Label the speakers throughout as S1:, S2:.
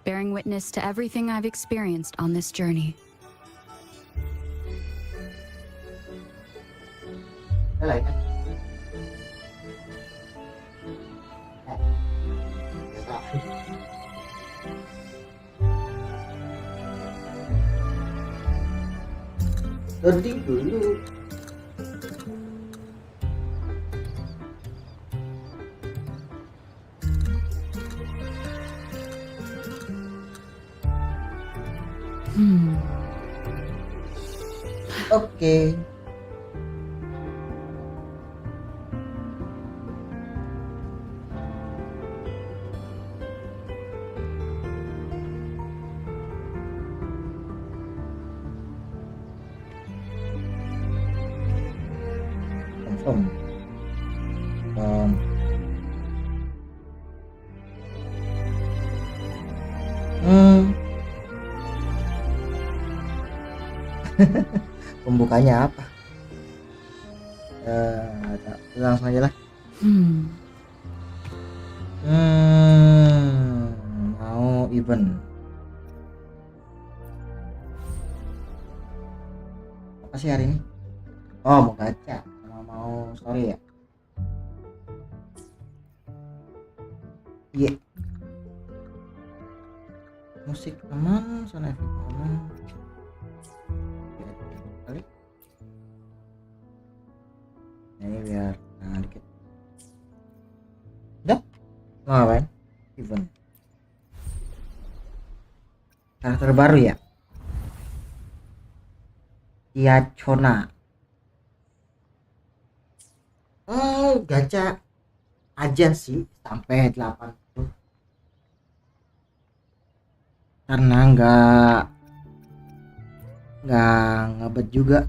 S1: bearing witness to everything I've experienced on this journey.
S2: Loading dulu. Oke. Confirm. Pembukanya apa? Langsung aja lah. Mau event. Apa sih hari ini? Oh, mau gacha sama mau story ya? Iya. Musik aman, sound effect aman. Kali. Ini biar dikit. Udah? Mau ngapain? Event. Karakter baru ya? Ciaccona. Gacha aja sih sampai 80 karena nggak ngebet juga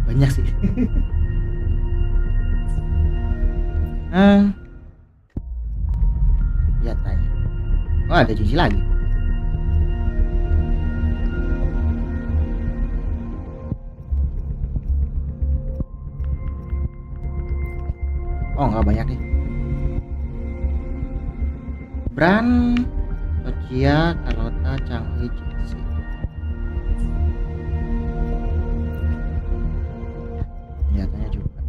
S2: banyak sih. Lihat aja. Oh, ada cici lagi. Oh, nggak banyak nih. Bran, Socia, Carlota, Changli, Jesse. Nyatanya juga.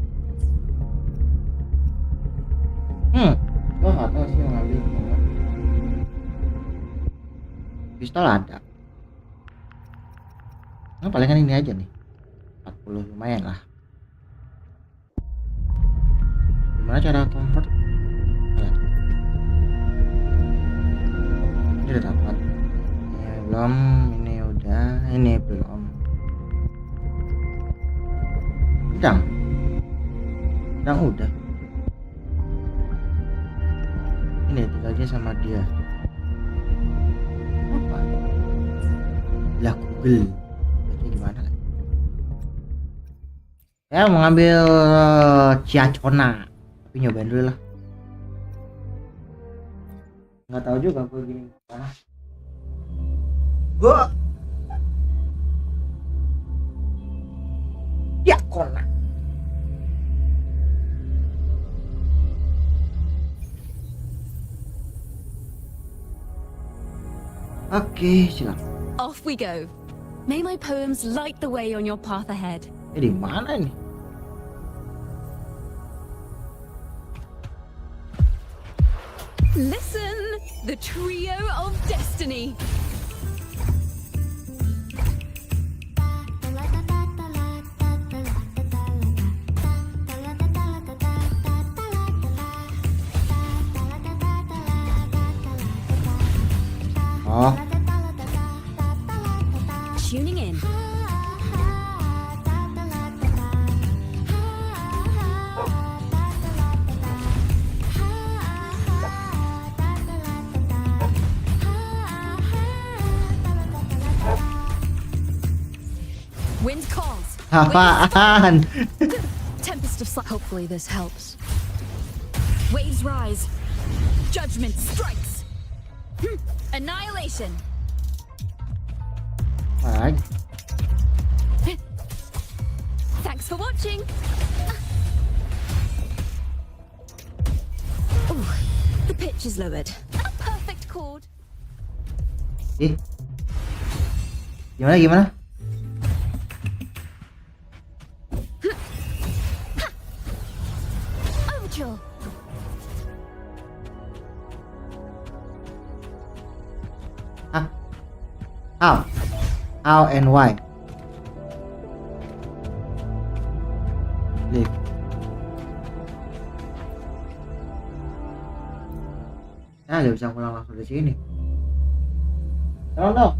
S2: Gua nggak tahu sih yang ngambil. Pistol ada. Nah, palingan ini aja nih. 40 lumayan lah. Gimana cara convert? Ini udah dapat. Ini belum, ini udah, ini belum. Udang udah. Ini tinggalnya sama dia. Apa? Lah Google. Ini gimana lagi? Ya mau ngambil Ciaccona. Tapi nyobain dulu lah. Nggak tahu juga gue gini mana. Gue Ciaccona. Oke, silakan.
S1: Off we go. May my poems light the way on your path ahead.
S2: Di mana nih?
S1: Listen, the trio of destiny.
S2: Oh.
S1: Tuning in. Wind calls.
S2: Apaan?
S1: Tempest of hopefully this helps. Waves rise. Judgment strikes. Annihilation.
S2: Alright.
S1: Thanks for watching. Ooh, the pitch is lowered. A perfect chord.
S2: Ih. Gimana?
S1: Overture.
S2: How and why? Leave. Nah, dia bisa pulang langsung dari sini. Tolong dong.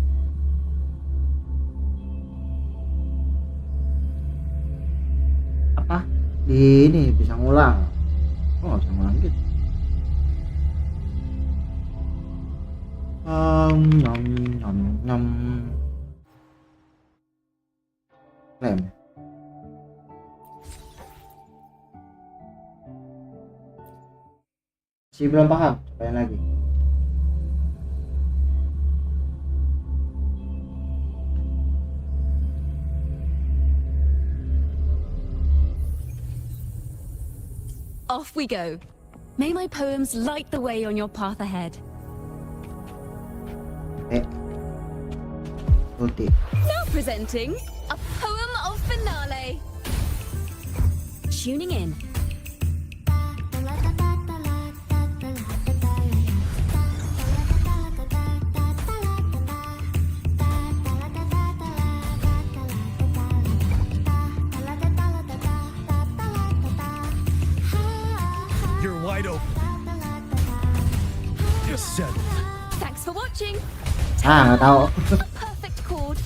S2: Apa? Di ini bisa ngulang. Oh, nggak bisa ngulang gitu. Nom nom nom. Klaim. Masih belum paham, cobain lagi.
S1: Off we go. May my poems light the way on your path ahead.
S2: Putih.
S1: Now presenting a poem of finale. Tuning in.
S3: You're wide open. Just settle.
S1: Thanks for watching.
S2: Nggak tahu.
S1: A perfect chord.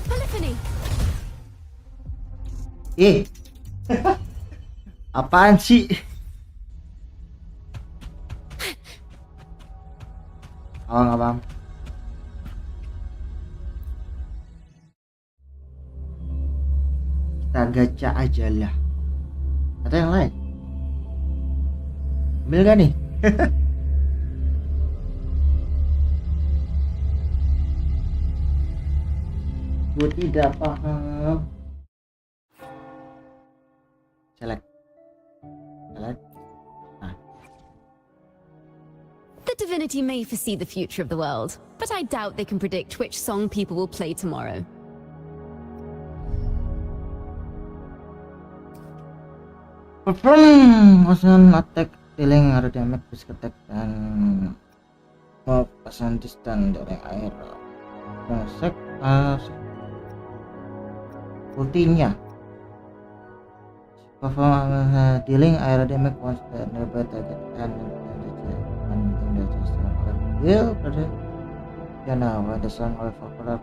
S1: Polyphony.
S2: Ih. Apaan sih? Nggak paham. Kita gacha aja lah. Atau yang lain? Ambil gak nih? Gue tidak paham. Select.
S1: The divinity may foresee the future of the world, but I doubt they can predict which song people will play tomorrow.
S2: Perform motion attack dealing area damage physical attack dan perasaan distant dari air. Sek ultinya perform dealing area damage once the nearby target and will pada Yana when the sun or color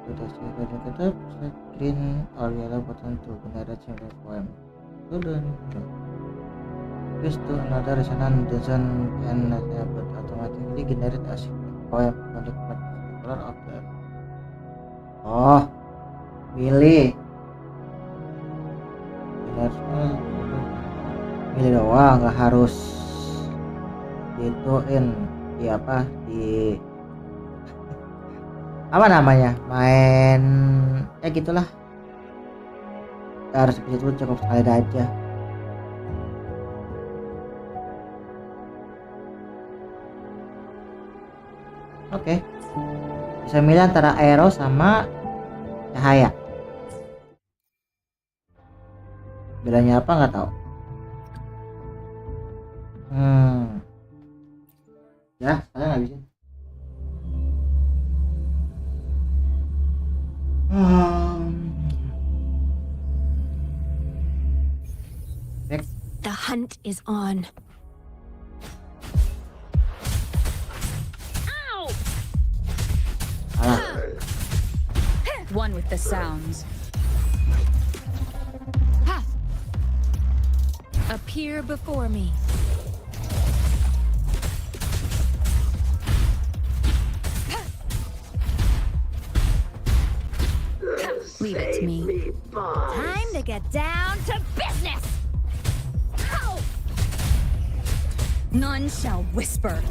S2: the green or yellow button to generate single poem. Used to another resonant doesn't and but automatically generate a poem on the color of the oh milih doang, nggak harus dituin di apa di apa namanya main ya gitulah, nggak harus begitu, cukup sekali aja. Oke. Bisa milih antara aero sama cahaya. Bedanya apa nggak tahu. Ya, saya ngabisin.
S1: The hunt is on.
S4: One with the sounds.
S1: Ha!
S4: Appear before me. Leave it to me.
S1: Time to get down to business! Ow!
S4: None shall whisper.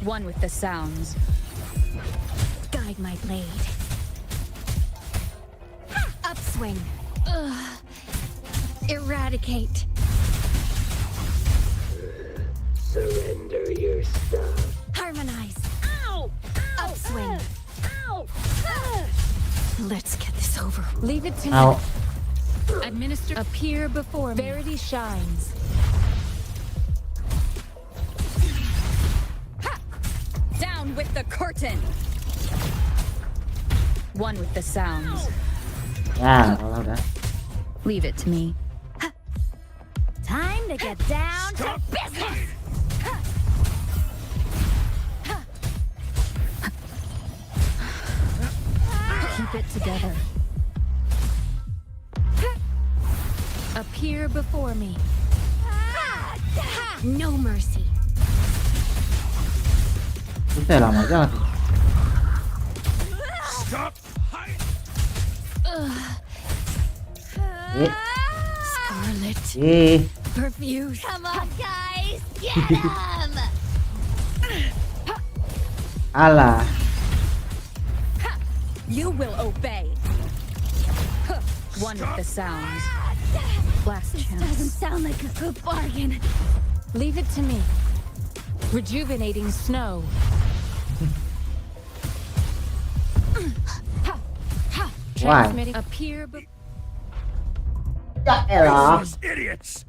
S4: One with the sounds.
S1: Guide my blade. Upswing.
S4: Eradicate.
S5: Surrender your stuff.
S4: Harmonize. Ow! Upswing.
S5: Ow!
S4: Let's get this over. Leave it to
S2: Ow.
S4: me. Administer. Appear before me. Verity shines. Ha! Down with the curtain. One with the sounds.
S2: Ya, kalau udah.
S4: Leave it to me. Time to get down to business. Keep it together. Appear before me. No mercy.
S2: Susah lama banget.
S3: Stop hiding.
S4: Scarlet. Perfuse.
S1: Come on, guys! Get him!
S2: Alah.
S4: You will obey. One with the sounds. Last
S1: Doesn't
S4: chance.
S1: sound like a good bargain.
S4: Leave it to me. Rejuvenating snow.
S2: Why?
S4: Transmitting. Appear.
S2: Ya elah.
S3: These idiots.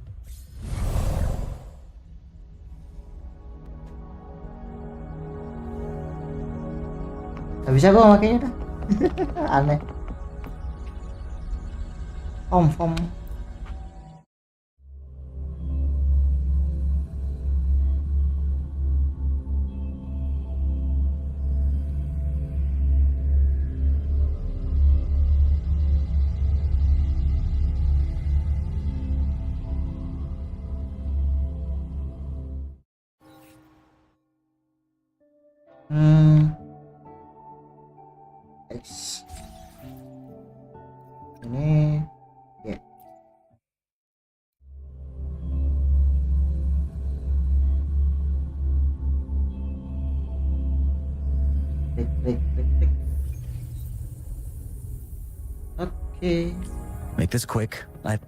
S2: Gak bisa gua makanya dah. Aneh. Om. X. Ini ya. Klik. Oke.
S3: Make this quick.
S2: Nah,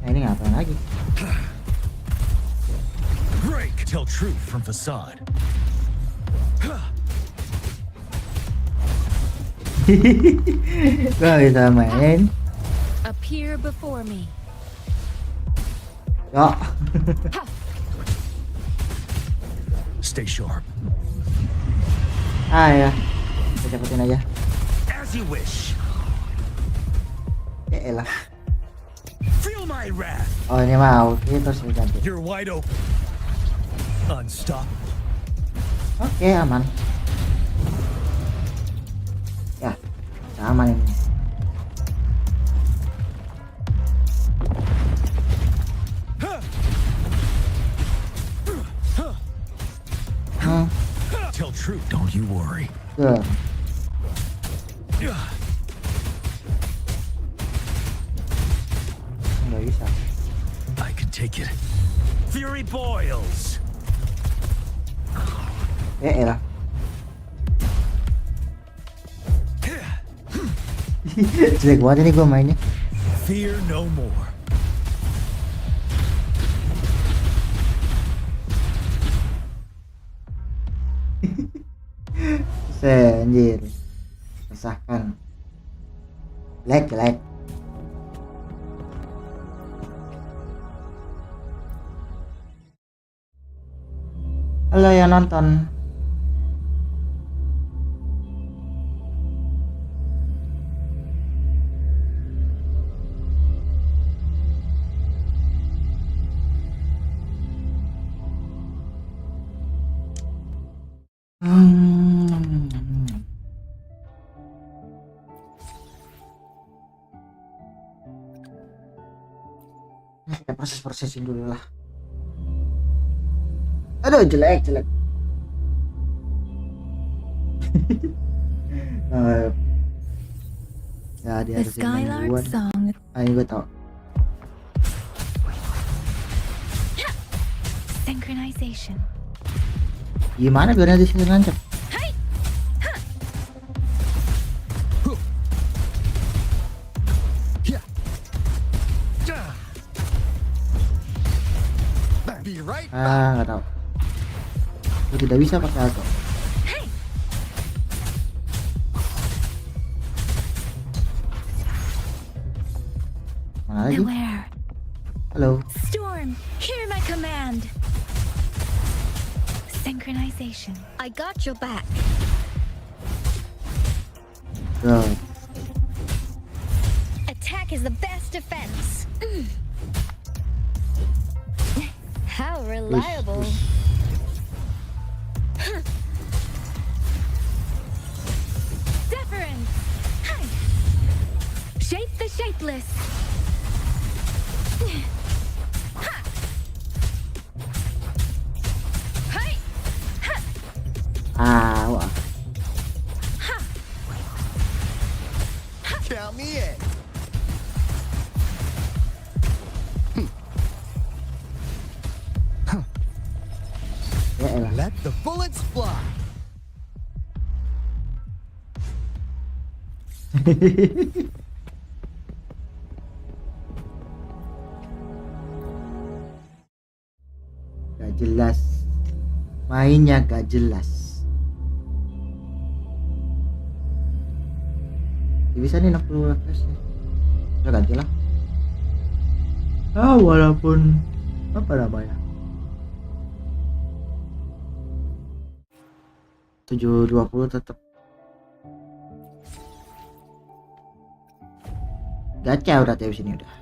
S2: ini ngapain lagi?
S3: Break. Tell truth from facade.
S2: Gak bisa main.
S4: Appear before me.
S2: Yo.
S3: Stay sharp.
S2: Ya. Kita cepetin aja.
S3: As you wish.
S2: Ya elah.
S3: Feel my wrath.
S2: Oh ini mau terus diganti.
S3: You're wide open. Unstoppable.
S2: Oke aman. Ya aman ini.
S3: Tell truth. Don't you worry.
S2: Tuh. Nggak bisa.
S3: I can take it. Fury boils.
S2: Ya elah. Jelek banget ini gua mainnya.
S3: Fear no more.
S2: Anjir. Resahkan. Jelek. Halo yang nonton. Kita proses-prosesin dulu lah. Aduh jelek. Ya dia
S4: The
S2: harus main
S4: Skylark
S2: duluan.
S4: song.
S2: Ini gue tau.
S4: Synchronization.
S2: Gimana biar nanti sini lancar? Nggak tahu. Oh, tidak bisa pakai auto. Mana lagi?
S4: Nowhere.
S2: Halo.
S4: Storm, hear my command. Synchronization. I got your back.
S2: God.
S4: Attack is the best defense. How reliable. Deference. Hi. Shape the shapeless. Ha. Hi. Ha.
S2: Wah.
S4: Ha.
S3: Count me in.
S2: Ya elah.
S3: Let the bullets fly.
S2: Gak jelas. Mainnya gak jelas. Bisa nih 60 fps ya. Saya ganti lah. Walaupun apa namanya? 720 tetap. Gacha udah di sini udah.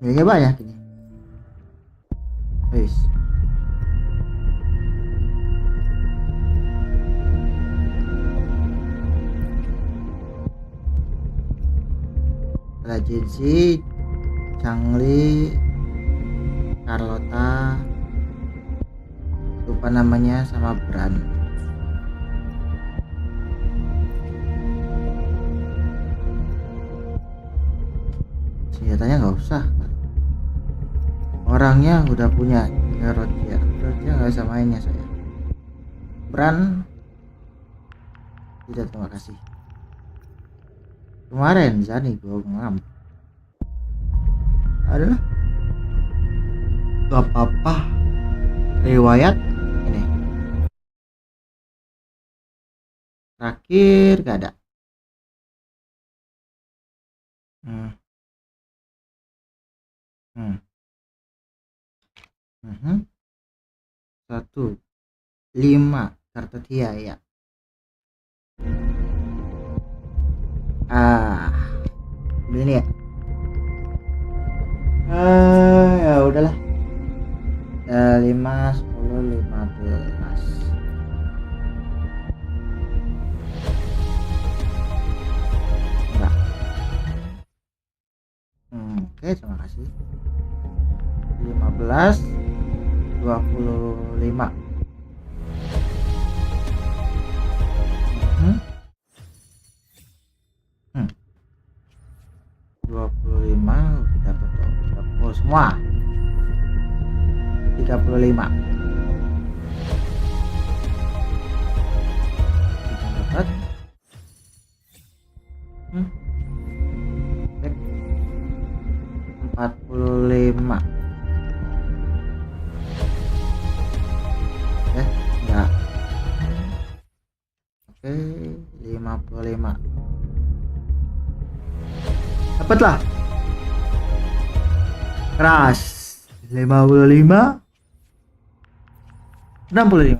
S2: Nilainya banyak ini. Guys. Rajin sih, Changli, Carlota, lupa namanya, sama Bran. Senjatanya nggak usah, orangnya udah punya Rotia nggak bisa mainnya saya. Bran tidak, terima kasih. Kemarin Zani gue ngam adalah gak apa-apa riwayat ini terakhir gak ada. Satu 5 Kartatia ya. Ini ya. Ya udahlah. 5, 10, 15. Enggak. Oke, terima kasih. 15, 25. 25 dapat semua. 35 kita dapat 45 enggak. Oke, 55 dapatlah keras. 55 65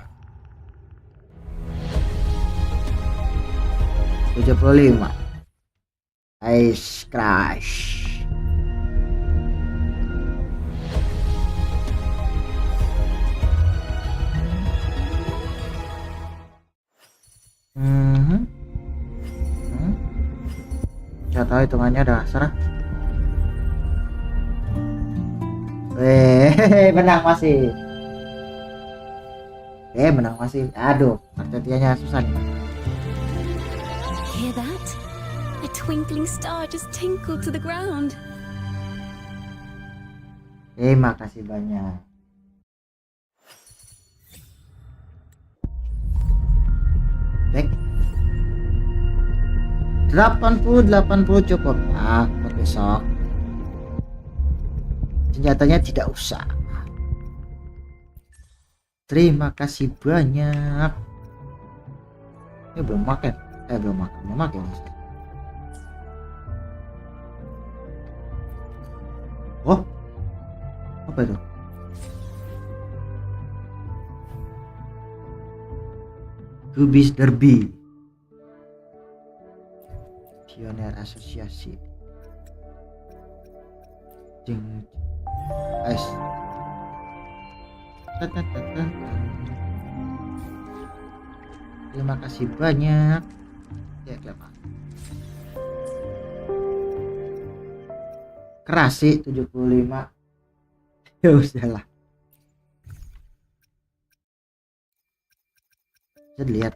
S2: 75 ice crash. Saya tahu hitungannya udah serah. Menang masih. Menang masih. Aduh, Artetianya susah nih.
S1: Hear that? A twinkling star just tinkled to the ground.
S2: Terima kasih banyak. Back. 80 cukup ya buat besok. Senjatanya tidak usah. Terima kasih banyak. Ini belum makan. Belum makan. Oh, apa itu? Kubis Derby. Pioner Asosiasi. Guys. Terima kasih banyak. Ya, kenapa? Keras sih 75. Ya udahlah. Bisa dilihat.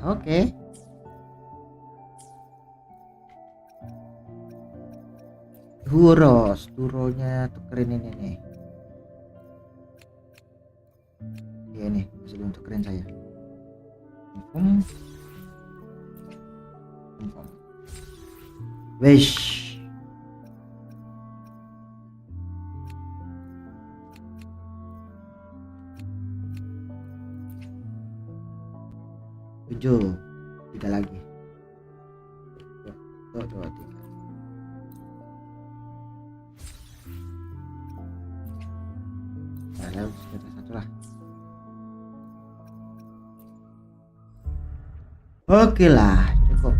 S2: Oke. Turolnya tukerin ini nih. Ya nih, masih belum tukerin saya. Wish. Tujuh, 3 lagi. Dua, 3. Nah, sudah satu lah. Oke lah, cukup.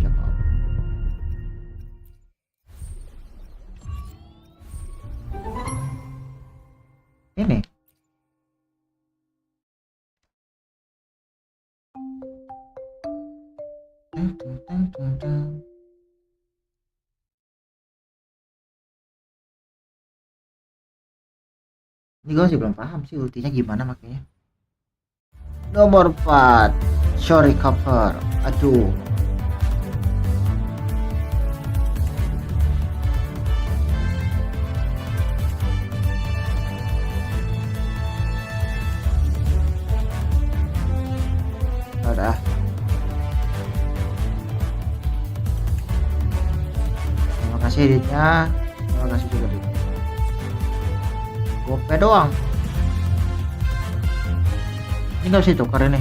S2: Ini gue masih belum paham sih ultinya gimana makanya. Nomor 4 sorry cover. Aduh, udah. Terima kasih editnya. Terima kasih juga editnya. Gope doang. Ini nggak bisa tukar ini.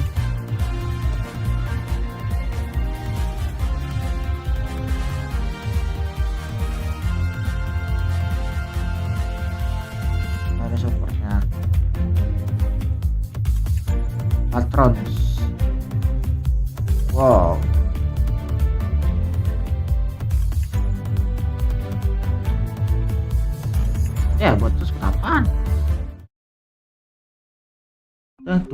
S2: Ada supportnya. Patrons. Wow. Ya buat terus kapan? Tang.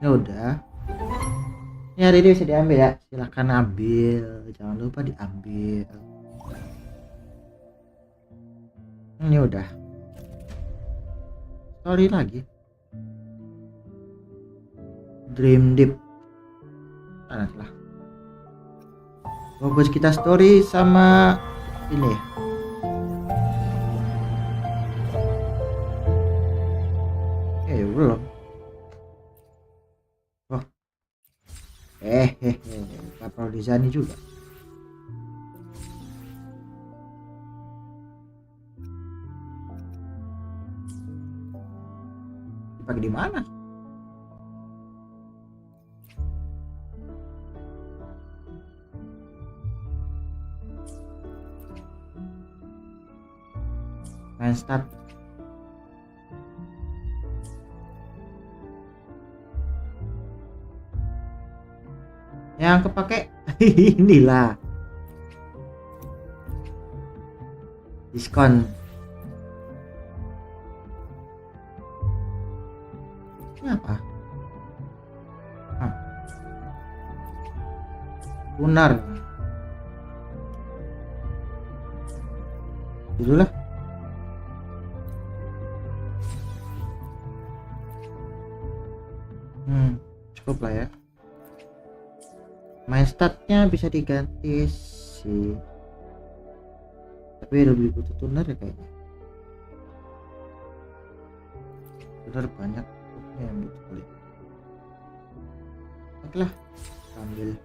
S2: Ya udah. Ini hari ini bisa diambil ya. Silakan ambil. Jangan lupa diambil. Ini udah. Story lagi. Dream Deep. Lah. Fokus kita story sama ini. Belum. Oh. Kapal Dizani juga. Dipakai di mana? Main start. Yang kepake inilah diskon. Ini apa? Lunar. Itulah. Cukup lah ya. Main statnya bisa diganti sih, tapi lebih butuh tuner ya kayaknya. Tuner banyak yang butuh kali. Oke lah, ambil.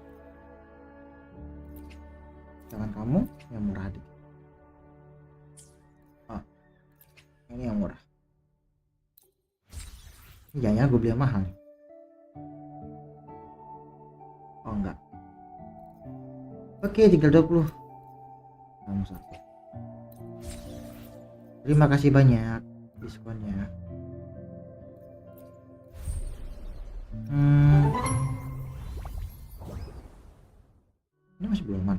S2: Jangan kamu yang murah dikit. Ini yang murah. Jangan gue beli yang mahal. Oh enggak. Oke, tinggal 20. Kamu satu. Terima kasih banyak diskonnya. Ini masih belum man.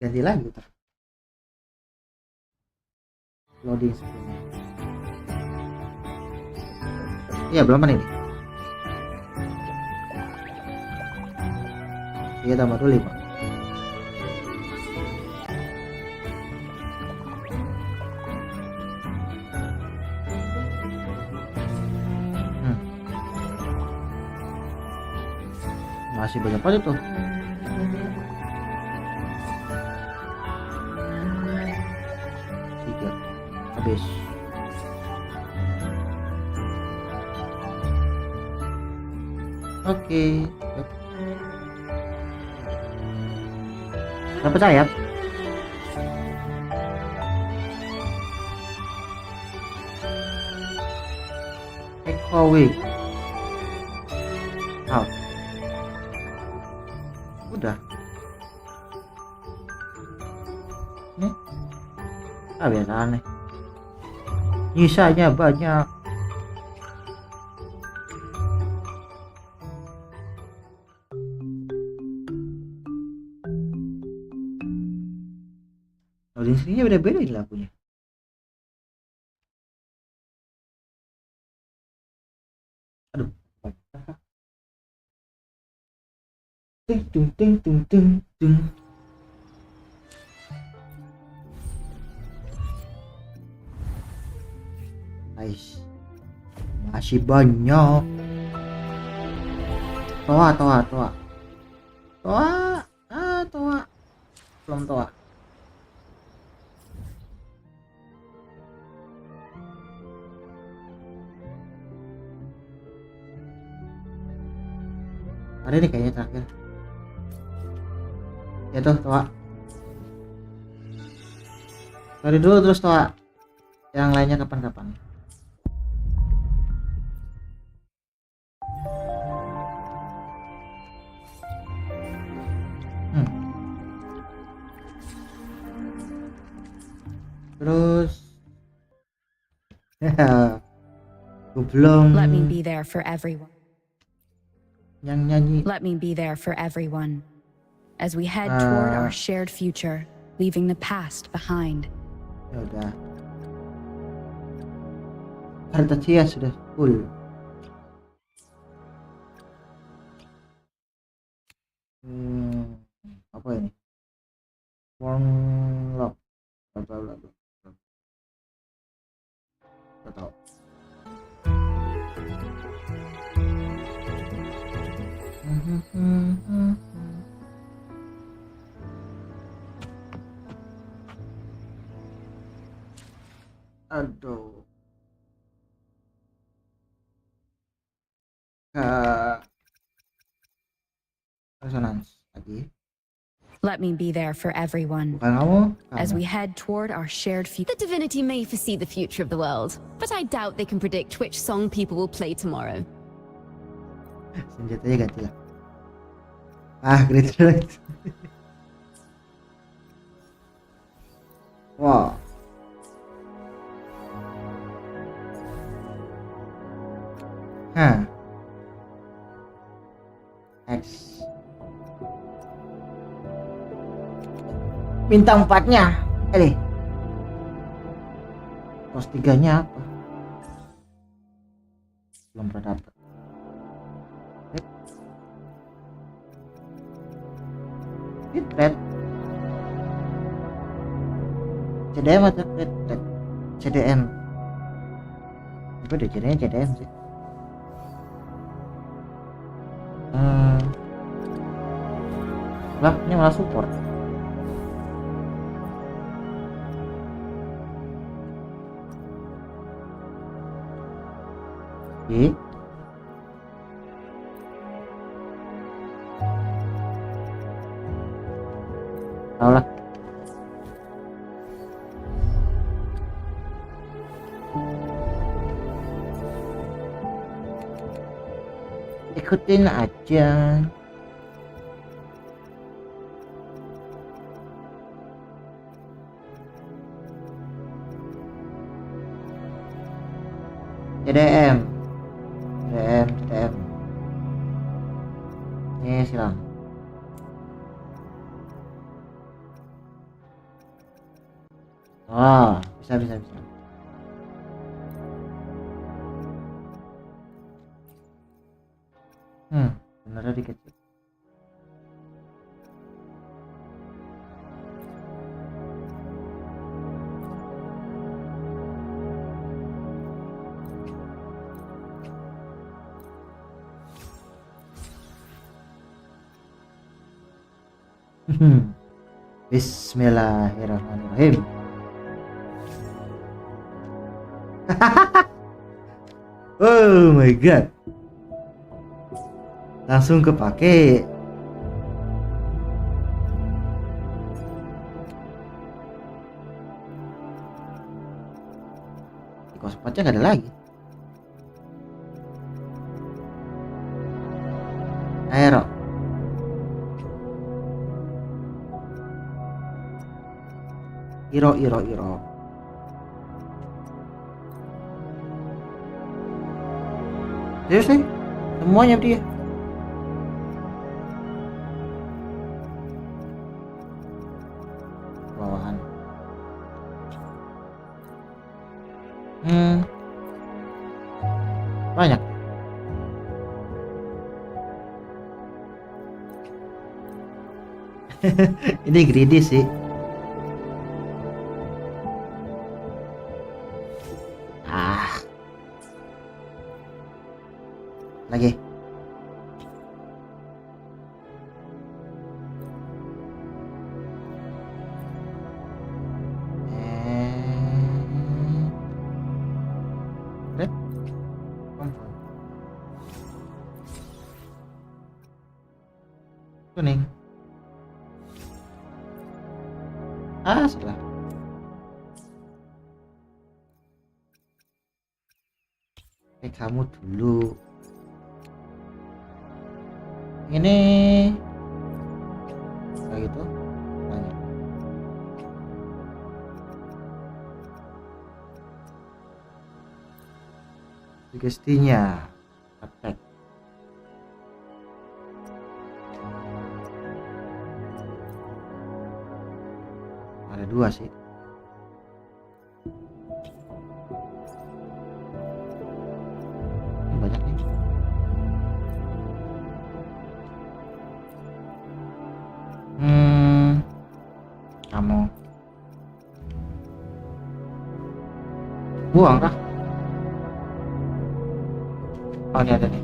S2: Ganti lagi ntar. Loading screen. Iya belum ini. Iya tambah dulu 5. Masih banyak banget tuh. Habis. Oke. Dapat sayap. Echo Wig. Out. Udah. Nih. Biasa aneh. Nyisanya banyak. Loading screen-nya beda-beda ini lagunya. Aduh. Ting tung ting tung ting tung. Nice. Masih banyak. Toa. Toa. Belum toa. Ada nih kayaknya terakhir. Ya tuh toa. Cari dulu terus toa. Yang lainnya kapan-kapan. Terus gue belum.
S4: Let me be there for everyone.
S2: Yang nyanyi.
S4: Let me be there for everyone. As we head toward our shared future, leaving the past behind.
S2: Ya udah. Harta Cia sudah full. Apa ini? Warlock. Bla. Gak tahu. Aduh. Resonance lagi.
S4: Let me be there for everyone.
S2: Bukan kamu.
S4: As we head toward our shared future.
S1: The divinity may foresee the future of the world, but I doubt they can predict which song people will play tomorrow.
S2: Senjatanya ganti lah. Great. Wow. X. Bintang 4-nya. Pos 3-nya apa? Belum pernah dapat. Fitret. CDM atau Fitret? CDM. Apa deh jadinya CDM sih? Lah, ini malah support. Oke. Tahu lah. Ikutin aja. CDM. Ini silang. Oh, bisa. Benernya dikit sih. Bismillahirrahmanirrahim. Oh my god. Langsung kepake. Di kos pacar gak ada lagi. Aero. Iro. Serius nih? Semuanya dia. Bawahan. Banyak. Ini greedy sih. Lagi. Kuning. Salah. Kamu dulu. Ini kayak gitu banyak. Sugestinya attack. Ada dua sih. Ini banyak nih. Kamu buang kah? Oh, ini ada nih.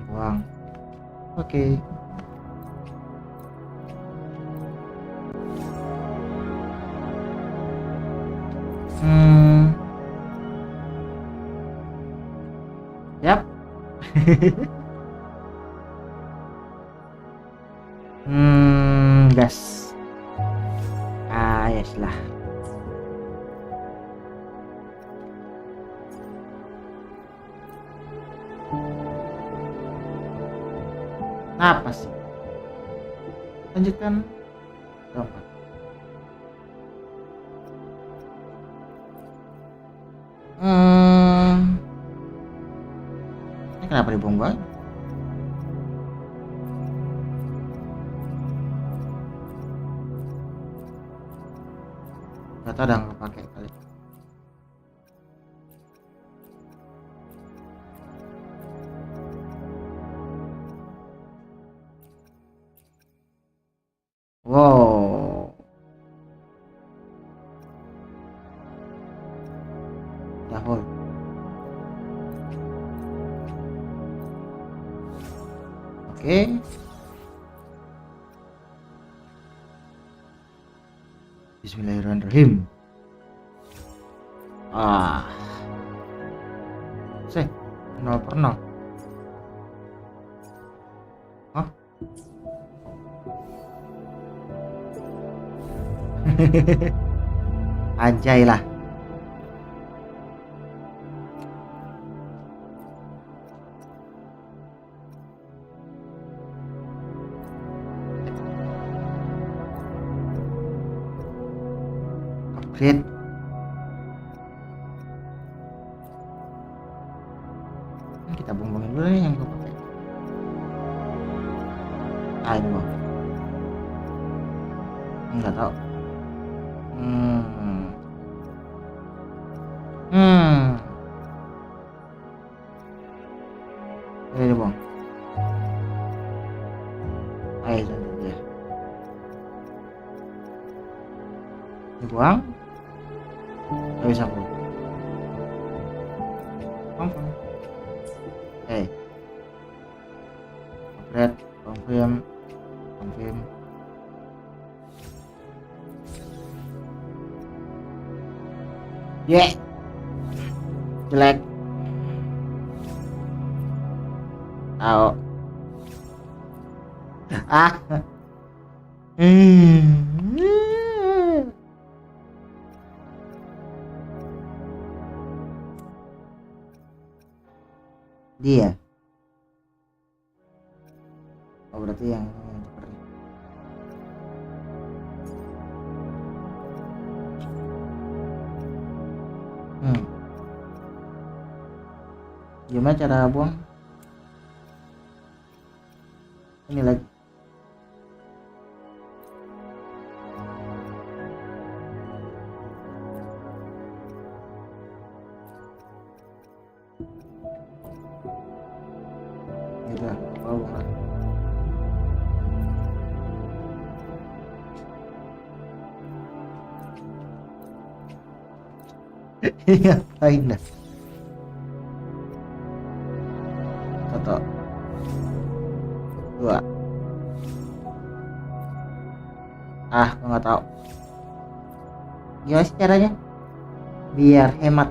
S2: Buang. Oke. Yap. Gas. Yes lah. Apa sih? Lanjutkan. Keempat. Ini kenapa dibuang? Gak ada nggak pakai kali. Ahoy. Oke. Bismillahirrahmanirrahim. Sih, 0/0. Hah? Anjay lah. Upgrade. Kita bumbungin dulu nih yang gue pakai. Ini bang. Enggak tahu. Ini bang. Ayo jangan ya. Dibuang. Gak bisa bro. Upgrade, confirm. Yeah. Jelek. Tahu. Dia. Oh berarti yang tuker. Gimana cara buang? Ini lagi. Gitu. Oh, buang. Ngapain dah? Satu, dua. Gue nggak tahu. Gimana sih caranya? Biar hemat.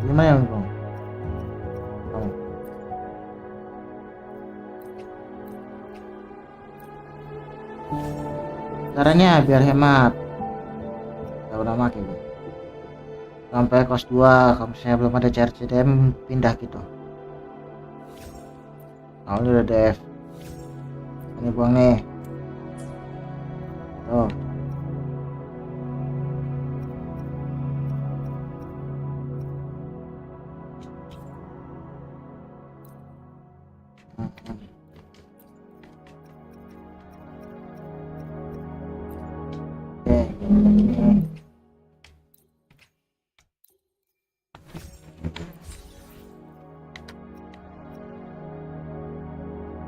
S2: Gimana ya bang? Caranya biar hemat. Gak pernah pakai gue. Sampai kelas 2 kalau misalnya belum ada CRCDM pindah gitu. Nah ini udah DF. Ini buang nih. Tuh.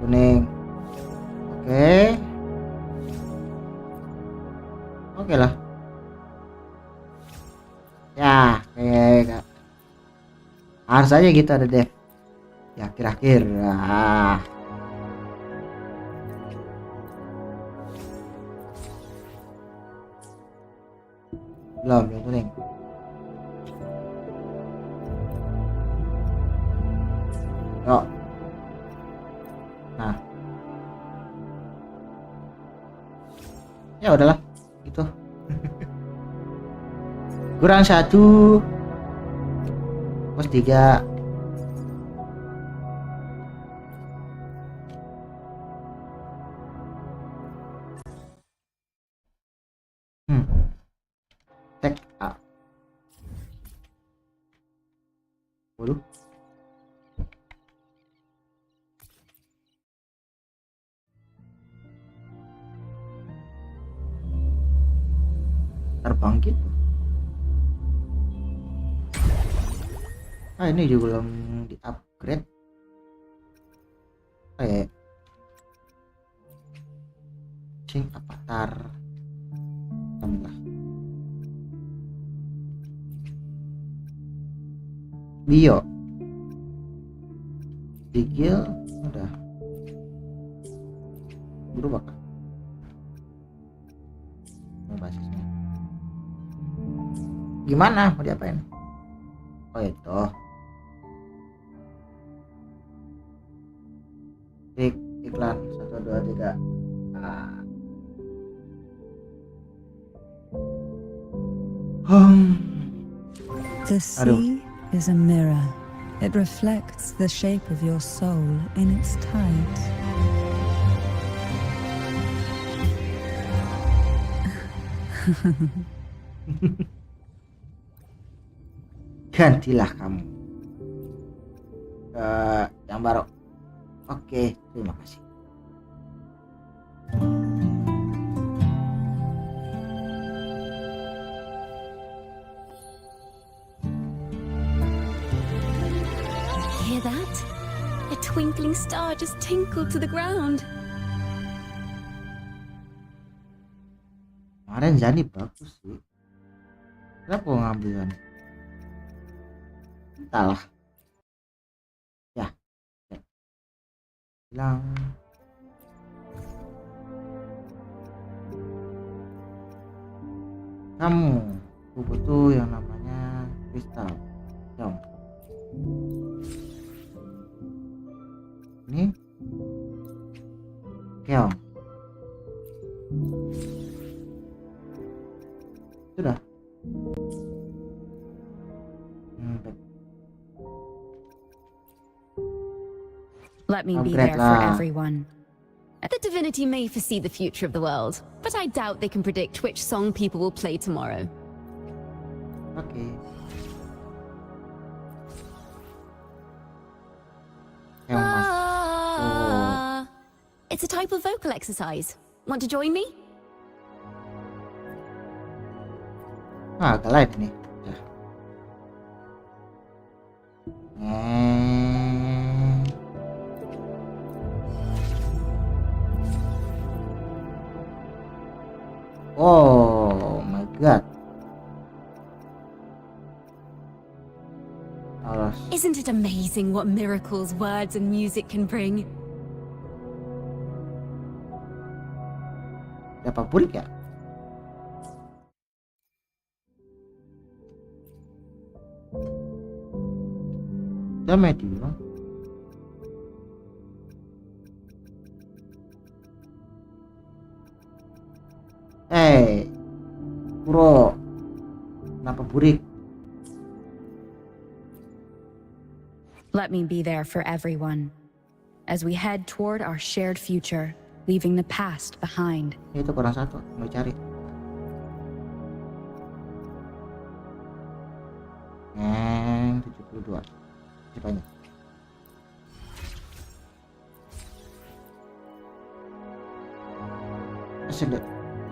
S2: Kuning. Oke lah ya, kayak harus aja gitu ada deh ya akhir-akhir. Belum yang kuning. Yuk. Nah. Ya udahlah, gitu. Kurang 1. Plus 3. Cek A. Waduh. Terbang gitu. Ini juga belum di upgrade. Sing avatar. Alhamdulillah. Bio. Digil udah. Berubah kan? Ini basisnya. Gimana mau diapain? Oh itu. Iklan 1 2 3.
S6: The sea is a mirror. It reflects the shape of your soul in its tides.
S2: Gantilah kamu yang baru. Oke, terima kasih.
S1: Hear that? A twinkling star just tinkled to the ground.
S2: Kemarin Sandi bagus sih. Kenapa gua ngambil Sandi? Entahlah. Ya. Bilang. Kamu, aku butuh yang namanya kristal. Dong. Ini. Keong. Sudah. Baik.
S4: Let me be
S2: Upgrade
S4: there for
S2: lah.
S4: everyone.
S1: The divinity may foresee the future of the world, but I doubt they can predict which song people will play tomorrow.
S2: Oke. Keong mas.
S1: It's a type of vocal exercise. Want to join me?
S2: Agak live nih. Ya. Oh my god. Alas.
S1: Isn't it amazing what miracles words and music can bring?
S2: Dapat burik ya? Udah medium. Bro, kenapa burik?
S4: Let me be there for everyone as we head toward our shared future, leaving the past behind.
S2: Itu kurang satu, mau cari. Meng 72. Cepatnya.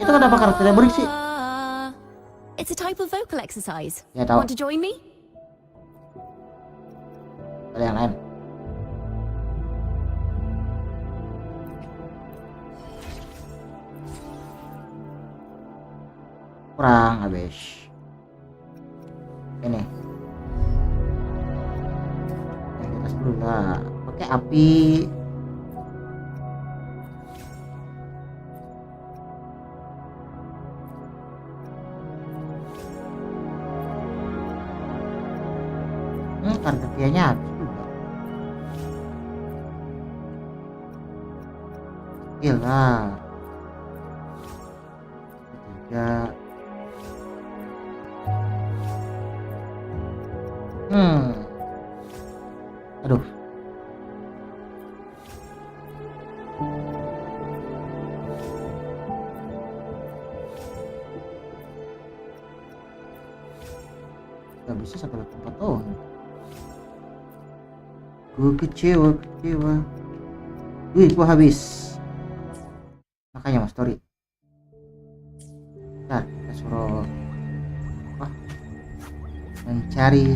S2: Itu kenapa karakternya burik sih?
S1: It's a type of vocal exercise.
S2: Ya tahu.
S1: Want to join me?
S2: Ada yang lain. Kurang habis. Ini. Yang di atas dulu lah. Pakai api. Karena dianya habis juga. Gila. Ketiga. Aduh. Gak bisa sampai 4 tahun. Gue kecewa. Wih, gua habis. Makanya mau story. Ntar kita suruh mencari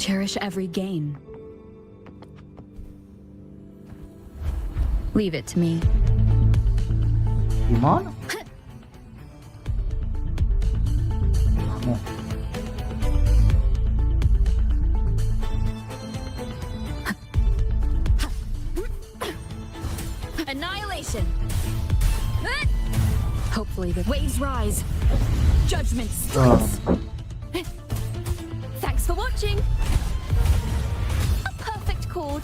S4: cherish every gain. Leave it to me.
S2: Gimana? Kamu.
S1: Annihilation.
S4: Hopefully the
S1: Waves rise. Judgment strikes. Thanks for watching. A perfect chord.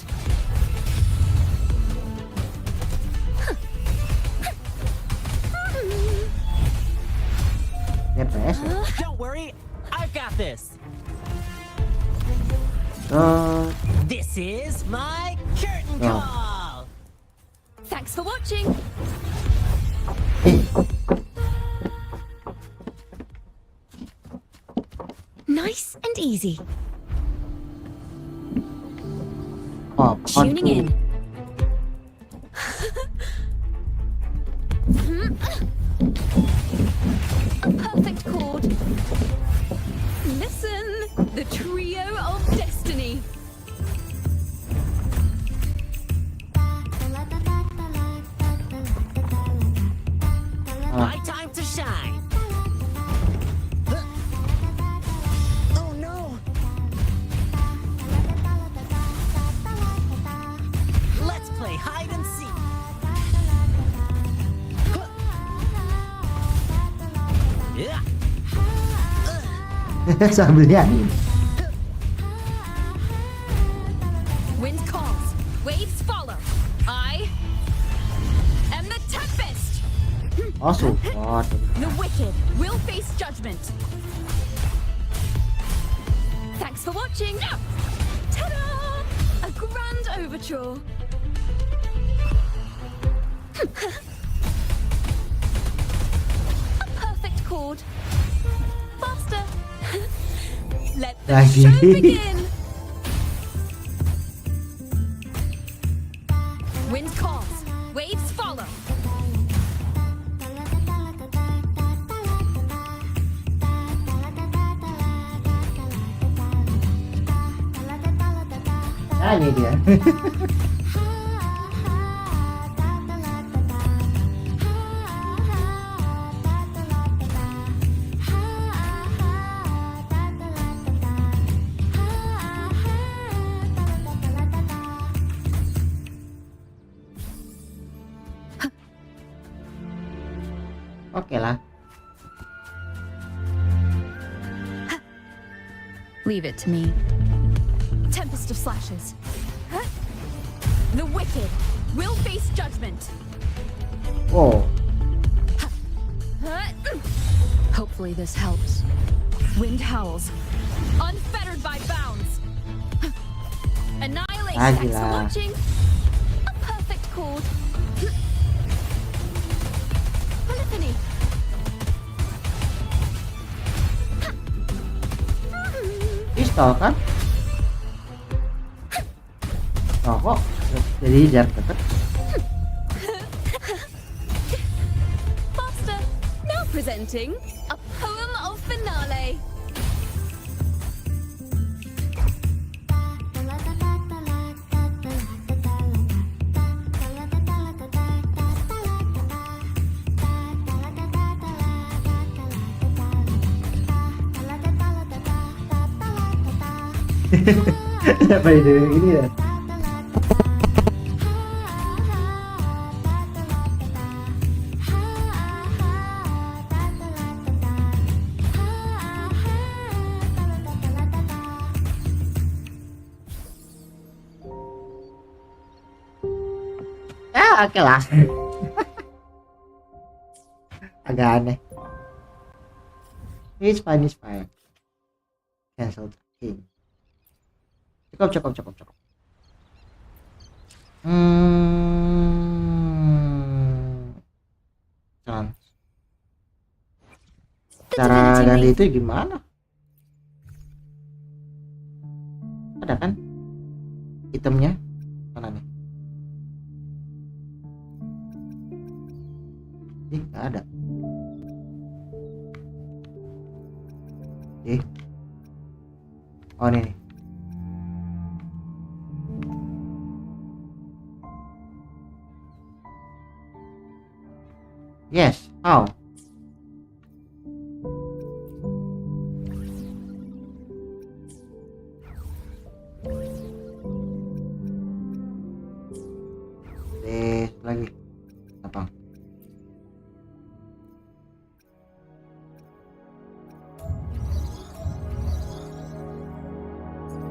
S2: DPS ya?
S3: Don't worry, I've got this. This is my curtain
S2: Oh.
S3: call.
S1: Thanks for watching. Nice and easy.
S2: Oh,
S1: Tuning in. A perfect chord. Listen, the trio of destiny.
S3: My time to shine. Oh no. Let's play hide and seek. Yeah.
S2: Sambil nyanyi.
S1: Wind calls, waves follow. I am the tempest.
S2: Oh, support.
S1: The wicked will face judgment. Thanks for watching. Ta-da! A grand overture. A perfect chord. Faster. Let the
S2: Lagi.
S1: show begin. Wind calls, waves follow.
S2: Nyanyi dia. Oke lah.
S4: leave it to me.
S1: Tempest of slashes. Huh? The wicked will face judgment.
S2: Wow.
S1: Huh?
S4: Hopefully this helps.
S1: Wind howls, unfettered by bounds. Annihilation. Thanks for
S2: Gila.
S1: watching. A perfect chord. Polyphony.
S2: Pistol kan? Oh kok jadi jarak dekat?
S1: Faster. Now presenting a poem of finale.
S2: Apa itu ini ya? Ya oke lah. Agak aneh. It's fine, it's fine. Cancel king. Cukup. Cara ganti itu gimana? Ada kan itemnya? Mana nih? Ini nggak ada. Oh ini nih. Yes, how? Lagi apa?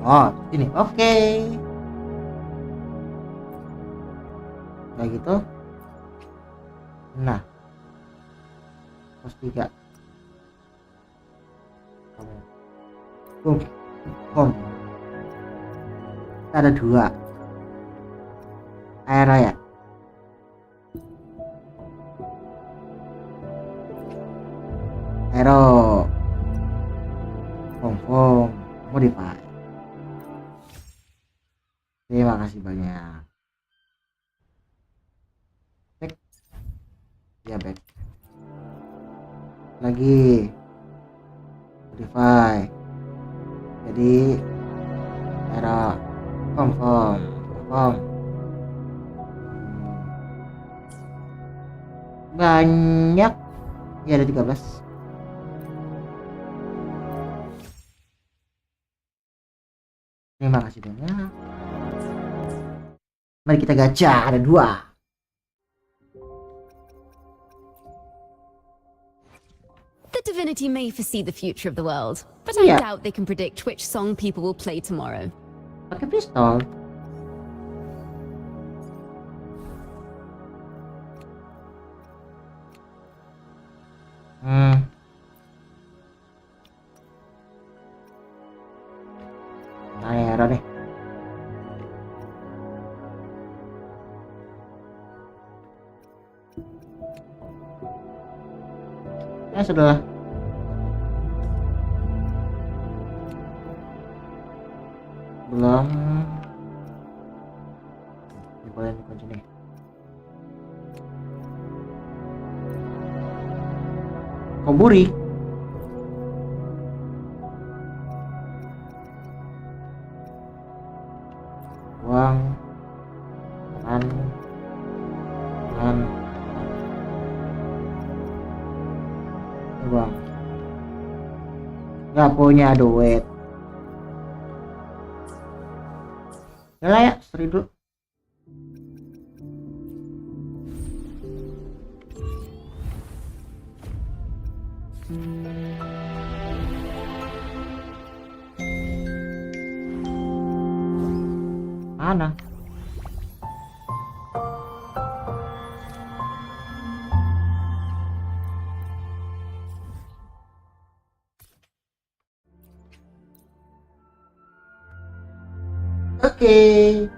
S2: Oh, ini oke. Kayak gitu. Nah, pos 3. Boom. Ada 2. Air raya. Aero. Boom. Modify. Terima kasih banyak. Back. Ya back. Lagi. Modify. Jadi aero. Confirm. Banyak. Ya ada 13. Terima kasih banyak. Mari kita gacha, ada 2.
S1: The divinity may foresee the future of the world, but I doubt they can predict which song people will play tomorrow.
S2: Pakai pistol. Nah, deh. Ya sudah. Belum. Boleh dikunci nih. Koburi. Uang. Kanan. Uang. Nggak punya duit. Yalah ya, 1.000. Mana? Oke.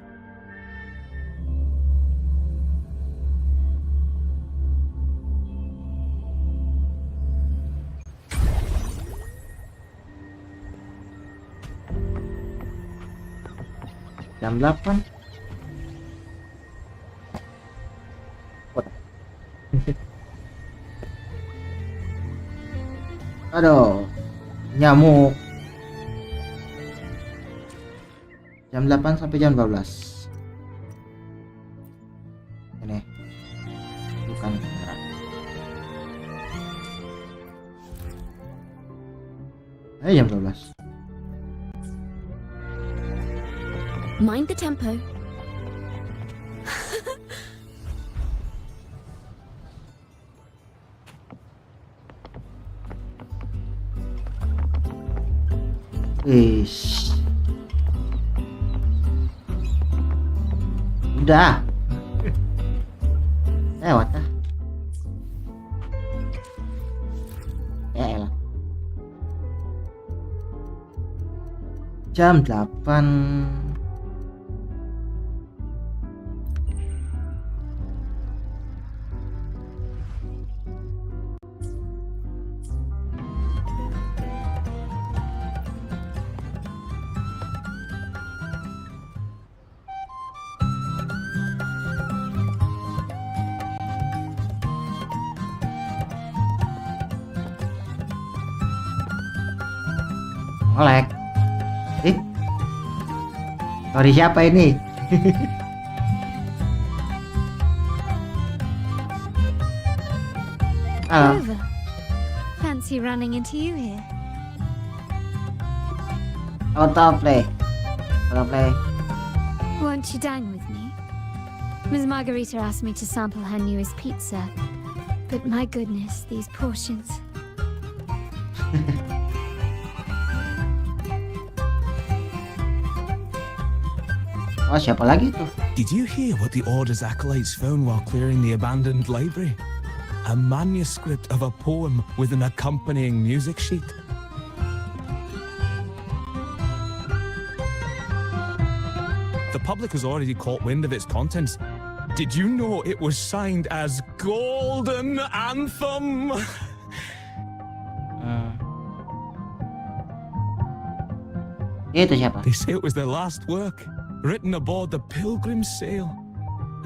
S2: Jam 8. Aduh, nyamuk. Jam 8 sampai jam 12. Ini bukan kamera. Jam 12.
S1: Mind the tempo.
S2: Ish. Udah. Lewat ah. Ya elah. Jam 8. Olek. Sorry siapa ini? Halo.
S7: Rover. Fancy running into you here.
S2: Autoplay.
S7: Won't you dine with me? Ms. Margarita asked me to sample her newest pizza, but my goodness, these portions.
S2: Oh, siapa lagi tuh?
S3: Did you hear what the Order's acolytes found while clearing the abandoned library? A manuscript of a poem with an accompanying music sheet. The public has already caught wind of its contents. Did you know it was signed as Golden Anthem?
S2: Itu siapa?
S3: They say it was their last work, written aboard the Pilgrim's Sail.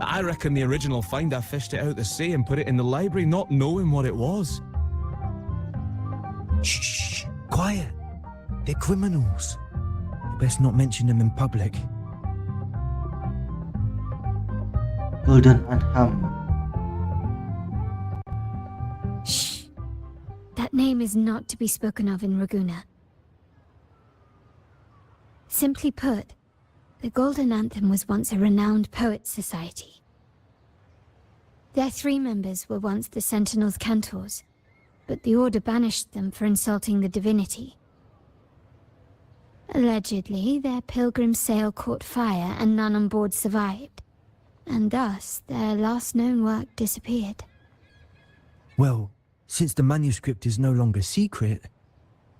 S3: I reckon the original finder fished it out the sea and put it in the library, not knowing what it was.
S8: Shh, quiet. They're criminals. You best not mention them in public.
S2: Golden Anthem.
S7: Shh. That name is not to be spoken of in Ragusa. Simply put, the Golden Anthem was once a renowned poets' society. Their 3 members were once the Sentinel's cantors, but the Order banished them for insulting the divinity. Allegedly, their pilgrim sail caught fire and none on board survived, and thus their last known work disappeared.
S8: Well, since the manuscript is no longer secret,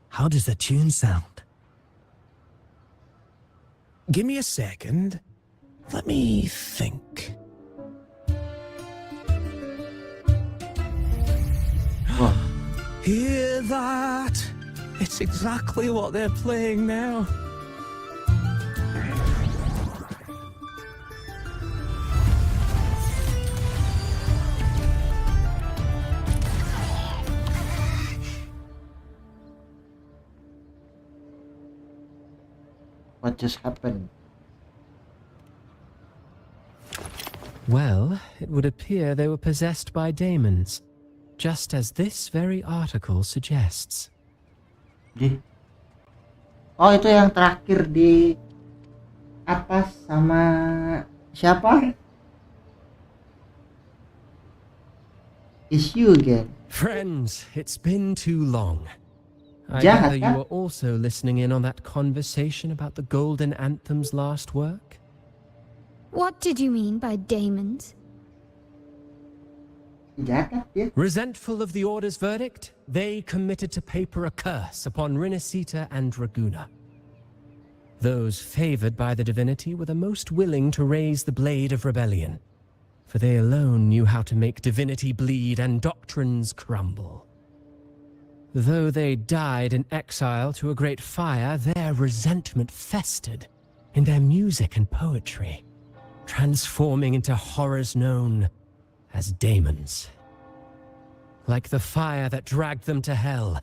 S8: how does the tune sound?
S3: Give me a second. Let me think.
S2: Wah,
S3: Hear that? It's exactly what they're playing now.
S2: what just happened?
S9: Well, it would appear they were possessed by demons, just as this very article suggests.
S2: Oh, itu yang terakhir di atas sama siapa? Is you again?
S9: Friends, it's been too long. I
S2: Jahat,
S9: gather you
S2: kan?
S9: were also listening in on that conversation about the Golden Anthem's last work?
S7: What did you mean by daemons?
S2: Jahat dia.
S9: Resentful of the Order's verdict, they committed to paper a curse upon Rinascita and Ragusa. Those favored by the divinity were the most willing to raise the blade of rebellion, for they alone knew how to make divinity bleed and doctrines crumble. Though they died in exile to a great fire, their resentment festered in their music and poetry, transforming into horrors known as daemons. Like the fire that dragged them to hell,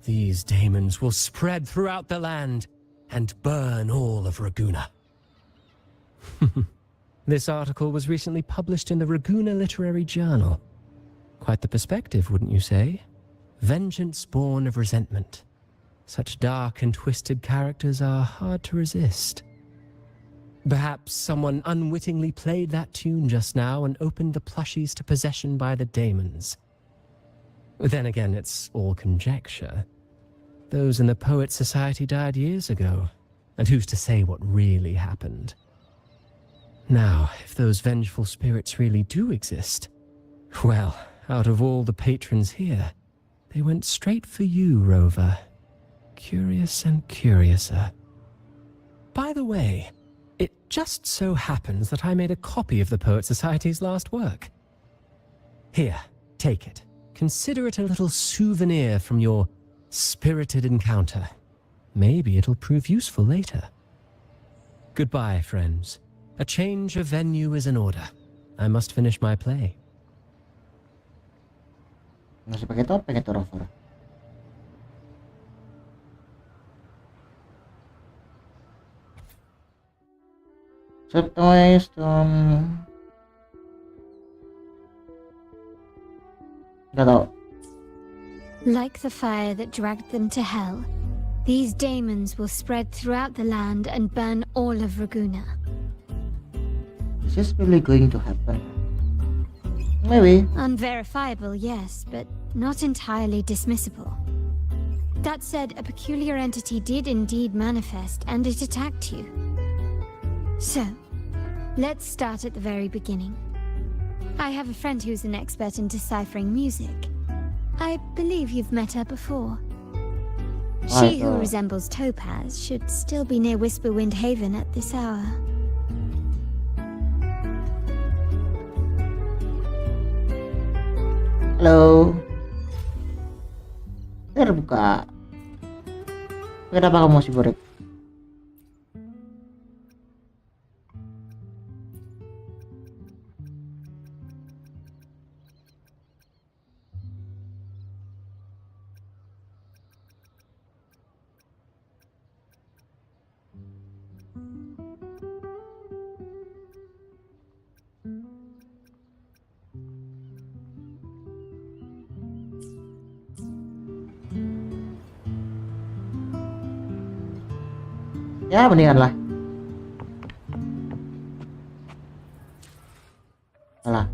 S9: these daemons will spread throughout the land and burn all of Ragusa. This article was recently published in the Ragusa Literary Journal. Quite the perspective, wouldn't you say? Vengeance born of resentment. Such dark and twisted characters are hard to resist. Perhaps someone unwittingly played that tune just now and opened the plushies to possession by the daemons. Then again, it's all conjecture. Those in the Poets' Society died years ago, and who's to say what really happened? Now, if those vengeful spirits really do exist, well, out of all the patrons here, they went straight for you, Rover. Curious and curiouser. By the way, it just so happens that I made a copy of the Poets' Society's last work. Here, take it. Consider it a little souvenir from your spirited encounter. Maybe it'll prove useful later. Goodbye, friends. A change of venue is in order. I must finish my play.
S2: Masih pakai topeng itu Rover. Surprise Tom. Gak tau.
S7: Like the fire that dragged them to hell, these daemons will spread throughout the land and burn all of Raguna.
S2: Is this really going to happen? Maybe.
S7: Unverifiable, yes, but not entirely dismissible. That said, a peculiar entity did indeed manifest, and it attacked you. So, let's start at the very beginning. I have a friend who's an expert in deciphering music. I believe you've met her before. She who resembles Topaz should still be near Whisperwind Haven at this hour.
S2: Halo. Terbuka. Kenapa kamu masih borek? Ya, mendingan lah. Alah.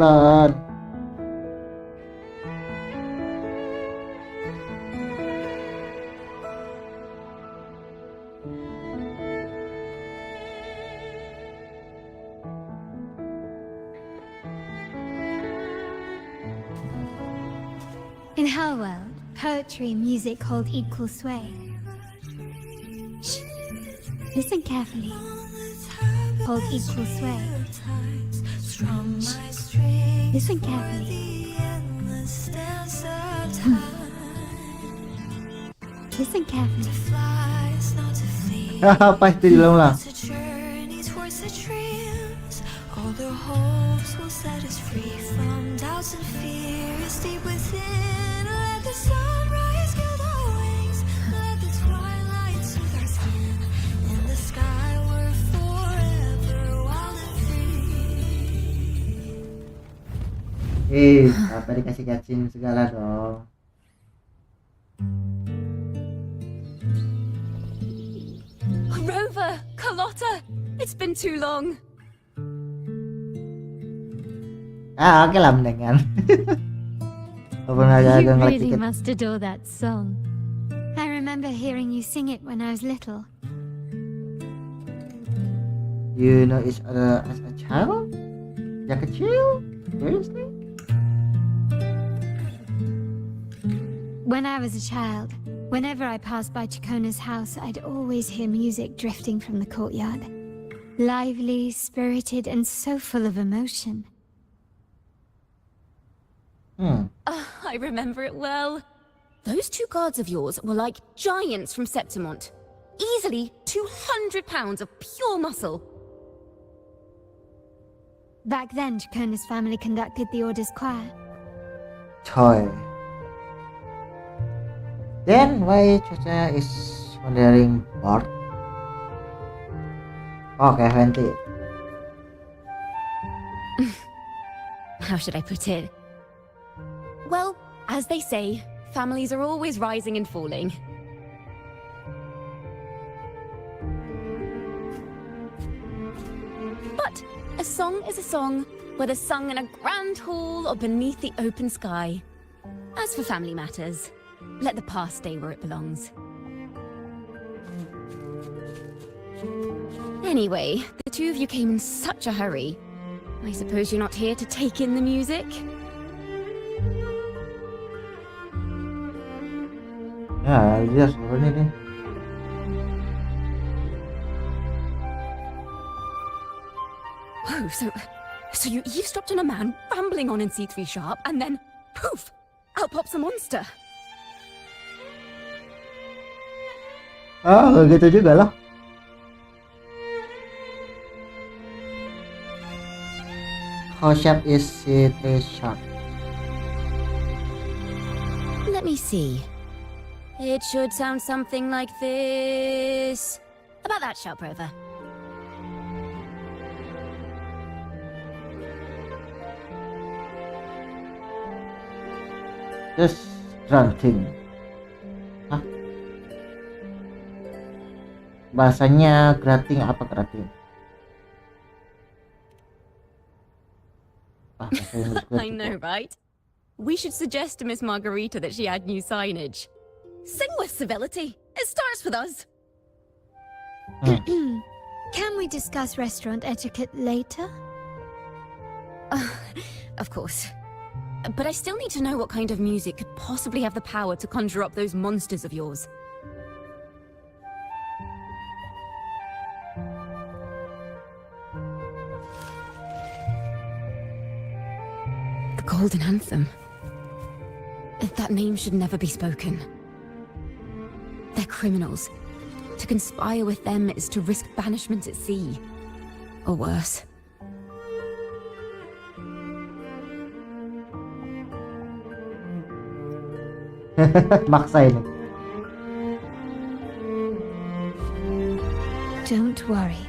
S2: Pelan.
S7: In her world, poetry and music hold equal sway. Shh. Listen carefully. Hold equal sway. Shh. Listen carefully. Listen carefully.
S2: Apa itu diulang-ulang?
S10: All their hopes will set us free from doubts and fears deep within. Let the sunrise gild our wings. Let the twilight soothe our skin. In the sky we're forever wild and free.
S2: Apa dikasih kacing segala dong.
S1: Rover! Carlotta! It's been too long.
S2: Oke lah mendingan.
S7: You really must adore that song. I remember hearing you sing it when I was little.
S2: You know each other as a child? Jak kecil? Seriously?
S7: When I was a child, whenever I passed by Ciaccona's house, I'd always hear music drifting from the courtyard. Lively, spirited, and so full of emotion.
S1: I remember it well. Those two guards of yours were like giants from Septimont. Easily 200 pounds of pure muscle.
S7: Back then, Ciaccona's family conducted the Order's choir.
S2: Toy. Then why Ciacca is wandering bored? Okay, Venti.
S1: How should I put it? Well, as they say, families are always rising and falling. But a song is a song, whether sung in a grand hall or beneath the open sky. As for family matters, let the past stay where it belongs. Anyway, the two of you came in such a hurry. I suppose you're not here to take in the music?
S2: Ya, jelas ini deh.
S1: Oh, so you eavesdropped on a man rambling on in C3 sharp, and then poof, out pops a monster.
S2: Oh, gitu juga loh. How sharp is C3 sharp?
S1: Let me see. It should sound something like this. About that sharp, Rover.
S2: Just grunting. Hah? Bahasanya grating apa grating? Bahasa Inggris gue
S1: I know, right? We should suggest to Miss Margarita that she add new signage. Sing with civility. It starts with us.
S7: Can we discuss restaurant etiquette later?
S1: Of course. But I still need to know what kind of music could possibly have the power to conjure up those monsters of yours. The Golden Anthem. That name should never be spoken. They're criminals. To conspire with them is to risk banishment at sea. Or worse.
S2: Maksa ini.
S7: Don't worry.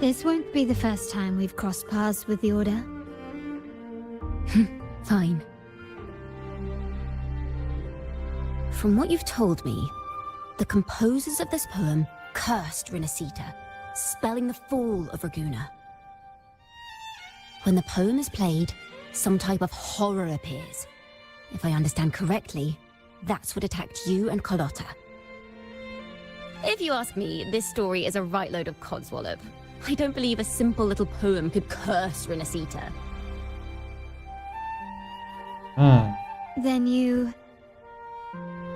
S7: This won't be the first time we've crossed paths with the Order.
S1: Fine. From what you've told me, the composers of this poem cursed Rinascita, spelling the fall of Raguna. When the poem is played, some type of horror appears. If I understand correctly, that's what attacked you and Carlotta. If you ask me, this story is a right load of codswallop. I don't believe a simple little poem could curse Rinascita.
S7: Then you...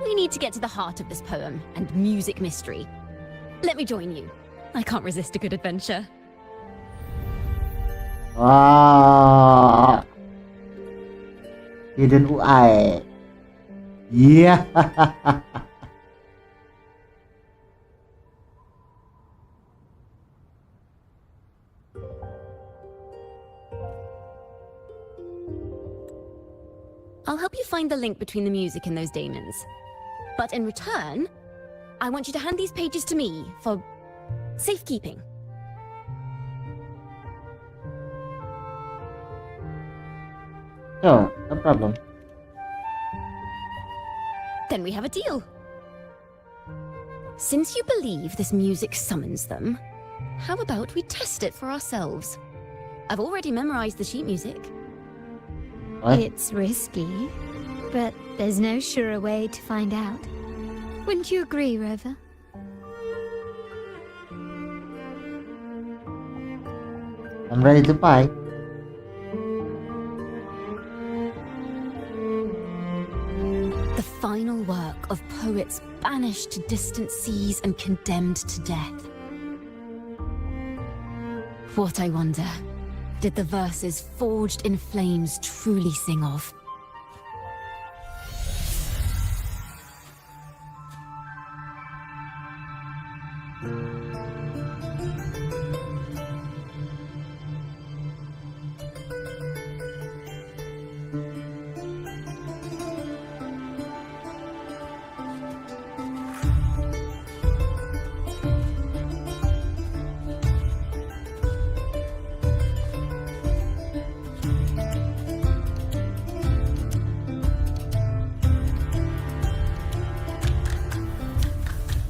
S1: We need to get to the heart of this poem and music mystery. Let me join you. I can't resist a good adventure.
S2: Wah. Hidden UI. Iya.
S1: I'll help you find the link between the music and those daemons. But in return, I want you to hand these pages to me for safekeeping.
S2: Sure, no problem.
S1: Then we have a deal. Since you believe this music summons them, how about we test it for ourselves? I've already memorized the sheet music.
S2: What?
S7: It's risky, but there's no surer way to find out. Wouldn't you agree, Rover?
S2: I'm ready to buy.
S1: The final work of poets banished to distant seas and condemned to death. What, I wonder, did the verses forged in flames truly sing of?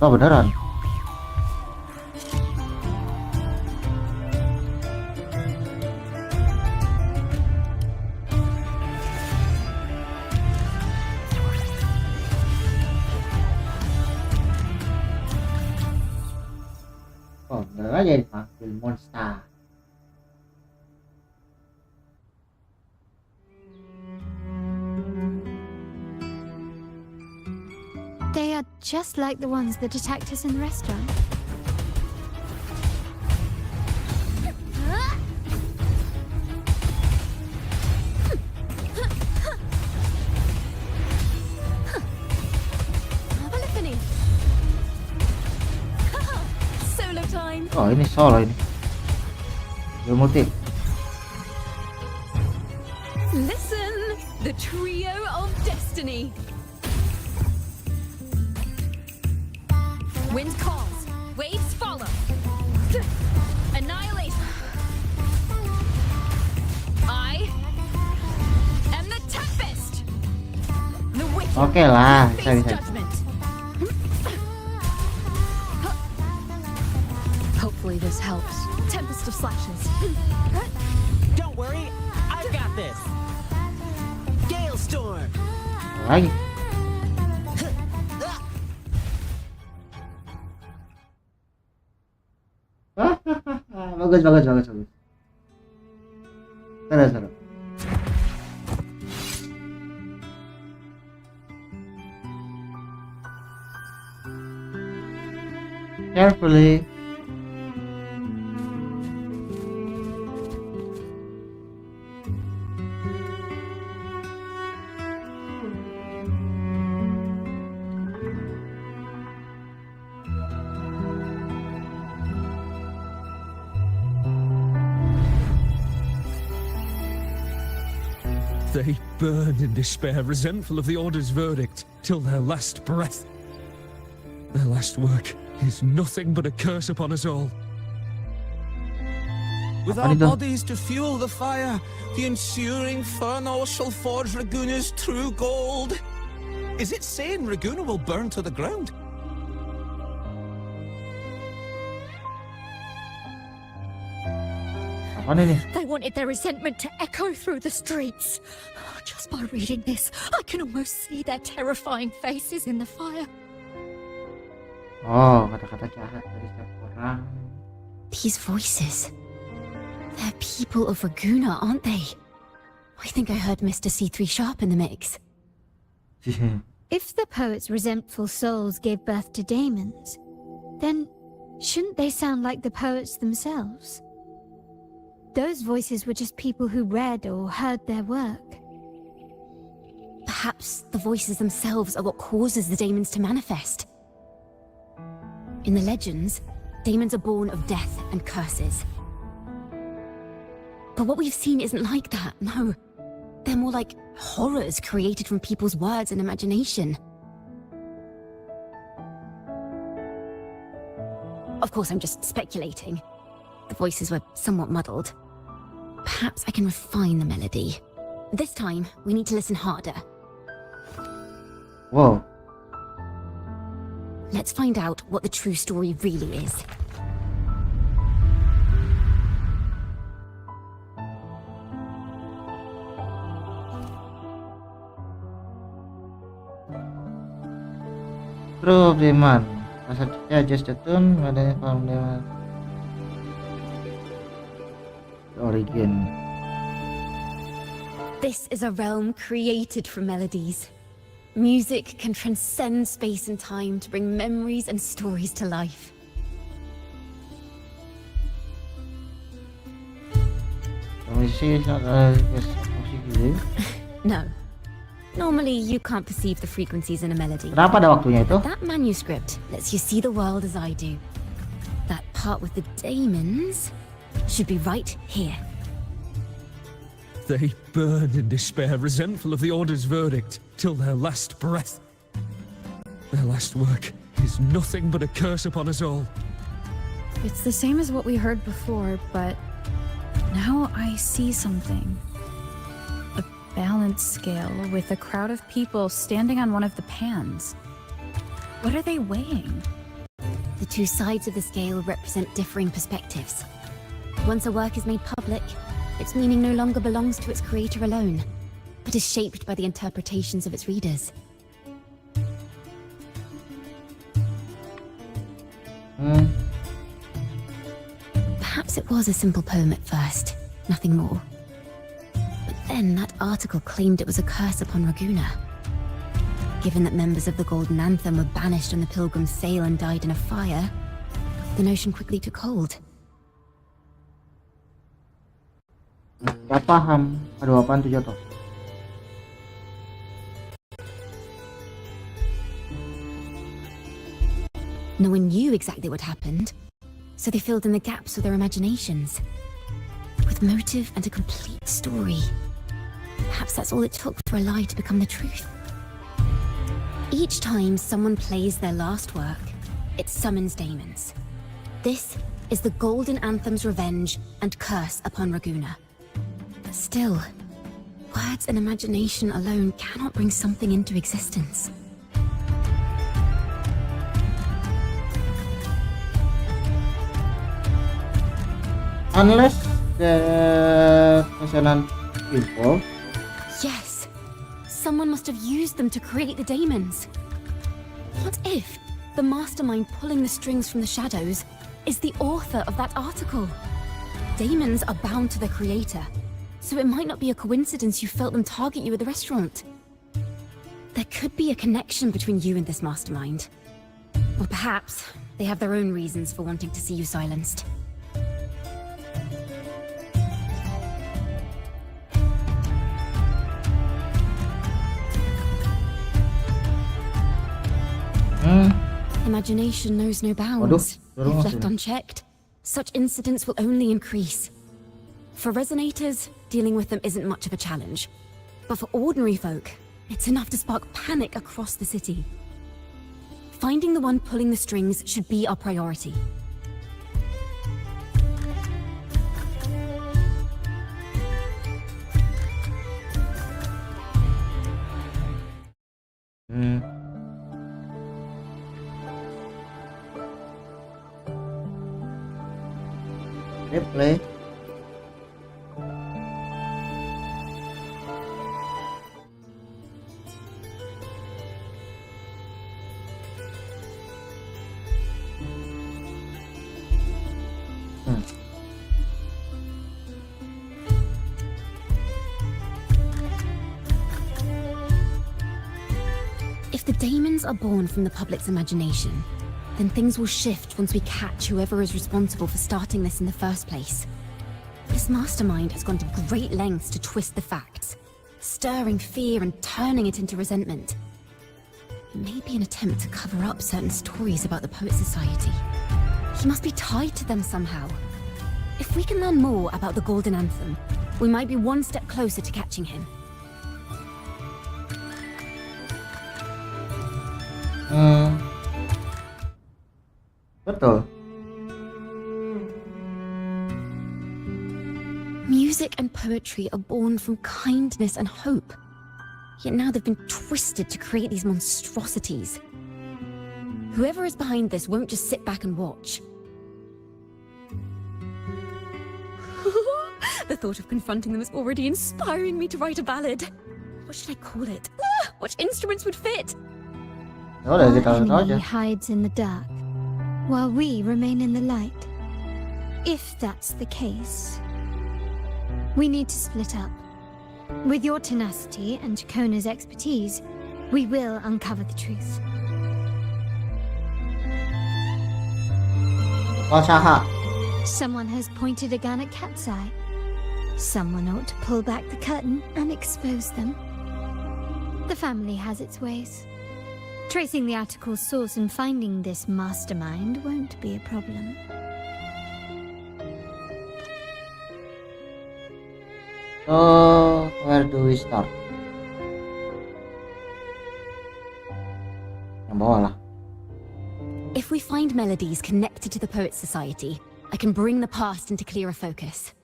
S2: Oh beneran. Oh bener aja dipanggil monster.
S7: They are just like the ones that attacked us in the restaurant.
S2: Oh, ini solo ini. Dual motif.
S10: Listen, the trio of destiny. Wind calls, waves follow. Annihilate. I am the tempest. The wicked
S2: Oke lah,
S10: face
S2: bisa.
S10: judgment. Hopefully this helps. Tempest of slashes.
S11: Don't worry, I've got this. Gale storm.
S2: Lagi. Bagus. Seru. Carefully.
S3: They burn in despair, resentful of the Order's verdict, till their last breath. Their last work is nothing but a curse upon us all. With our bodies to fuel the fire, the ensuing furnace shall forge Raguna's true gold. Is it saying Raguna will burn to the ground?
S10: They wanted their resentment to echo through the streets. Just by reading this, I can almost see their terrifying faces in the fire.
S2: Oh, kata-kata jahat dari setiap orang.
S1: These voices. They're people of Raguna, aren't they? I think I heard Mr. C3 Sharp in the mix.
S7: If the poet's resentful souls gave birth to daemons, then shouldn't they sound like the poets themselves? Those voices were just people who read or heard their work.
S1: Perhaps the voices themselves are what causes the daemons to manifest. In the legends, daemons are born of death and curses. But what we've seen isn't like that, no. They're more like horrors created from people's words and imagination. Of course, I'm just speculating. The voices were somewhat muddled. Perhaps I can refine the melody. This time, we need to listen harder.
S2: Wow.
S1: Let's find out what the true story really is.
S2: True Breman. Pasal just the tune, adanya from the origin.
S1: This is a realm created from melodies. Music can transcend space and time to bring memories and stories to life.
S2: Musik is not musik gitu.
S1: No. Normally, you can't perceive the frequencies in a melody.
S2: Kenapa ada waktunya itu?
S1: That manuscript lets you see the world as I do. That part with the daemons should be right here.
S3: They burn in despair, resentful of the Order's verdict, till their last breath. Their last work is nothing but a curse upon us all.
S4: It's the same as what we heard before, but now I see something. A balance scale with a crowd of people standing on one of the pans. What are they weighing?
S1: The two sides of the scale represent differing perspectives. Once a work is made public, its meaning no longer belongs to its creator alone, but is shaped by the interpretations of its readers. Perhaps it was a simple poem at first, nothing more. But then that article claimed it was a curse upon Raguna. Given that members of the Golden Anthem were banished on the Pilgrim's sail and died in a fire, the notion quickly took hold.
S2: Gak paham. Aduh, apaan tuh jatuh?
S1: No one knew exactly what happened. so they filled in the gaps with their imaginations. With motive and a complete story. Perhaps that's all it took for a lie to become the truth. Each time someone plays their last work, it summons daemons. This is the Golden Anthem's revenge and curse upon Raguna. But still, words and imagination alone cannot bring something into existence.
S2: Unless the pesanan evolved.
S1: Yes! Someone must have used them to create the daemons. What if the mastermind pulling the strings from the shadows is the author of that article? Daemons are bound to their creator, so it might not be a coincidence you felt them target you at the restaurant. There could be a connection between you and this mastermind. Or perhaps they have their own reasons for wanting to see you silenced. Imagination knows no bounds. If left unchecked, such incidents will only increase. For resonators, dealing with them isn't much of a challenge. But for ordinary folk, it's enough to spark panic across the city. Finding the one pulling the strings should be our priority.
S2: Replay.
S1: If the daemons are born from the public's imagination, then things will shift once we catch whoever is responsible for starting this in the first place. This mastermind has gone to great lengths to twist the facts, stirring fear and turning it into resentment. It may be an attempt to cover up certain stories about the Poet Society. He must be tied to them somehow. If we can learn more about the Golden Anthem, we might be one step closer to catching him.
S2: Betul.
S1: Music and poetry are born from kindness and hope. Yet now they've been twisted to create these monstrosities. Whoever is behind this won't just sit back and watch. The thought of confronting them is already inspiring me to write a ballad. What should I call it? What instruments would fit?
S2: Our
S7: enemy hides in the dark, while we remain in the light. If that's the case, we need to split up. With your tenacity and Ciaccona's expertise, we will uncover the truth. Someone has pointed a gun at Cat's Eye. Someone ought to pull back the curtain and expose them. The family has its ways. Tracing the article's source and finding this mastermind won't be a problem.
S2: So, where do we start? Yang bawah lah.
S1: If we find melodies connected to the Poet Society, I can bring the past into clearer focus.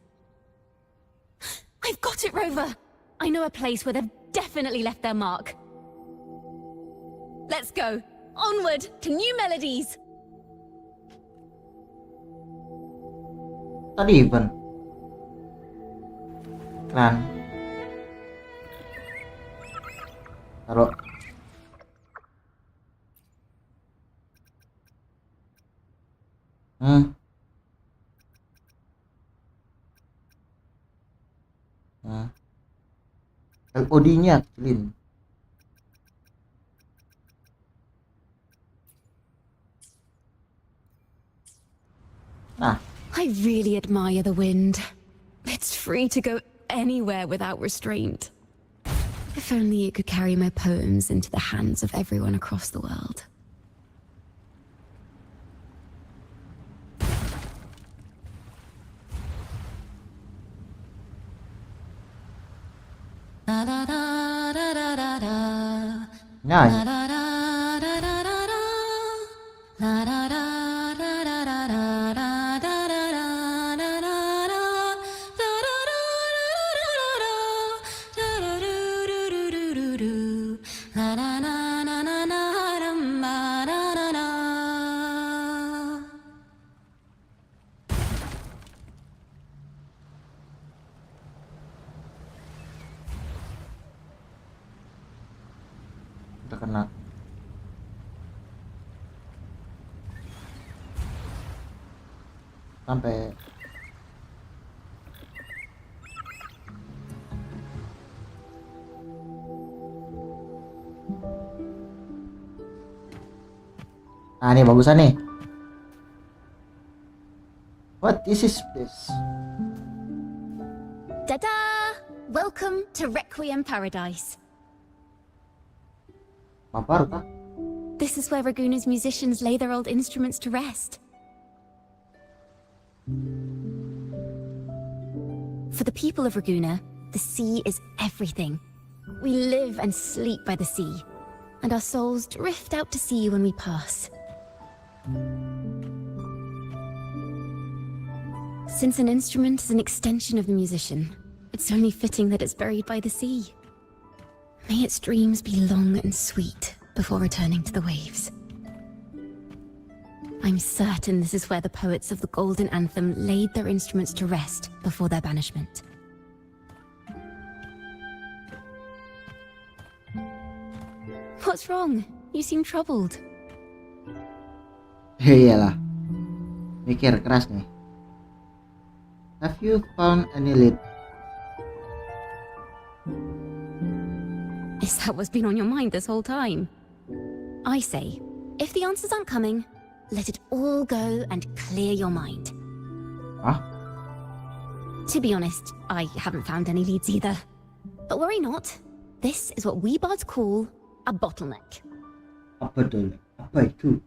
S1: I've got it, Rover! I know a place where they've definitely left their mark. Let's go! Onward to new melodies!
S2: Tadi even Klan taruh LOD-nya clean.
S1: I really admire the wind. It's free to go anywhere without restraint. If only it could carry my poems into the hands of everyone across the world.
S2: Nyanyi. Udah kena. Sampai nah ini bagusan nih. What is this place?
S1: Ta-da! Welcome to Requiem Paradise.
S2: Apa kah?
S1: This is where Raguna's musicians lay their old instruments to rest. For the people of Raguna, the sea is everything. We live and sleep by the sea, and our souls drift out to sea when we pass. Since an instrument is an extension of the musician, it's only fitting that it's buried by the sea. May its dreams be long and sweet before returning to the waves. I'm certain this is where the poets of the Golden Anthem laid their instruments to rest before their banishment. What's wrong? You seem troubled.
S2: Iyalah. Mikir keras nih. Have you found any lead?
S1: Is that what's been on your mind this whole time? I say, if the answers aren't coming, let it all go and clear your mind.
S2: Huh?
S1: To be honest, I haven't found any leads either. But worry not. This is what we bards call a bottleneck.
S2: Apa tuh? Apa itu?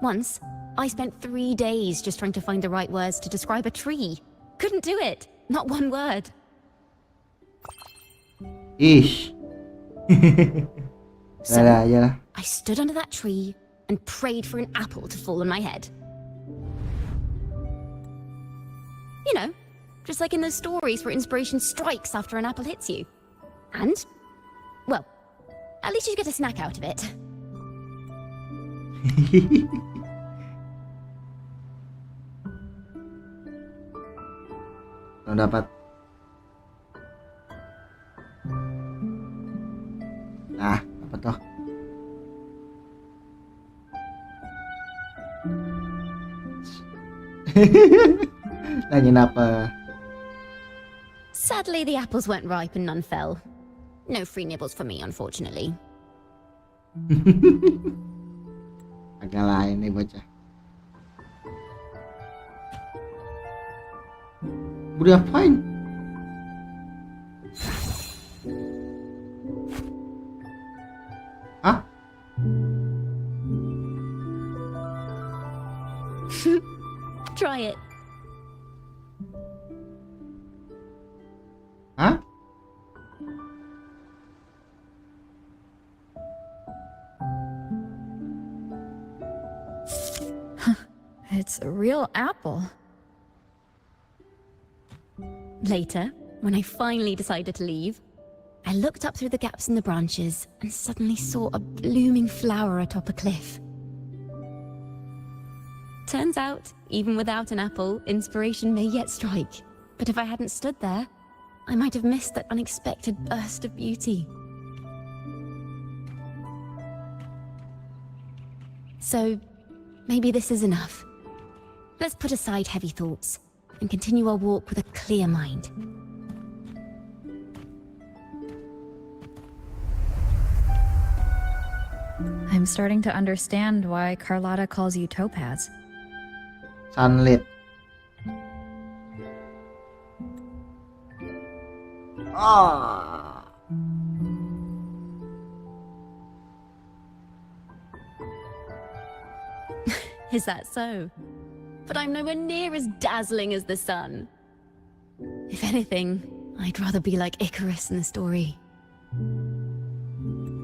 S1: Once, I spent 3 days just trying to find the right words to describe a tree. Couldn't do it. Not one word.
S2: Ish.
S1: So,
S2: Yalah.
S1: I stood under that tree and prayed for an apple to fall on my head. You know, just like in those stories where inspiration strikes after an apple hits you. And, well, at least you get a snack out of it.
S2: Kalau dapat. Nah, apa toh? Nanyain apa?
S1: Sadly, the apples weren't ripe and none fell. No free nibbles for me, unfortunately.
S2: Agak lain nih bocah. Udah fine. Hah?
S1: Try it.
S2: Hah?
S4: It's a real apple.
S1: Later, when I finally decided to leave, I looked up through the gaps in the branches and suddenly saw a blooming flower atop a cliff. Turns out, even without an apple, inspiration may yet strike. But if I hadn't stood there, I might have missed that unexpected burst of beauty. So, maybe this is enough. Let's put aside heavy thoughts and continue our walk with a clear mind.
S4: I'm starting to understand why Carlotta calls you Topaz.
S2: Sunlit. Ah.
S1: Is that so? But I'm nowhere near as dazzling as the sun. If anything, I'd rather be like Icarus in the story.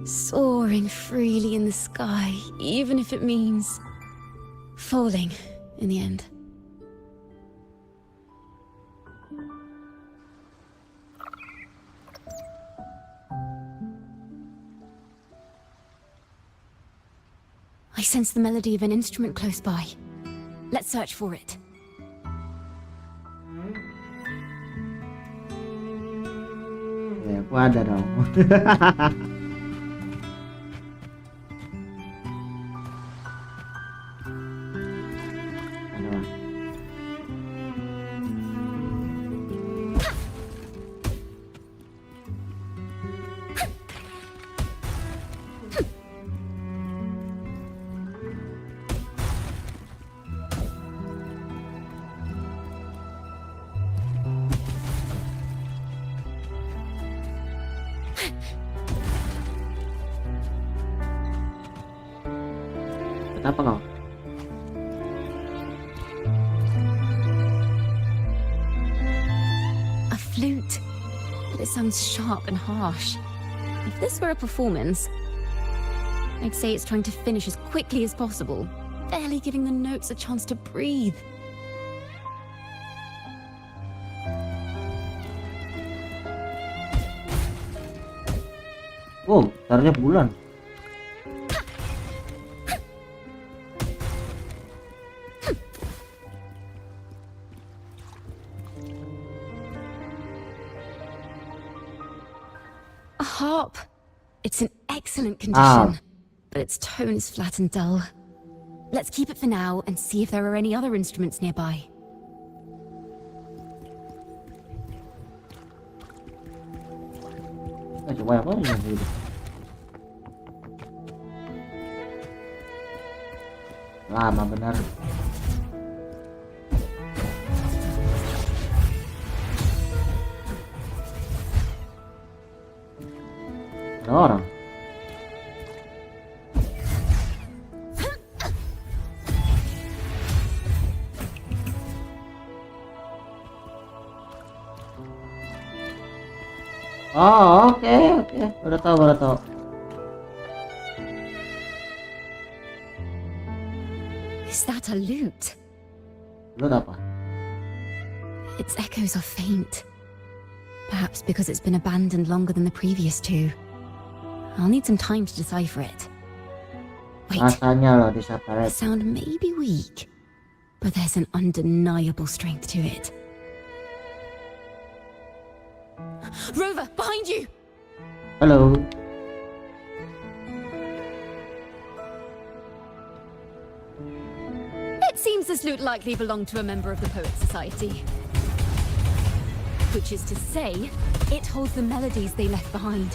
S1: Soaring freely in the sky, even if it means falling in the end. I sense the melody of an instrument close by. Let's search for it.
S2: Ya, aku ada dong. Ada lah. Kenapa kau?
S1: A flute, but it sounds sharp and harsh. If this were a performance, I'd say it's trying to finish as quickly as possible, barely giving the notes a chance to breathe.
S2: Oh, taruhnya bulan.
S1: A harp. It's in excellent condition, but its tone is flat and dull. Let's keep it for now and see if there are any other instruments nearby.
S2: Coba apa ini? Lama benar. Ada orang. Oh, oke. Baru tahu.
S1: Is that a lute?
S2: Lute apa?
S1: Its echoes are faint. Perhaps because it's been abandoned longer than the previous two. I'll need some time to decipher it. Wait,
S2: Rasanya loh di
S1: the
S2: separate.
S1: sound may be weak, but there's an undeniable strength to it. Rover, behind you!
S2: Halo.
S1: It seems this lute likely belonged to a member of the Poet Society. Which is to say, it holds the melodies they left behind.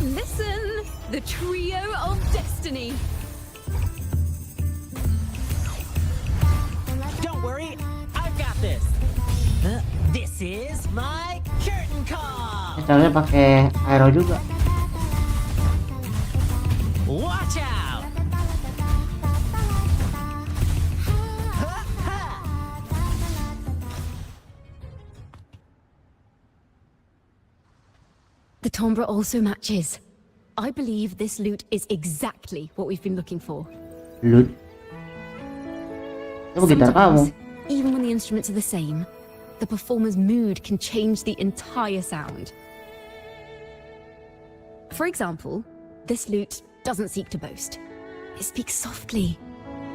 S1: Listen, the trio of destiny.
S11: Don't worry, I've got this. This is my curtain call.
S2: Caranya pakai aero juga.
S11: Watch out!
S1: The timbre also matches. I believe this lute is exactly what we've been looking for.
S2: Lute. Itu gitar kamu.
S1: Even when the instruments are the same, the performer's mood can change the entire sound. For example, this lute doesn't seek to boast. It speaks softly,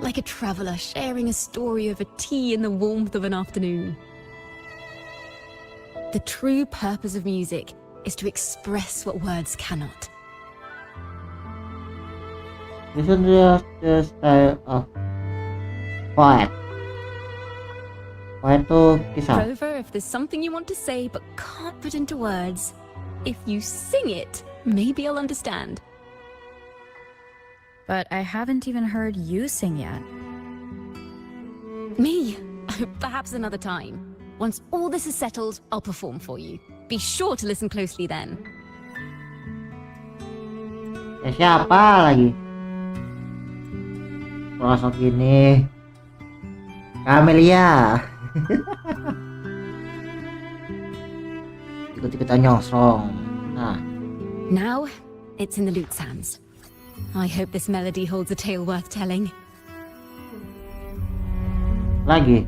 S1: like a traveler sharing a story over tea in the warmth of an afternoon. The true purpose of music is to express what words cannot.
S2: This is just the style of poet. Poet itu kisah.
S1: Rover, if there's something you want to say but can't put into words, if you sing it, maybe I'll understand.
S4: But I haven't even heard you sing yet.
S1: Me? Perhaps another time. Once all this is settled, I'll perform for you. Be sure to listen closely then.
S2: Siapa lagi? Sosok ini Camelia. Ikut-ikutan nyosong. Nah.
S1: Now, it's in the lute's hands. I hope this melody holds a tale worth telling.
S2: Lagi.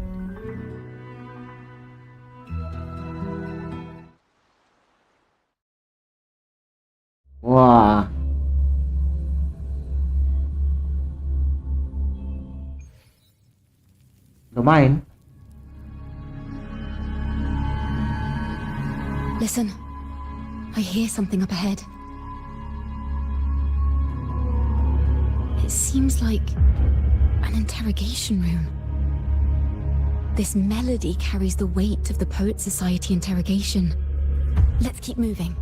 S2: Wah. Udah main.
S1: Listen, I hear something up ahead. It seems like an interrogation room. This melody carries the weight of the Poet Society interrogation. Let's keep moving.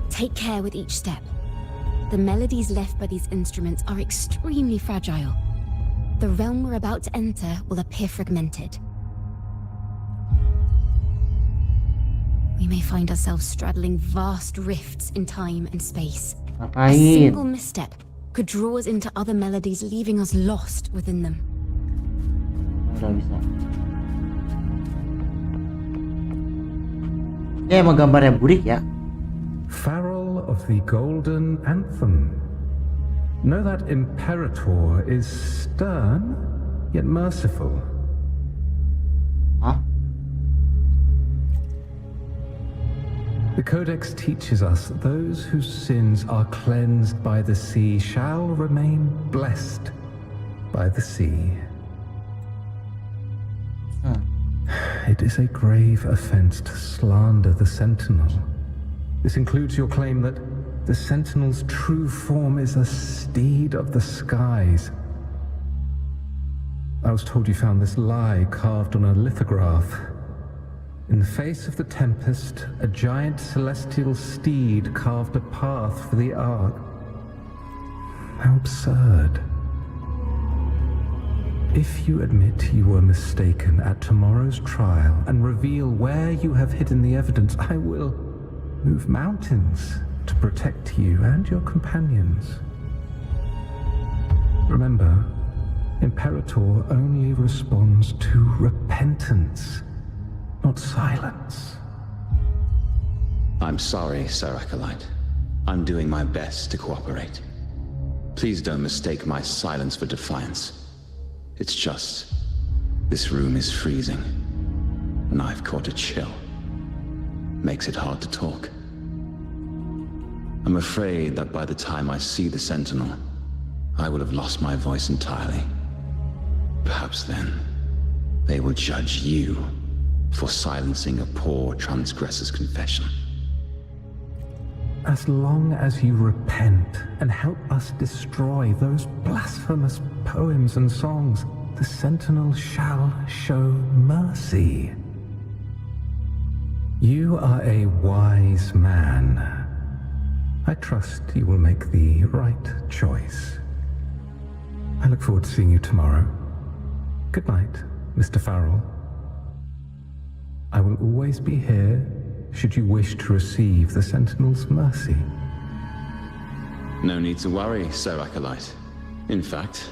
S1: Take care with each step. The melodies left by these instruments are extremely fragile. The realm we're about to enter will appear fragmented. We may find ourselves straddling vast rifts in time and space. A single misstep could draw us into other melodies, leaving us lost within them.
S2: Udah bisa. Dia emang gambarnya burik ya.
S12: Farrell of the Golden Anthem. Know that Imperator is stern, yet merciful.
S2: Huh?
S12: The Codex teaches us that those whose sins are cleansed by the sea shall remain blessed by the sea. It is a grave offense to slander the Sentinel. This includes your claim that the Sentinel's true form is a steed of the skies. I was told you found this lie carved on a lithograph. In the face of the tempest, a giant celestial steed carved a path for the Ark. How absurd. If you admit you were mistaken at tomorrow's trial and reveal where you have hidden the evidence, I will move mountains to protect you and your companions. Remember, Imperator only responds to repentance, not silence.
S13: I'm sorry, Sir Acolyte. I'm doing my best to cooperate. Please don't mistake my silence for defiance. It's just, this room is freezing, and I've caught a chill. Makes it hard to talk. I'm afraid that by the time I see the Sentinel, I will have lost my voice entirely. Perhaps then, they will judge you for silencing a poor transgressor's confession.
S12: As long as you repent and help us destroy those blasphemous poems and songs, the Sentinel shall show mercy. You are a wise man. I trust you will make the right choice. I look forward to seeing you tomorrow. Good night, Mr. Farrell. I will always be here should you wish to receive the Sentinel's mercy.
S13: No need to worry, Sir Acolyte. In fact,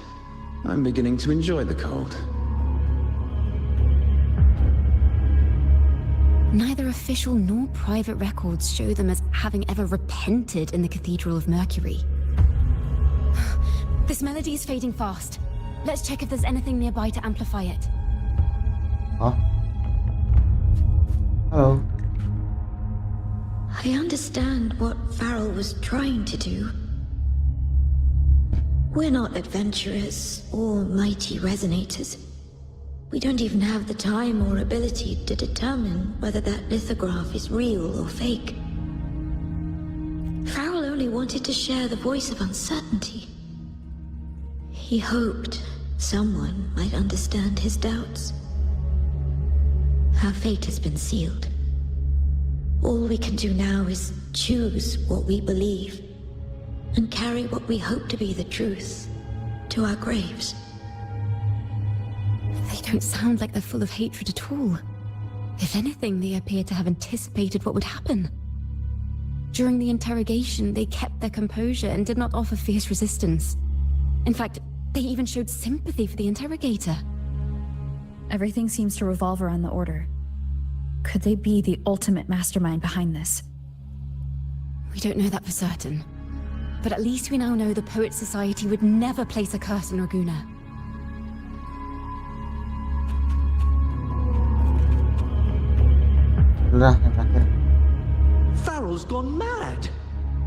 S13: I'm beginning to enjoy the cold.
S1: Neither official nor private records show them as having ever repented in the Cathedral of Mercury. This melody is fading fast. Let's check if there's anything nearby to amplify it.
S2: Huh? Hello.
S10: I understand what Farrell was trying to do. We're not adventurers or mighty resonators. We don't even have the time or ability to determine whether that lithograph is real or fake. Farrell only wanted to share the voice of uncertainty. He hoped someone might understand his doubts. Our fate has been sealed. All we can do now is choose what we believe and carry what we hope to be the truth to our graves.
S1: They don't sound like they're full of hatred at all. If anything, they appear to have anticipated what would happen. During the interrogation, they kept their composure and did not offer fierce resistance. In fact, they even showed sympathy for the interrogator.
S4: Everything seems to revolve around the Order. Could they be the ultimate mastermind behind this?
S1: We don't know that for certain. But at least we now know the Poet Society would never place a curse on Raguna.
S14: Farrell's gone mad.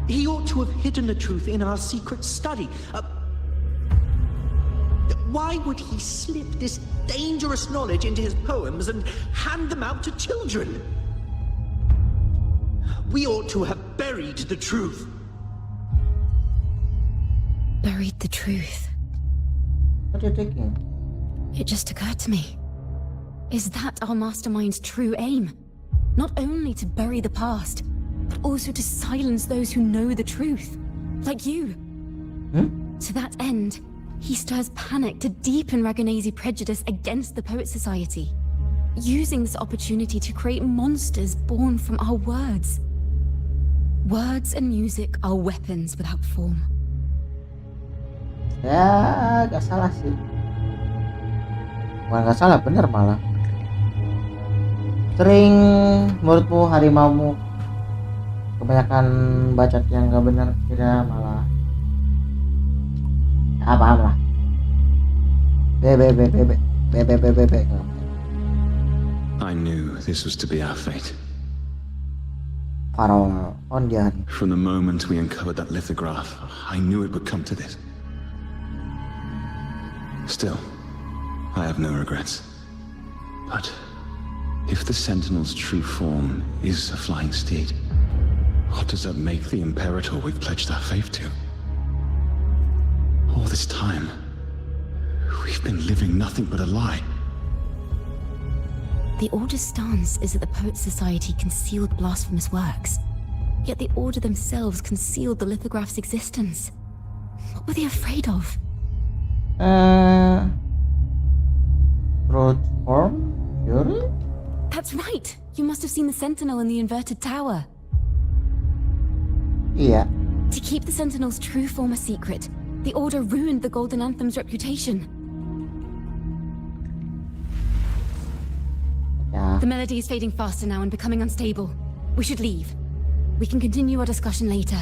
S14: He ought to have hidden the truth in our secret study. Why would he slip this dangerous knowledge into his poems and hand them out to children? We ought to have buried the truth.
S1: Buried the truth.
S2: What are you thinking?
S1: It just occurred to me. Is that our mastermind's true aim? Not only to bury the past, but also to silence those who know the truth. Like you. To that end, he stirs panic to deepen Raganese prejudice against the Poet Society, using this opportunity to create monsters born from our words. Words and music are weapons without form.
S2: Ya, gak salah sih. Bukan gak salah, bener malah. Sering menurutmu harimaumu kebanyakan bacot yang gak bener, kira malah ya paham lah. Bebe.
S13: I knew this was to be our fate.
S2: Farol Ondian.
S13: From the moment we uncovered that lithograph, I knew it would come to this. Still, I have no regrets. But if the Sentinel's true form is a flying steed, what does that make the Imperator we've pledged our faith to? All this time, we've been living nothing but a lie.
S1: The Order's stance is that the Poet Society concealed blasphemous works, yet the Order themselves concealed the lithograph's existence. What were they afraid of?
S2: Road form? Fury?
S1: That's right! You must have seen the Sentinel in the inverted tower.
S2: Yeah.
S1: To keep the Sentinel's true form a secret, the Order ruined the Golden Anthem's reputation.
S2: Yeah.
S1: The melody is fading faster now and becoming unstable. We should leave. We can continue our discussion later.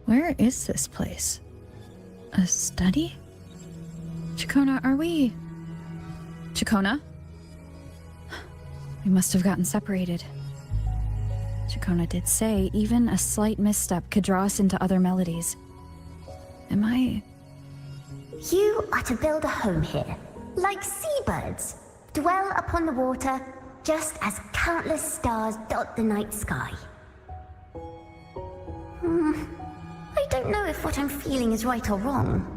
S4: Where is this place? A study? Ciaccona, are we... Ciaccona? We must have gotten separated. Ciaccona did say even a slight misstep could draw us into other melodies. Am I...
S15: You are to build a home here, like seabirds. Dwell upon the water, just as countless stars dot the night sky. I don't know if what I'm feeling is right or wrong.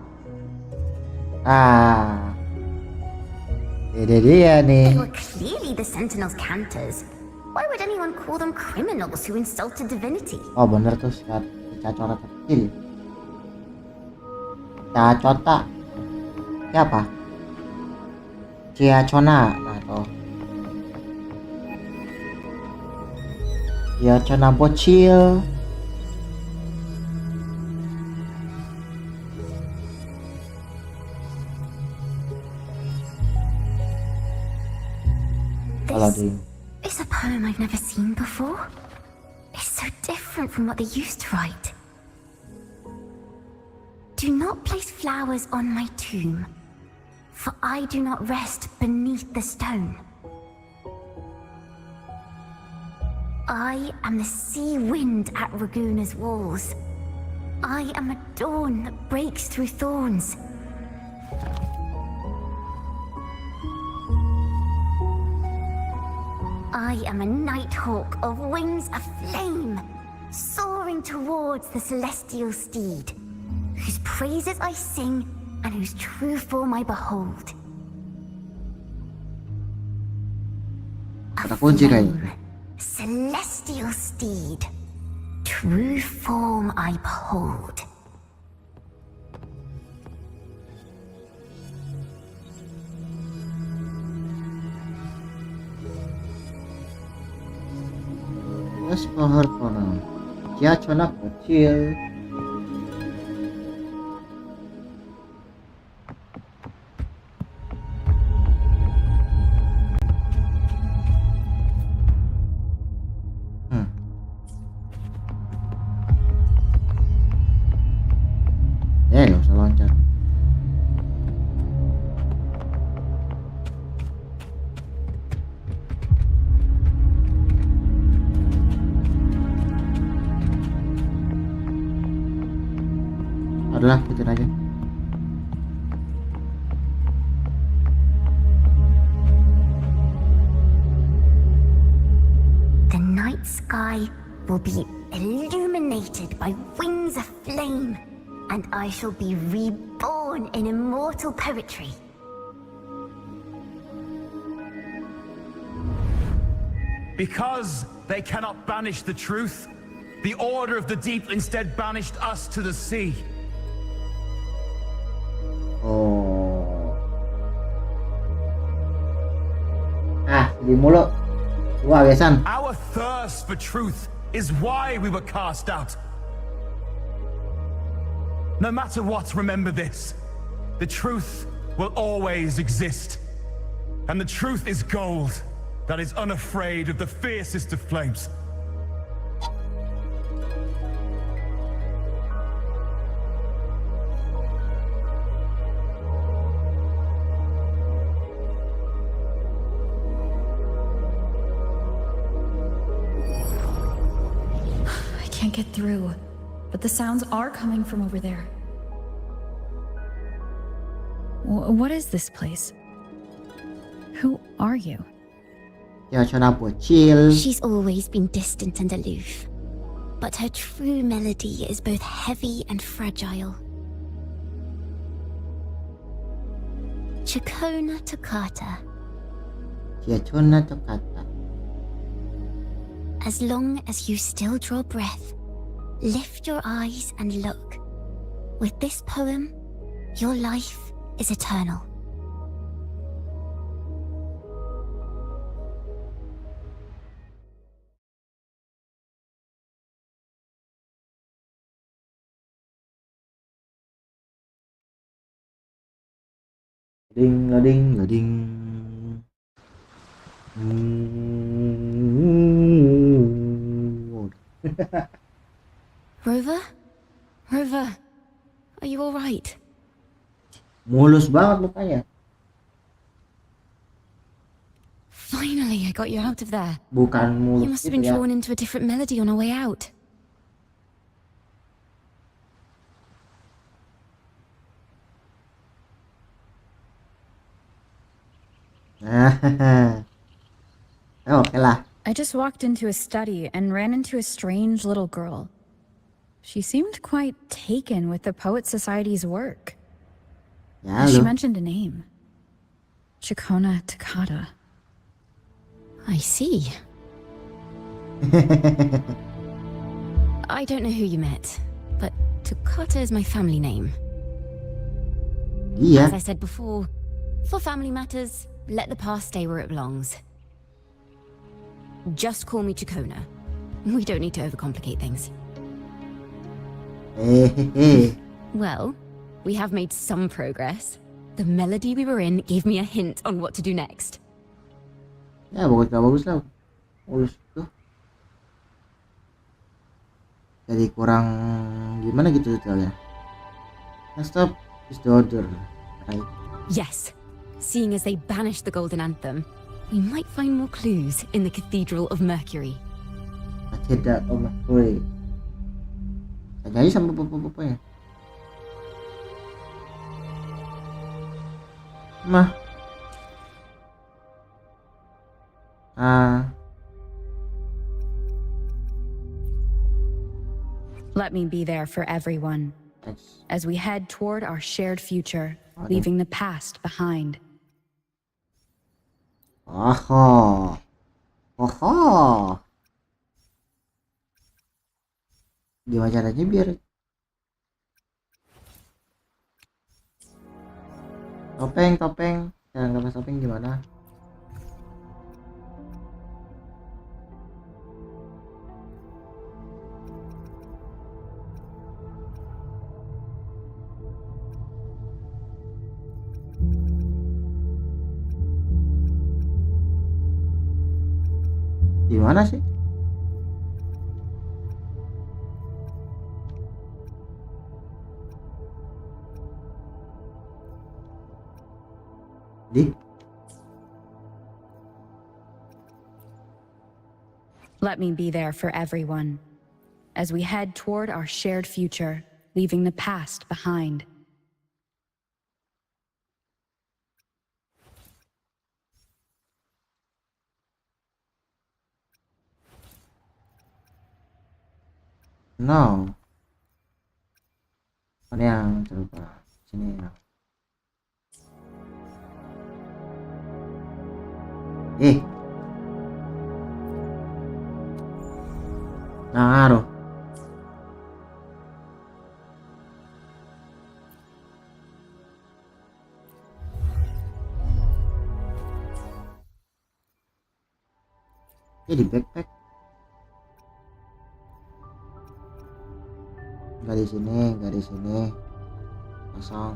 S2: Ini dia nih.
S15: They were clearly the Sentinel's cantors. Why would anyone call them criminals who insulted divinity?
S2: Oh bener tuh, si Ciaccona kecil. Ciaccona. Siapa? Ciaccona. Nah tuh. Ciaccona bocil.
S15: It's a poem I've never seen before. It's so different from what they used to write. Do not place flowers on my tomb, for I do not rest beneath the stone. I am the sea wind at Raguna's walls. I am a dawn that breaks through thorns. I am a nighthawk of wings aflame, soaring towards the celestial steed, whose praises I sing and whose true form I behold. A flame, celestial steed, true form I behold.
S2: Explorer Corner. Ciaccona kecil. Nggak usah loncat. Adalah ikutin aja.
S15: The night sky will be illuminated by wings of flame, and I shall be reborn in immortal poetry.
S16: Because they cannot banish the truth, the Order of the Deep instead banished us to the sea.
S2: Oh. Di mulu. Wah, biasan.
S16: Our thirst for truth is why we were cast out. No matter what, remember this. The truth will always exist. And the truth is gold that is unafraid of the fiercest of flames.
S4: Can't get through, but the sounds are coming from over there. What is this place? Who are you?
S2: Ciaccona bocil.
S1: She's always been distant and aloof, but her true melody is both heavy and fragile. Ciaccona toccata.
S2: Ciaccona toccata.
S1: As long as you still draw breath, lift your eyes and look. With this poem, your life is eternal.
S2: Lading.
S1: Rover, are you all right?
S2: Mulus banget mukanya.
S1: Finally, I got you out of there.
S2: Bukan mulus.
S1: You must have been drawn into a different melody on our way out.
S2: Okay lah.
S4: I just walked into a study and ran into a strange little girl. She seemed quite taken with the Poet Society's work.
S2: Ya,
S4: She mentioned a name. Ciaccona toccata.
S1: I see. I don't know who you met, but Toccata is my family name.
S2: Yeah.
S1: As I said before, for family matters, let the past stay where it belongs. Just call me Ciaccona. We don't need to overcomplicate things. Well, we have made some progress. The melody we were in gave me a hint on what to do next.
S2: Ya, bagus lah. Mulus tuh. Jadi kurang gimana gitu detailnya. Next up is the order, right?
S1: Yes. Seeing as they banished the Golden Anthem, we might find more clues in the Cathedral of Mercury.
S2: Tidak, Mercury. Tanya aja sama bapak-bapaknya. Mah.
S4: Let me be there for everyone as we head toward our shared future, leaving the past behind.
S2: Aha. Gimana caranya biar topeng cara ngepas topeng gimana? Gimana sih? Di?
S4: Let me be there for everyone as we head toward our shared future, leaving the past behind.
S2: No. Mana yang coba sini ya. Ngaruh. Di backpack. Nggak di sini. Kosong.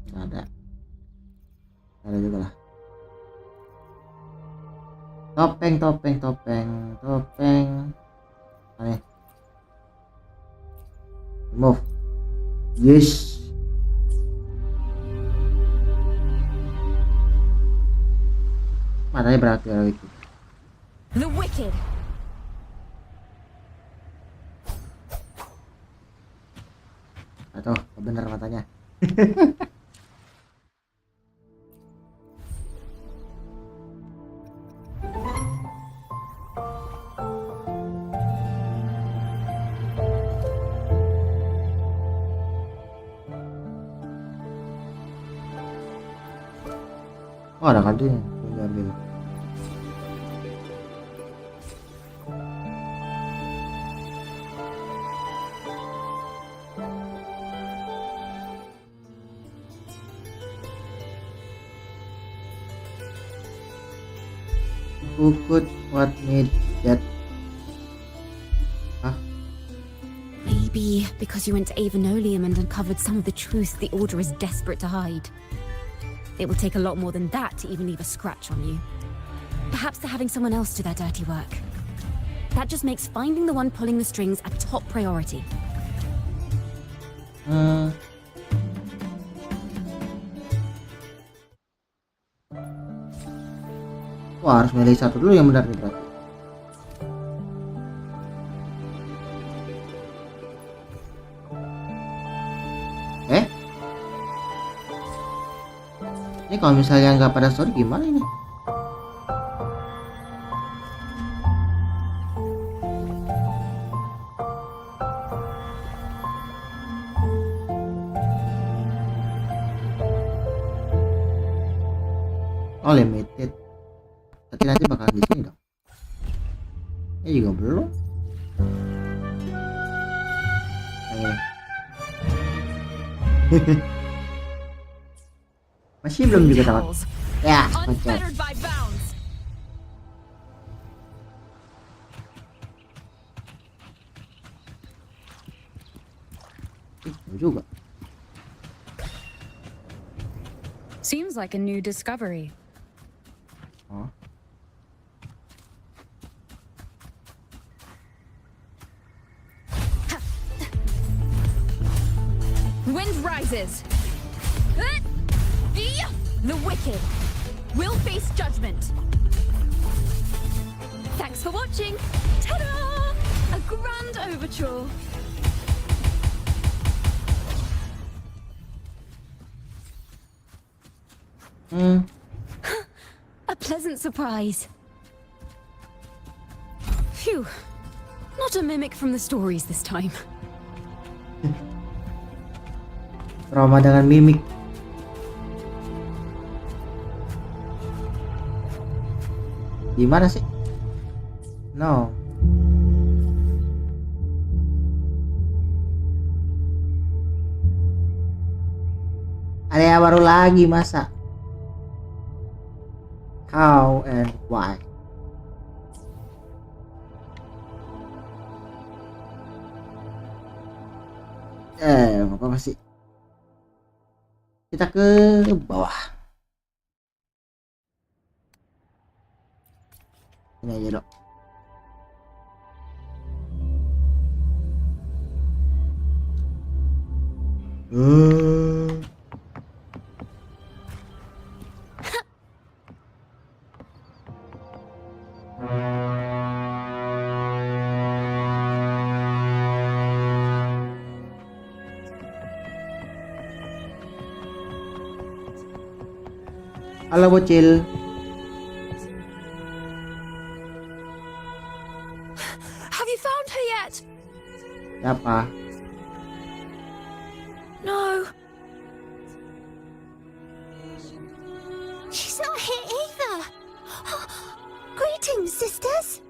S2: Nggak ada. Nggak ada juga lah. Topeng. Aneh. Move. Yes. Matanya berapi-api.
S4: The wicked.
S2: Atau bener matanya. Oh, ada kartunya. Diambil. Who could what made that? Huh?
S1: Maybe because you went to Avenolium and uncovered some of the truth the Order is desperate to hide. It will take a lot more than that to even leave a scratch on you. Perhaps they're having someone else do their dirty work. That just makes finding the one pulling the strings a top priority.
S2: Wah, harus milih satu dulu yang benar nih berarti. Ini kalau misalnya nggak pada story gimana ini? Oh, limited. Tapi nanti bakal di sini dong. Ini juga belum. Masih belum juga tamat. Ya, pencet. Juga.
S4: Seems like a new discovery.
S2: Huh?
S4: Wind rises. The wicked will face judgment. Thanks for watching. Ta-da! A grand overture.
S1: A pleasant surprise. Phew. Not a mimic from the stories this time.
S2: Roma dengan mimik. Gimana sih? No. Ada yang baru lagi masa? How and why? Apa sih? Kita ke bawah. Ini aja dok. Halo bocil.
S4: Have you found her yet?
S2: Siapa?
S4: No.
S15: She's not here either. Greetings, sisters.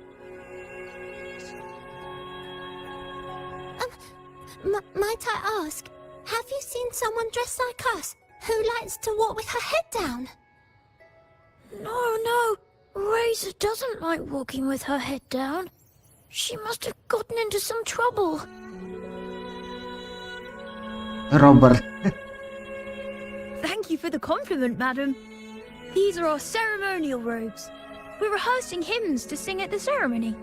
S15: Might I ask, have you seen someone dressed like us who likes to walk with her head down?
S7: No. Razor doesn't like walking with her head down. She must have gotten into some trouble.
S2: Robert.
S17: Thank you for the compliment, madam. These are our ceremonial robes. We're rehearsing hymns to sing at the ceremony.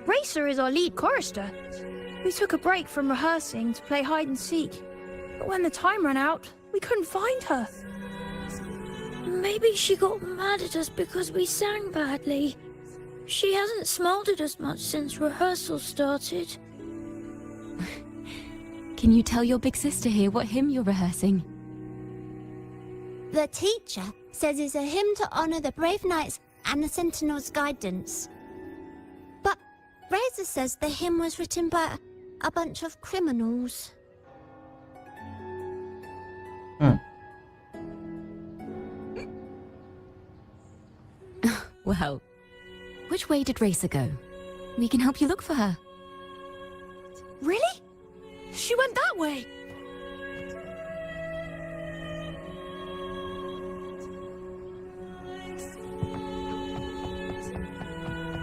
S17: Racer is our lead chorister. We took a break from rehearsing to play hide and seek. But when the time ran out, we couldn't find her.
S7: Maybe she got mad at us because we sang badly. She hasn't smiled at us much since rehearsal started.
S1: Can you tell your big sister here what hymn you're rehearsing?
S15: The teacher says it's a hymn to honor the brave knights and the sentinel's guidance. But Razor says the hymn was written by a bunch of criminals.
S1: Well, which way did Racer go? We can help you look for her.
S17: Really? She went that way.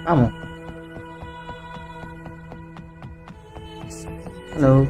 S2: Kamu. Halo.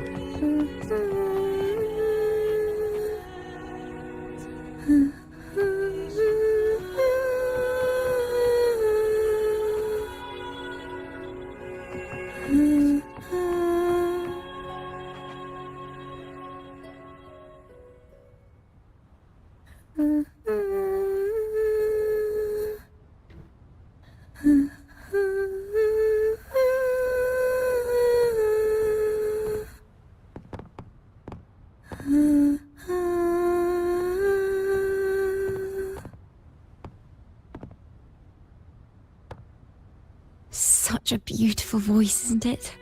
S1: Such a beautiful voice, isn't it?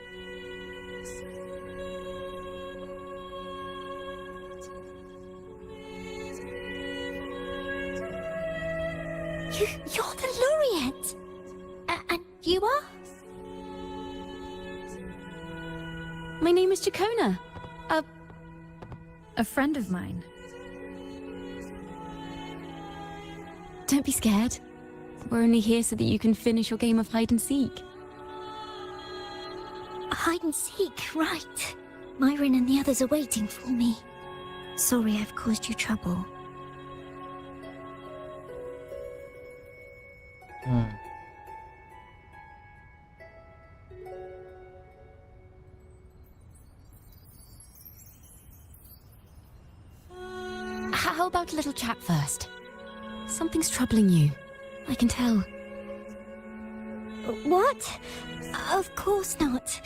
S15: You're the laureate. And you are?
S1: My name is Ciaccona.
S4: A friend of mine.
S1: Don't be scared. We're only here so that you can finish your game of hide and seek.
S15: Hide and seek, right. Myron and the others are waiting for me. Sorry I've caused you trouble.
S1: How about a little chat first? Something's troubling you. I can tell.
S15: What? Of course not.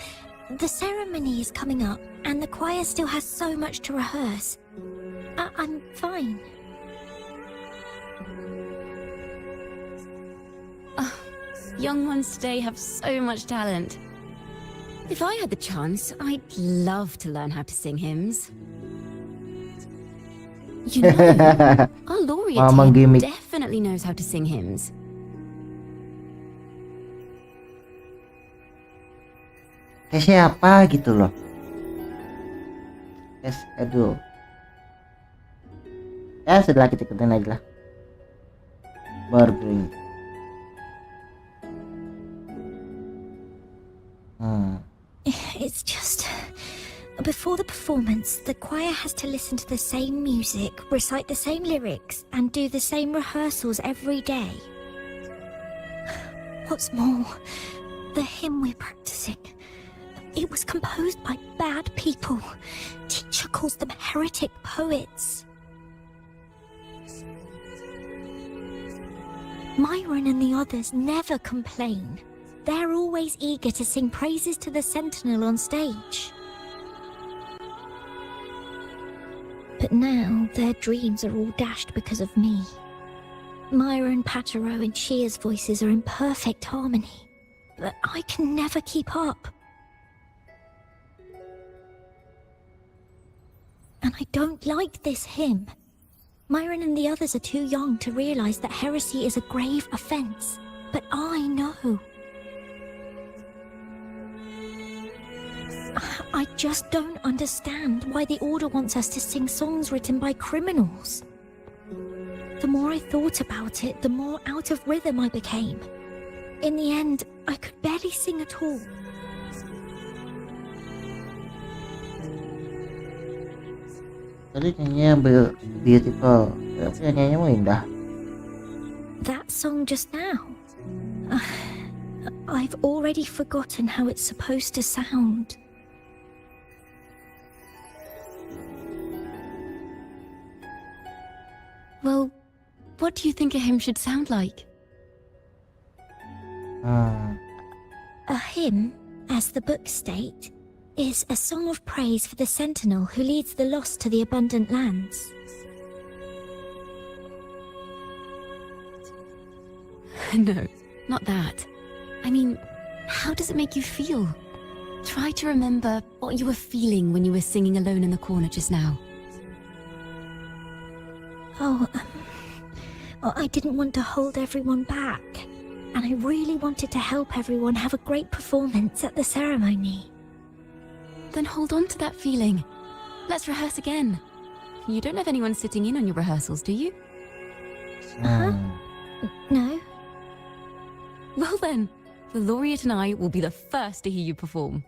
S15: The ceremony is coming up, and the choir still has so much to rehearse. I'm fine.
S1: Young ones today have so much talent. If I had the chance, I'd love to learn how to sing hymns. You know, our laureate here definitely knows how to sing hymns.
S2: Kayak siapa gitu loh. Yes, aduh. Ya sudah, kita ikutin aja lah. Barbering.
S15: It's just... Before the performance, the choir has to listen to the same music, recite the same lyrics, and do the same rehearsals every day.
S7: What's more, the hymn we're practicing, it was composed by bad people. Teacher calls them heretic poets. Myron and the others never complain. They're always eager to sing praises to the Sentinel on stage. But now their dreams are all dashed because of me. Myron, Patero, and Shia's voices are in perfect harmony, but I can never keep up. And I don't like this hymn. Myron and the others are too young to realize that heresy is a grave offense, but I know. I just don't understand why the Order wants us to sing songs written by criminals. The more I thought about it, the more out of rhythm I became. In the end, I could barely sing at all.
S2: Tadi nyanyinya beautiful, tapi nyanyinya mau indah.
S7: That song just now. I've already forgotten how it's supposed to sound.
S1: Well, what do you think a hymn should sound like?
S7: A hymn, as the books state, is a song of praise for the Sentinel who leads the lost to the abundant lands.
S1: No, not that. I mean, how does it make you feel? Try to remember what you were feeling when you were singing alone in the corner just now.
S7: I didn't want to hold everyone back, and I really wanted to help everyone have a great performance at the ceremony.
S1: Then hold on to that feeling. Let's rehearse again. You don't have anyone sitting in on your rehearsals, do you?
S7: No.
S1: Well then, the laureate and I will be the first to hear you perform.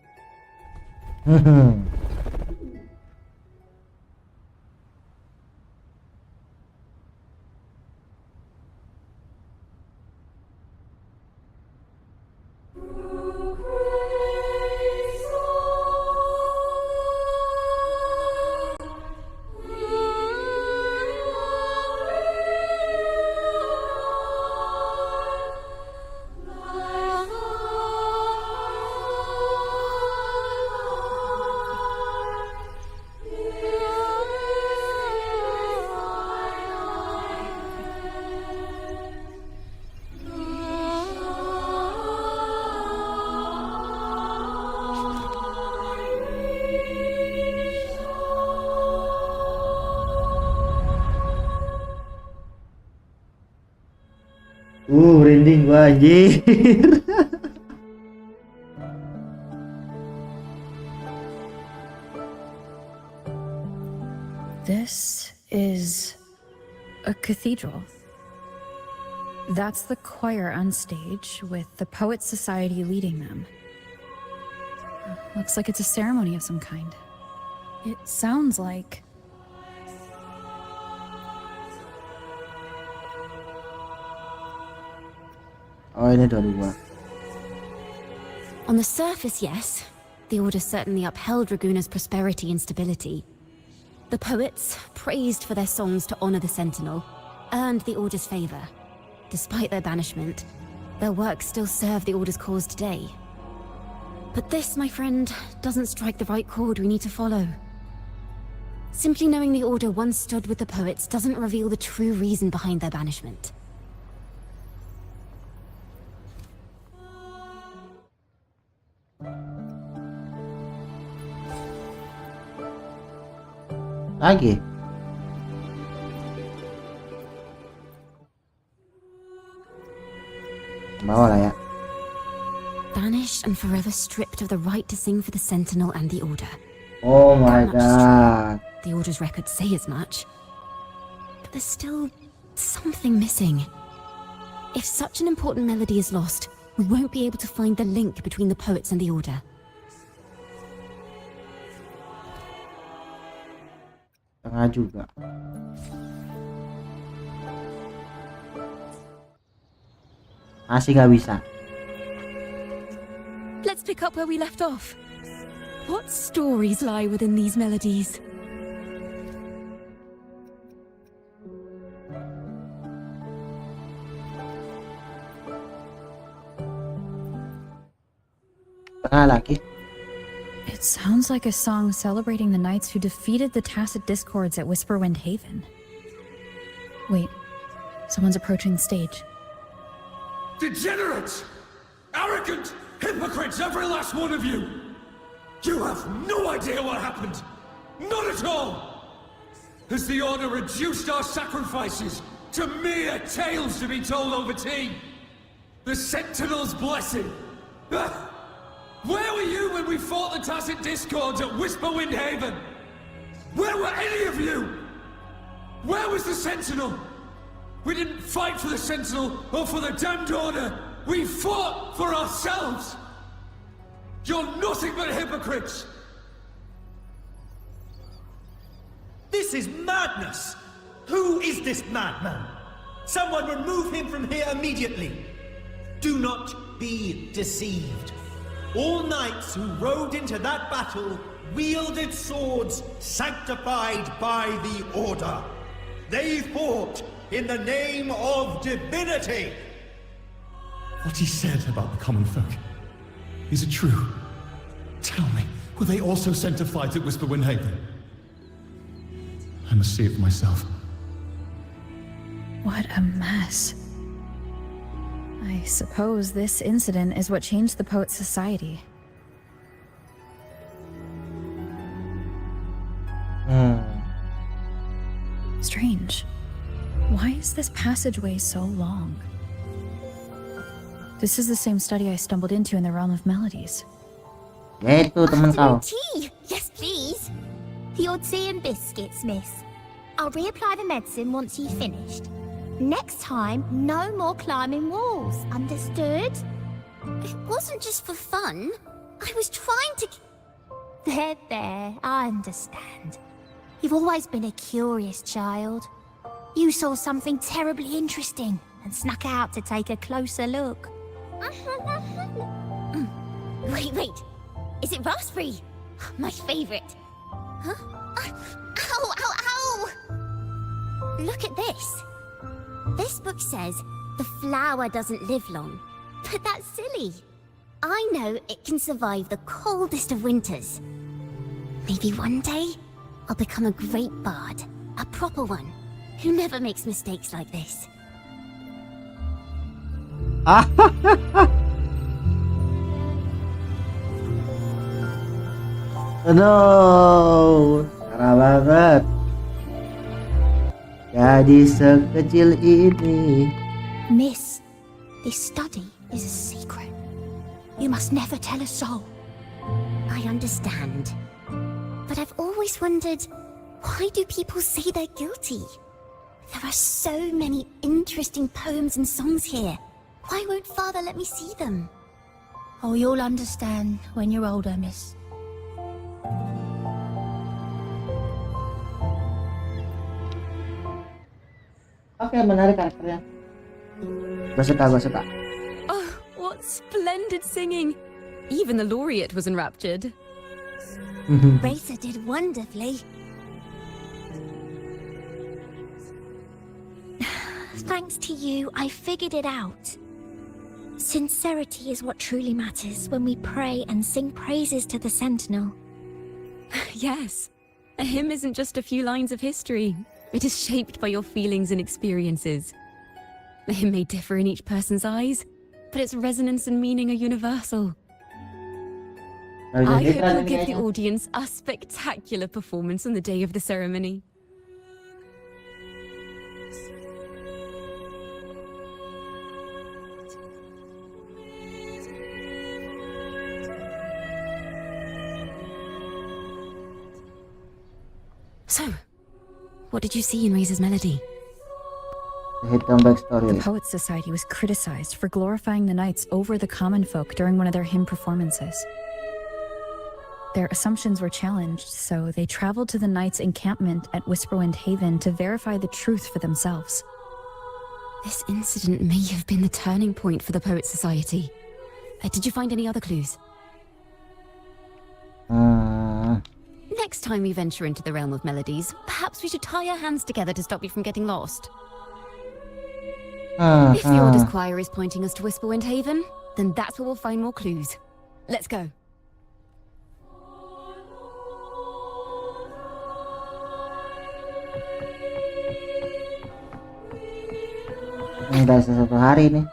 S2: Merinding gua anjir.
S4: This is a cathedral. That's the choir on stage, with the Poets Society leading them. Looks like it's a ceremony of some kind. It sounds like...
S2: Oh, ini 2002.
S1: On the surface, yes. The Order certainly upheld Raguna's prosperity and stability. The poets, praised for their songs to honor the Sentinel, earned the Order's favor. Despite their banishment, their works still serve the Order's cause today. But this, my friend, doesn't strike the right chord we need to follow. Simply knowing the Order once stood with the poets doesn't reveal the true reason behind their banishment.
S2: Lagi. Bawa lah ya.
S1: Banished and forever stripped of the right to sing for the Sentinel and the Order.
S2: Oh my god.
S1: The Order's records say as much. But there's still something missing. If such an important melody is lost, we won't be able to find the link between the poets and the Order.
S2: Tengah juga. Masih nggak bisa.
S1: pick up where we left off. What stories lie within these melodies?
S4: It sounds like a song celebrating the knights who defeated the Tacit Discords at Whisperwind Haven. Wait, someone's approaching the stage.
S18: Degenerates! Arrogant hypocrites, every last one of you! You have no idea what happened! Not at all! Has the Order reduced our sacrifices to mere tales to be told over tea? The Sentinel's blessing! Where were you when we fought the Tacit Discords at Whisperwind Haven? Where were any of you? Where was the Sentinel? We didn't fight for the Sentinel or for the damned Order. We fought for ourselves. You're nothing but hypocrites.
S14: This is madness! Who is this madman? Someone remove him from here immediately. Do not be deceived. All knights who rode into that battle wielded swords sanctified by the Order. They fought in the name of divinity.
S16: What he said about the common folk, is it true? Tell me, were they also sent to fight at Whisperwind Haven? I must see it for myself.
S4: What a mess. I suppose this incident is what changed the Poets Society. Strange. Why is this passageway so long? This is the same study I stumbled into in the realm of melodies.
S2: Ya itu teman kau.
S15: Tea? Yes, please. Your tea and biscuits, miss. I'll reapply the medicine once you've finished. Next time, no more climbing walls. Understood? It wasn't just for fun. I was trying to... There, I understand. You've always been a curious child. You saw something terribly interesting and snuck out to take a closer look. Wait. Is it raspberry? My favorite. Huh? Ow! Look at this. This book says the flower doesn't live long, but that's silly. I know it can survive the coldest of winters. Maybe one day, I'll become a great bard, a proper one, who never makes mistakes like this.
S2: Aduh, parah banget. Jadi sekecil ini.
S15: Miss, this study is a secret. You must never tell a soul. I understand. But I've always wondered, why do people say they're guilty? There are so many interesting poems and songs here. Why won't Father let me see them? Oh, you'll understand when you're older, miss.
S2: Oke, menarik karakternya. Gue suka.
S1: Oh, what splendid singing! Even the laureate was enraptured.
S15: Racer did wonderfully. Thanks to you, I figured it out. Sincerity is what truly matters when we pray and sing praises to the Sentinel.
S1: Yes, a hymn isn't just a few lines of history. It is shaped by your feelings and experiences. The hymn may differ in each person's eyes, but its resonance and meaning are universal. I hope you'll give the audience a spectacular performance on the day of the ceremony. So, what did you see in Razor's melody?
S4: The Poets Society was criticized for glorifying the knights over the common folk during one of their hymn performances. Their assumptions were challenged, so they traveled to the knights' encampment at Whisperwind Haven to verify the truth for themselves.
S1: This incident may have been the turning point for the Poets Society. Did you find any other clues? Next time we venture into the realm of melodies, perhaps we should tie our hands together to stop you from getting lost. If the Order's choir is pointing us to Whisperwind Haven, then that's where we'll find more clues. Let's go.
S2: Ini udah satu hari nih.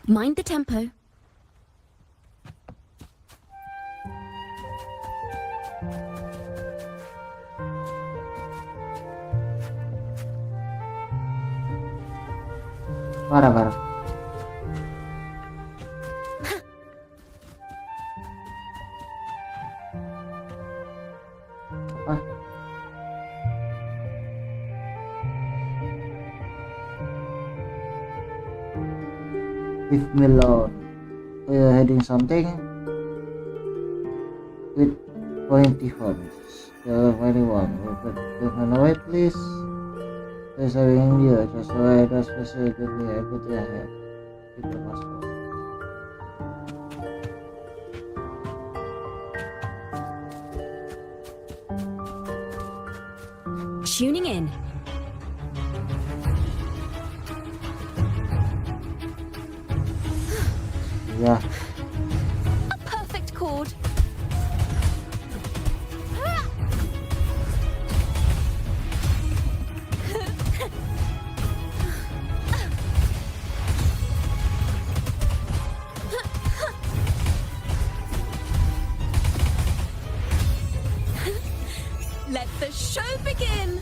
S1: Mind the tempo.
S2: Parah. Leave me alone. We are heading something with pointy horns. Tell anyone. Give me away, please. Please, having you. Just so I don't specifically everything I have. People must go.
S1: Tuning in.
S2: Yeah.
S1: A perfect chord. Let the show begin.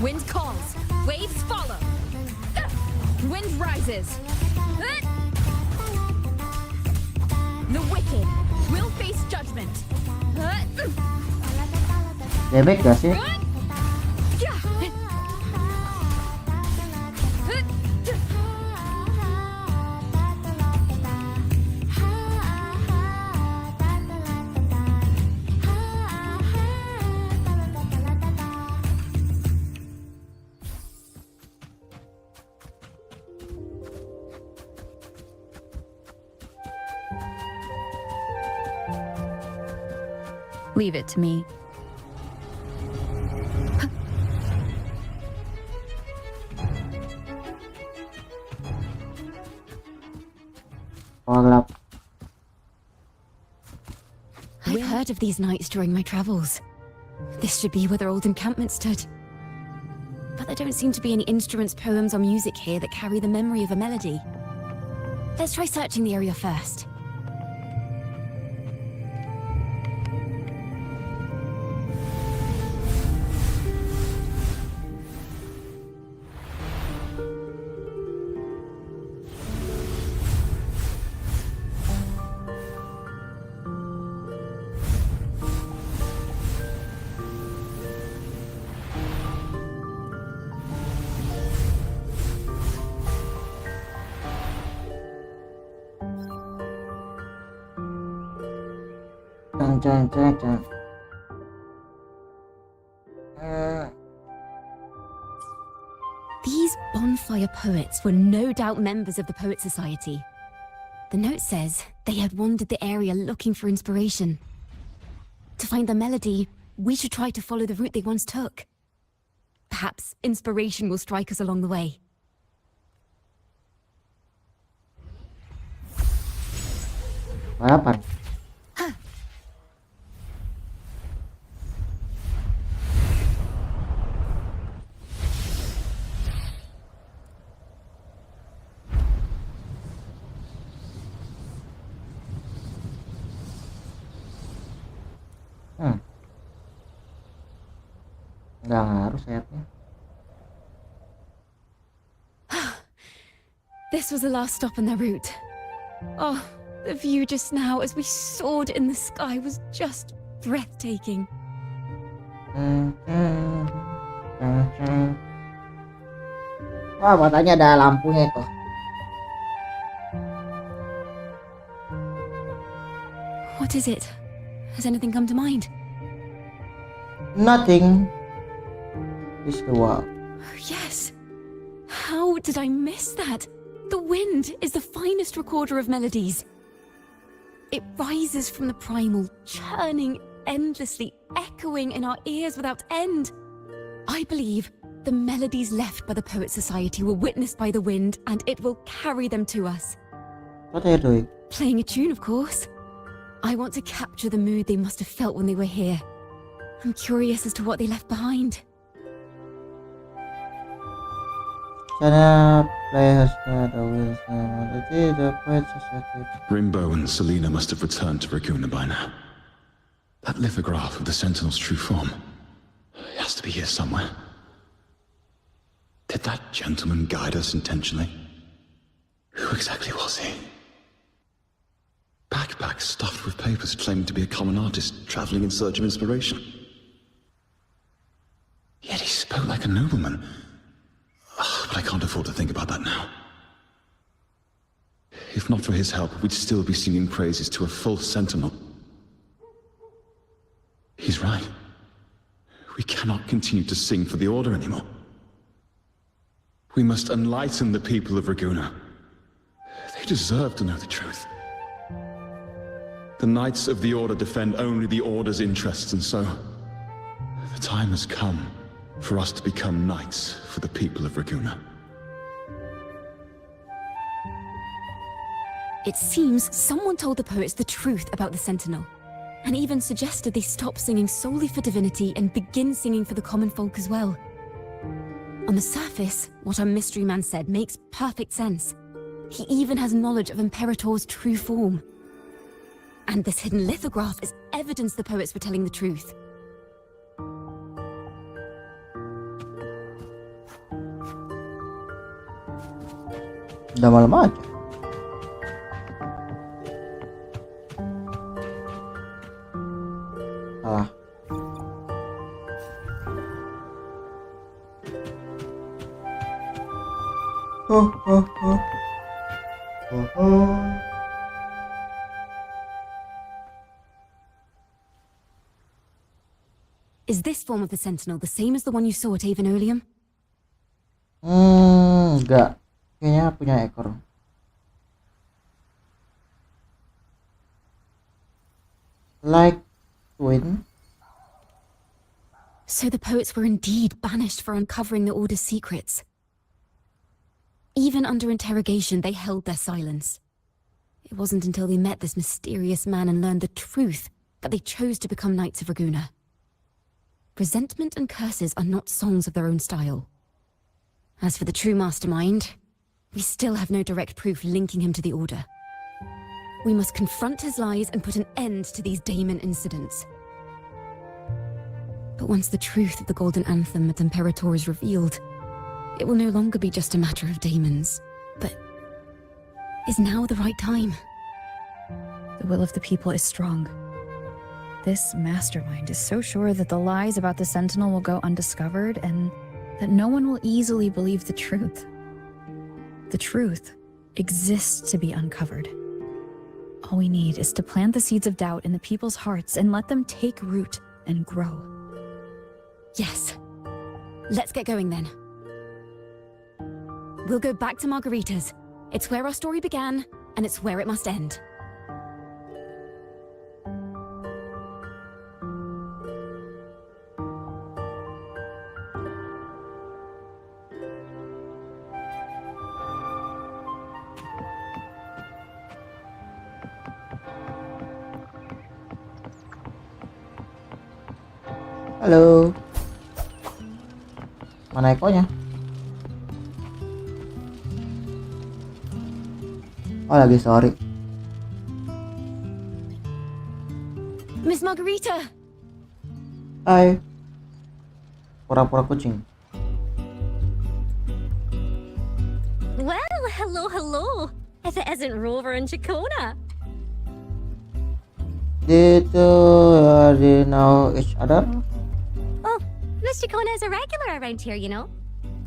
S1: Wind calls, waves follow. Wind rises. The wicked will face judgment.
S2: Damage gak sih?
S4: Leave it to me.
S1: I've heard of these nights during my travels. This should be where their old encampment stood. But there don't seem to be any instruments, poems, or music here that carry the memory of a melody. Let's try searching the area first.
S2: Jangan.
S1: These bonfire poets were no doubt members of the Poet Society. The note says they had wandered the area looking for inspiration. To find the melody, we should try to follow the route they once took. Perhaps inspiration will strike us along the way.
S2: Balapan. Nggak ngaruh sayapnya.
S1: This was the last stop on their route. Oh, the view just now as we soared in the sky was just breathtaking.
S2: Wah, matanya ada lampunya itu.
S1: What is it? Has anything come to mind?
S2: Nothing. It's the wall.
S1: Oh, yes. How did I miss that? The wind is the finest recorder of melodies. It rises from the primal, churning endlessly, echoing in our ears without end. I believe the melodies left by the Poet Society were witnessed by the wind, and it will carry them to us.
S2: What are you doing?
S1: Playing a tune, of course. I want to capture the mood they must have felt when they were here. I'm curious as to what they left behind.
S13: Rimbo and Selena must have returned to Raguna by now. That lithograph of the Sentinel's true form. It has to be here somewhere. Did that gentleman guide us intentionally? Who exactly was he? Backpack stuffed with papers claiming to be a common artist traveling in search of inspiration. Yet he spoke like a nobleman. But I can't afford to think about that now. If not for his help, we'd still be singing praises to a false sentinel. He's right. We cannot continue to sing for the Order anymore. We must enlighten the people of Raguna. They deserve to know the truth. The Knights of the Order defend only the Order's interests, and so the time has come for us to become knights for the people of Raguna.
S1: It seems someone told the poets the truth about the Sentinel, and even suggested they stop singing solely for divinity and begin singing for the common folk as well. On the surface, what our mystery man said makes perfect sense. He even has knowledge of Imperator's true form. And this hidden lithograph is evidence the poets were telling the truth.
S2: Udah malam aja. Salah.
S1: Is this form of the Sentinel the same as the one you saw at Avonolium?
S2: Enggak. Kayaknya punya ekor. Like twin.
S1: So the poets were indeed banished for uncovering the Order's secrets. Even under interrogation, they held their silence. It wasn't until they met this mysterious man and learned the truth that they chose to become Knights of Raguna. Resentment and curses are not songs of their own style. As for the true mastermind, we still have no direct proof linking him to the Order. We must confront his lies and put an end to these Daemon incidents. But once the truth of the Golden Anthem at Imperator is revealed, it will no longer be just a matter of daemons. But is now the right time?
S4: The will of the people is strong. This mastermind is so sure that the lies about the Sentinel will go undiscovered and that no one will easily believe the truth. The truth exists to be uncovered. All we need is to plant the seeds of doubt in the people's hearts and let them take root and grow.
S1: Yes. Let's get going then. We'll go back to Margarita's. It's where our story began, and it's where it must end.
S2: Halo. Mana ekornya? Oh, lagi sorry.
S1: Miss Margarita!
S2: Hai. Pura-pura kucing.
S15: Well,
S19: hello. If it isn't Rover and Ciaccona.
S2: Did they know each other?
S19: Oh, Miss Ciaccona is a regular around here, you know.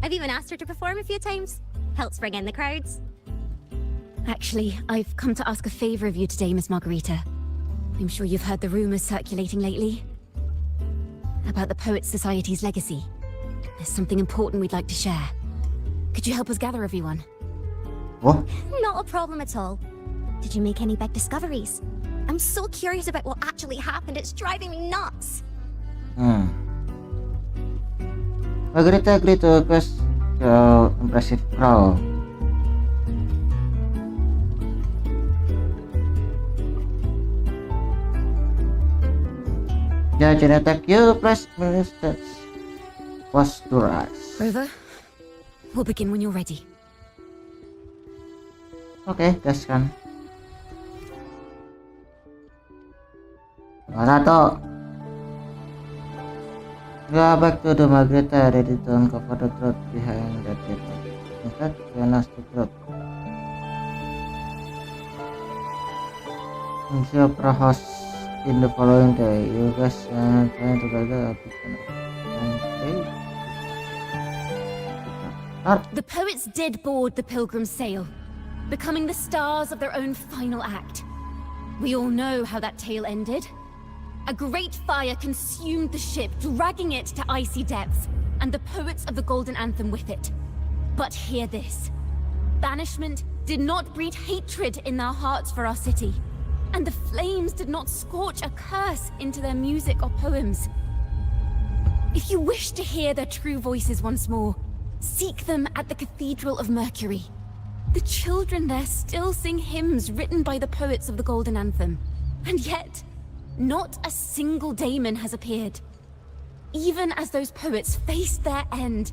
S19: I've even asked her to perform a few times. Helps bring in the crowds.
S1: Actually, I've come to ask a favor of you today, Miss Margarita. I'm sure you've heard the rumors circulating lately about the Poets Society's legacy. There's something important we'd like to share. Could you help us gather everyone?
S2: What?
S19: Not a problem at all. Did you make any big discoveries? I'm so curious about what actually happened. It's driving me nuts.
S2: Margarita agreed to request the impressive crow. Judge and attack you, press ministers. Was to rise.
S1: Rover, we'll begin when you're ready.
S2: Okay, gaskan. Satu. Go back to the Margarita, ready to uncover the truth behind that data. Instead, join us to truth. Since your host in the following day, you guys are trying together.
S1: The poets did board the Pilgrim's sail, becoming the stars of their own final act. We all know how that tale ended. A great fire consumed the ship, dragging it to icy depths, and the poets of the Golden Anthem with it. But hear this. Banishment did not breed hatred in their hearts for our city, and the flames did not scorch a curse into their music or poems. If you wish to hear their true voices once more, seek them at the Cathedral of Mercury. The children there still sing hymns written by the poets of the Golden Anthem. And yet, not a single daemon has appeared. Even as those poets faced their end.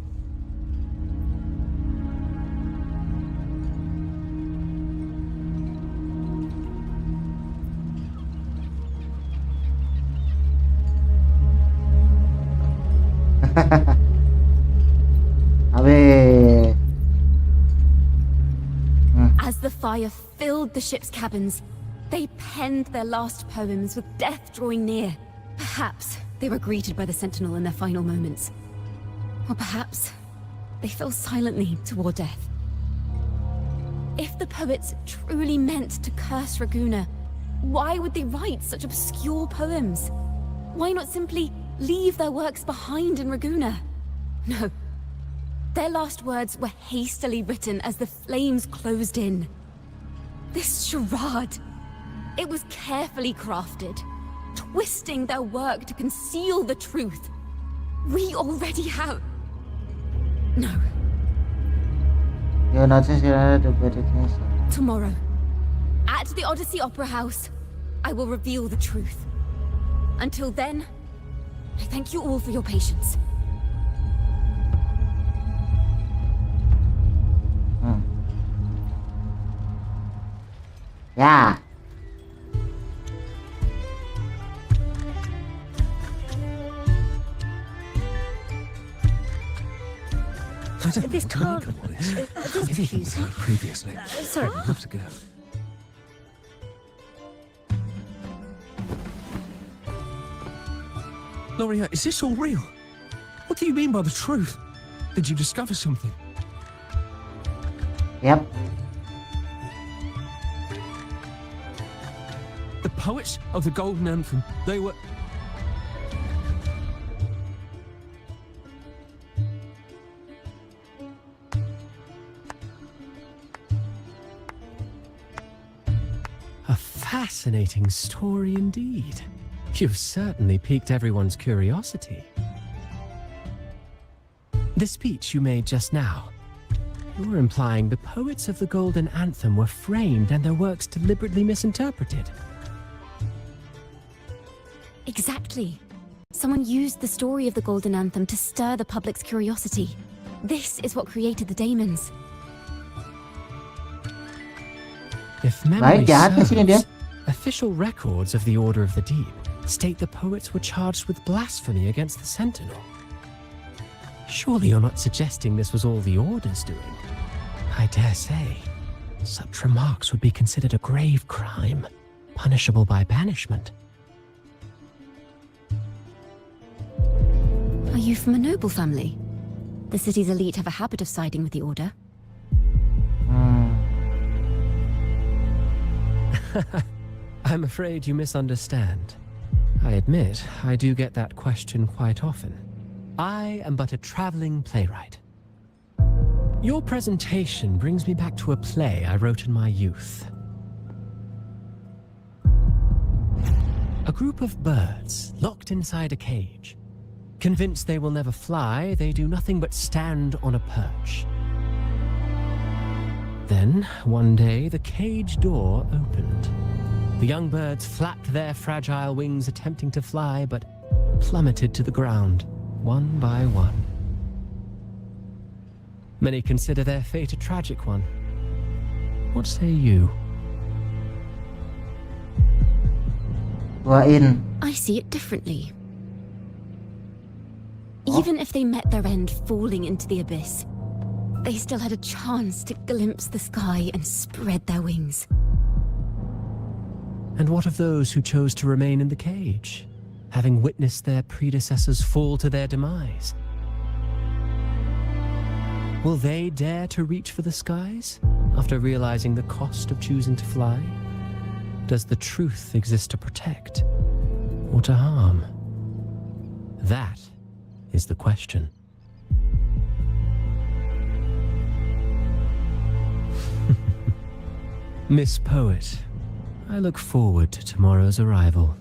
S1: As the fire filled the ship's cabins, they penned their last poems with death drawing near. Perhaps they were greeted by the Sentinel in their final moments. Or perhaps they fell silently toward death. If the poets truly meant to curse Ragusa, why would they write such obscure poems? Why not simply leave their works behind in Ragusa? No. Their last words were hastily written as the flames closed in. This charade, it was carefully crafted, twisting their work to conceal the truth. We already have... No.
S2: You're not just the better things.
S1: Tomorrow, at the Odyssey Opera House, I will reveal the truth. Until then, I thank you all for your patience.
S2: Yeah.
S19: This car...
S18: Previously.
S19: Sorry.
S18: I'd love to go.
S3: Loria, is this all real? What do you mean by the truth? Did you discover something?
S2: Yep.
S3: The poets of the Golden Anthem, they were...
S9: A fascinating story indeed. You've certainly piqued everyone's curiosity. The speech you made just now, you're implying the poets of the Golden Anthem were framed and their works deliberately misinterpreted.
S1: Exactly. Someone used the story of the Golden Anthem to stir the public's curiosity. This is what created the daemons.
S9: If memory serves, official records of the Order of the Deep state the poets were charged with blasphemy against the Sentinel. Surely you're not suggesting this was all the Order's doing? I dare say. Such remarks would be considered a grave crime, punishable by banishment.
S1: Are you from a noble family? The city's elite have a habit of siding with the Order.
S9: I'm afraid you misunderstand. I admit, I do get that question quite often. I am but a traveling playwright. Your presentation brings me back to a play I wrote in my youth. A group of birds locked inside a cage. Convinced they will never fly, they do nothing but stand on a perch. Then, one day, the cage door opened. The young birds flapped their fragile wings, attempting to fly, but plummeted to the ground, one by one. Many consider their fate a tragic one. What say you?
S1: I see it differently. Even if they met their end falling into the abyss, they still had a chance to glimpse the sky and spread their wings.
S9: And what of those who chose to remain in the cage, having witnessed their predecessors fall to their demise? Will they dare to reach for the skies after realizing the cost of choosing to fly? Does the truth exist to protect or to harm? That is the question. Miss Poet, I look forward to tomorrow's arrival.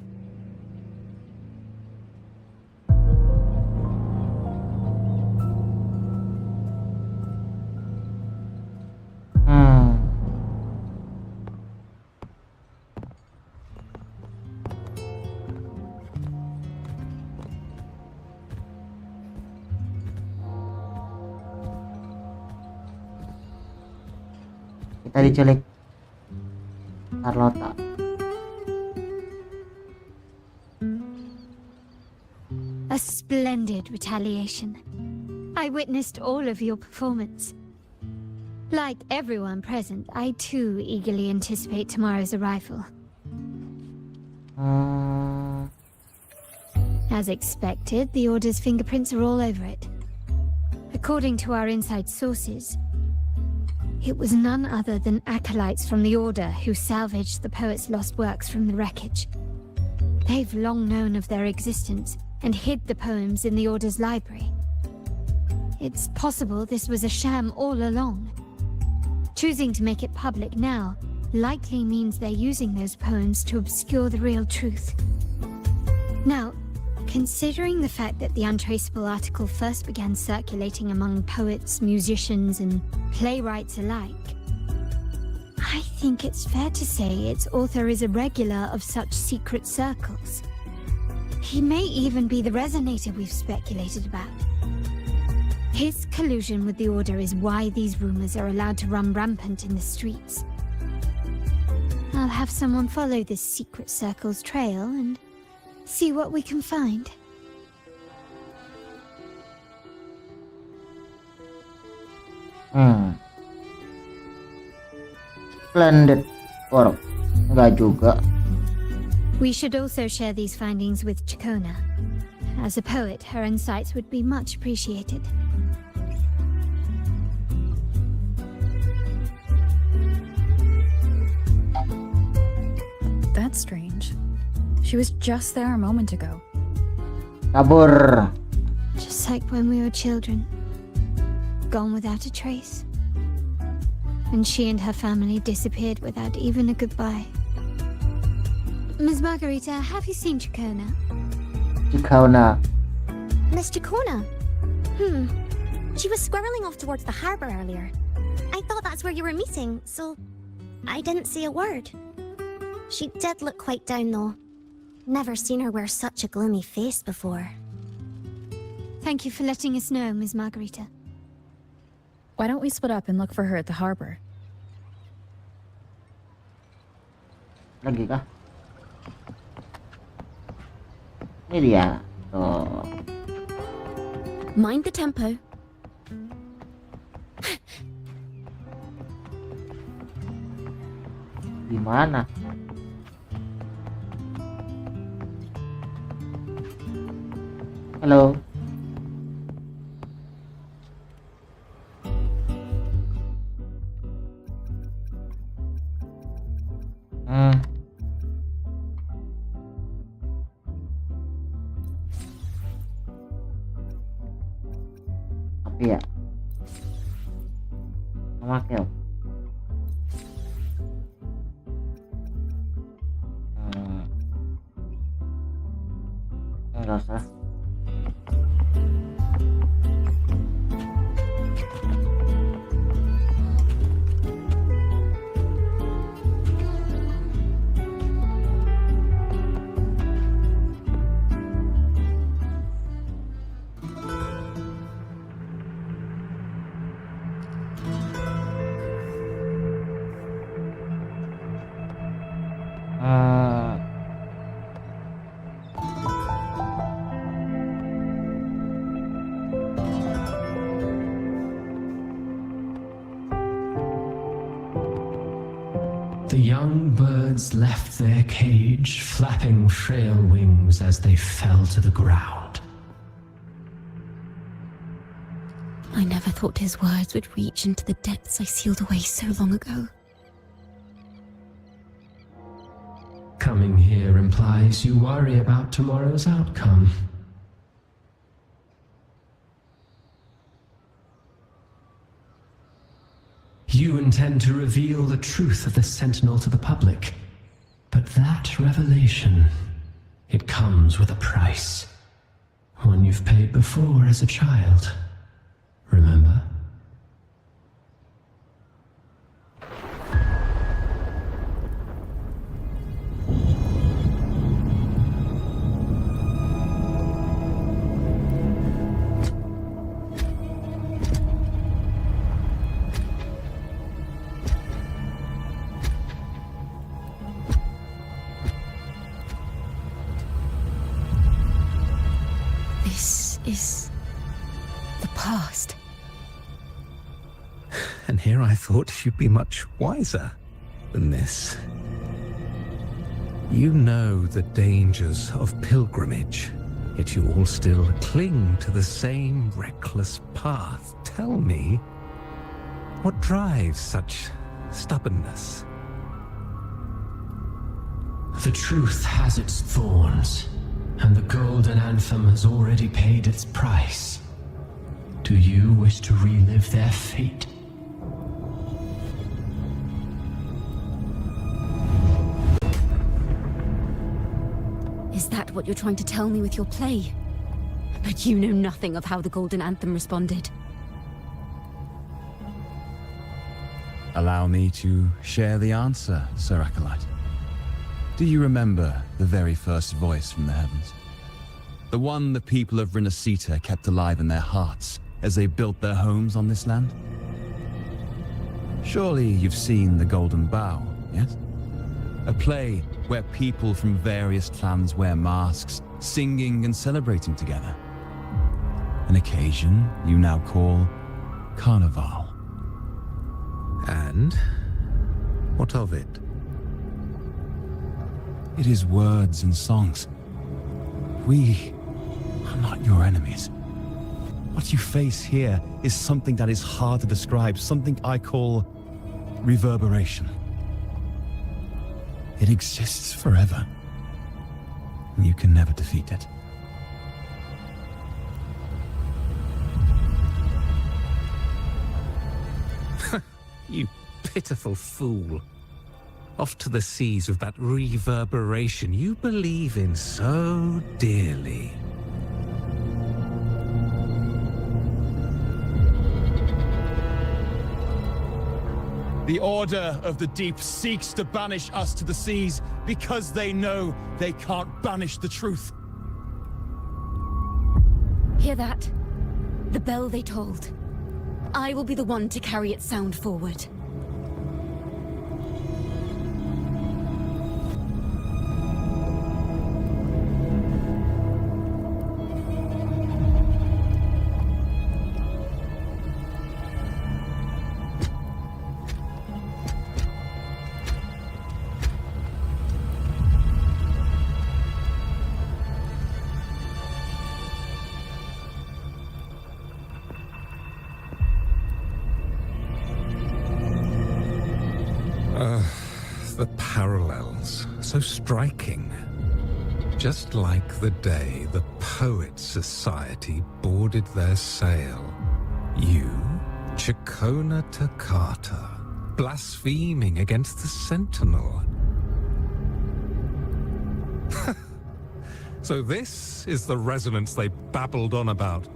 S2: Kita diculik Carlota.
S7: A splendid retaliation. I witnessed all of your performance. Like everyone present, I too eagerly anticipate tomorrow's arrival. As expected, the Order's fingerprints are all over it. According to our inside sources, it was none other than acolytes from the Order who salvaged the poet's lost works from the wreckage. They've long known of their existence and hid the poems in the Order's library. It's possible this was a sham all along. Choosing to make it public now likely means they're using those poems to obscure the real truth. Now, considering the fact that the untraceable article first began circulating among poets, musicians, and playwrights alike, I think it's fair to say its author is a regular of such secret circles. He may even be the resonator we've speculated about. His collusion with the Order is why these rumors are allowed to run rampant in the streets. I'll have someone follow this secret circle's trail and see what we can find.
S2: Splendid work. Enggak juga.
S7: We should also share these findings with Ciaccona. As a poet, her insights would be much appreciated.
S4: That's strange. She was just there a moment ago.
S2: Kabur.
S7: Just like when we were children. Gone without a trace. And she and her family disappeared without even a goodbye. Ms. Margarita, have you seen Ciaccona?
S2: Ciaccona.
S19: Miss Ciaccona? She was squirreling off towards the harbor earlier. I thought that's where you were meeting, so I didn't say a word. She did look quite down though. Never seen her wear such a gloomy face before.
S7: Thank you for letting us know, Ms. Margarita.
S4: Why don't we split up and look for her at the harbor?
S2: Lagi kah? Ini dia. Tuh.
S1: Mind the tempo.
S2: Gimana? Halo. Apa ya? Sama Kel. Enggak usah.
S9: The young birds left their cage, flapping frail wings as they fell to the ground.
S1: I never thought his words would reach into the depths I sealed away so long ago.
S9: Coming here implies you worry about tomorrow's outcome. You intend to reveal the truth of the Sentinel to the public. But that revelation, it comes with a price. One you've paid before as a child. Remember?
S1: This is the past.
S8: And here I thought you'd be much wiser than this. You know the dangers of pilgrimage, yet you all still cling to the same reckless path. Tell me, what drives such stubbornness?
S9: The truth has its thorns, and the golden anthem has already paid its price. Do you wish to relive their fate?
S1: Is that what you're trying to tell me with your play? But you know nothing of how the Golden Anthem responded.
S13: Allow me to share the answer, Sir Acolyte. Do you remember the very first voice from the heavens? The one the people of Renacita kept alive in their hearts as they built their homes on this land? Surely you've seen The Golden Bough, yes? A play where people from various clans wear masks, singing and celebrating together. An occasion you now call Carnival.
S8: And what of it?
S13: It is words and songs. We are not your enemies. What you face here is something that is hard to describe, something I call reverberation. It exists forever, and you can never defeat it.
S8: You pitiful fool. Off to the seas with that reverberation you believe in so dearly.
S3: The Order of the Deep seeks to banish us to the seas because they know they can't banish the truth.
S1: Hear that? The bell they tolled. I will be the one to carry its sound forward.
S8: the parallels, so striking. Just like the day the Poets Society boarded their sail, you, Ciaccona Toccata, blaspheming against the Sentinel. So this is the resonance they babbled on about.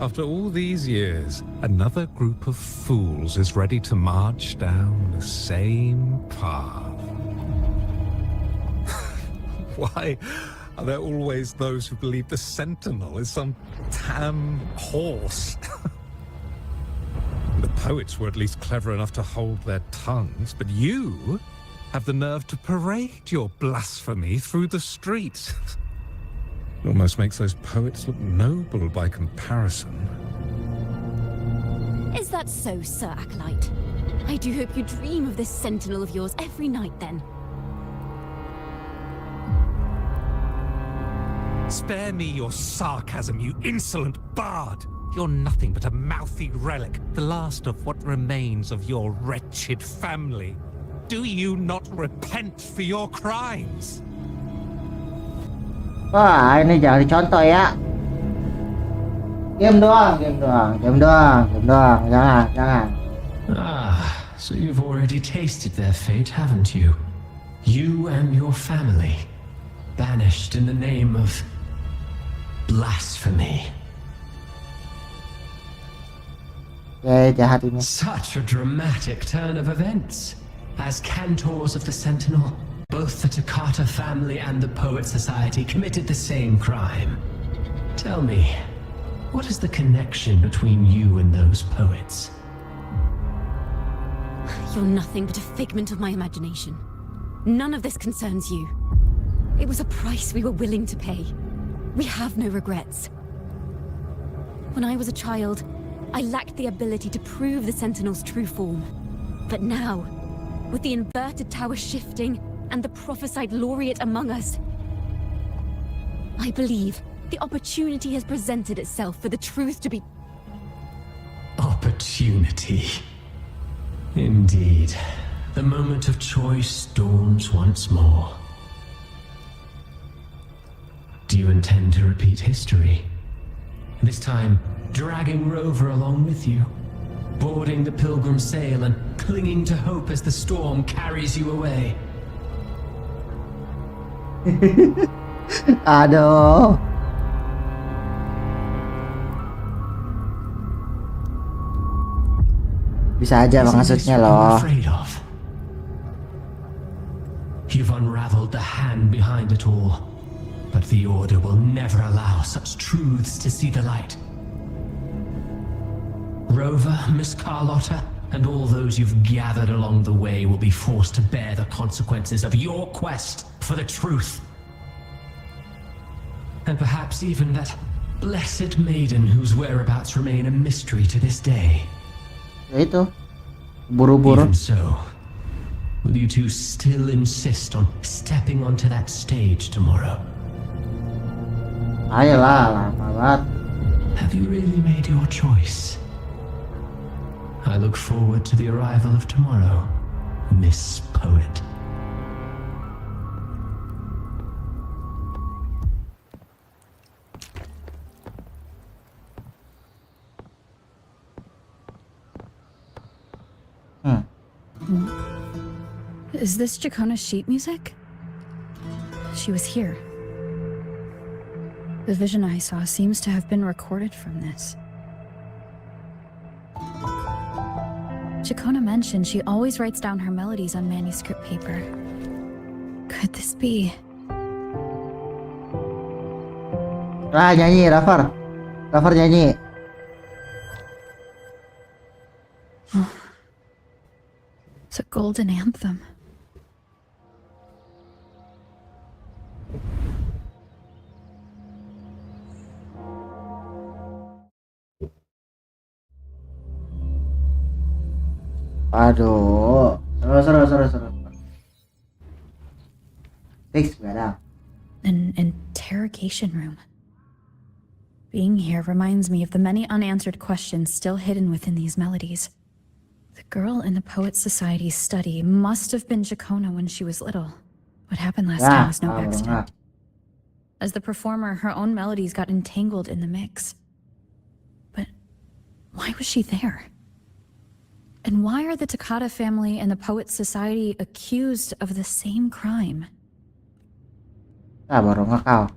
S8: After all these years, another group of fools is ready to march down the same path. Why are there always those who believe the Sentinel is some tam horse? The poets were at least clever enough to hold their tongues, but you have the nerve to parade your blasphemy through the streets. It almost makes those poets look noble by comparison.
S1: Is that so, Sir Acolyte? I do hope you dream of this sentinel of yours every night, then.
S8: Spare me your sarcasm, you insolent bard! You're nothing but a mouthy relic, the last of what remains of your wretched family. Do you not repent for your crimes?
S2: Wah, ini jangan dicontoh ya. Diam doang, jangan.
S9: Ah, so you've already tasted their fate, haven't you? You and your family, banished in the name of blasphemy.
S2: Jahat ini.
S9: Such a dramatic turn of events. As cantors of the Sentinel, both the Toccata family and the Poet Society committed the same crime. Tell me, what is the connection between you and those poets?
S1: You're nothing but a figment of my imagination. None of this concerns you. It was a price we were willing to pay. We have no regrets. When I was a child, I lacked the ability to prove the Sentinel's true form. But now, with the inverted tower shifting and the prophesied laureate among us, I believe the opportunity has presented itself for the truth to be...
S9: Opportunity. Indeed. The moment of choice dawns once more. Do you intend to repeat history? This time, dragging Rover along with you, boarding the pilgrim sail and clinging to hope as the storm carries you away.
S2: Aduh. Bisa aja maksudnya loh.
S9: You've unraveled the hand behind it all, but the Order will never allow such truths to see the light. Rover, Miss Carlotta, and all those you've gathered along the way will be forced to bear the consequences of your quest for the truth. And perhaps even that blessed maiden whose whereabouts remain a mystery to this day.
S2: Itu buru-buru.
S9: Even so, will you two still insist on stepping onto that stage tomorrow?
S2: Ayolah, lama banget.
S9: Have you really made your choice? I look forward to the arrival of tomorrow, Miss Poet.
S4: Is this Ciaccona's sheet music? She was here. The vision I saw seems to have been recorded from this. Ciaccona mentioned she always writes down her melodies on manuscript paper. Could this be?
S2: Ah, nyanyi, Rafer. Rafer nyanyi.
S4: Oh. It's a golden anthem.
S2: Aduh, seru. Fix, Begadang.
S4: An interrogation room. Being here reminds me of the many unanswered questions still hidden within these melodies. The girl in the Poets Society's study must have been Ciaccona when she was little. What happened last time was no accident. As the performer, her own melodies got entangled in the mix. But why was she there? And why are the Toccata family and the Poets Society accused of the same crime?
S2: Baru ngakal.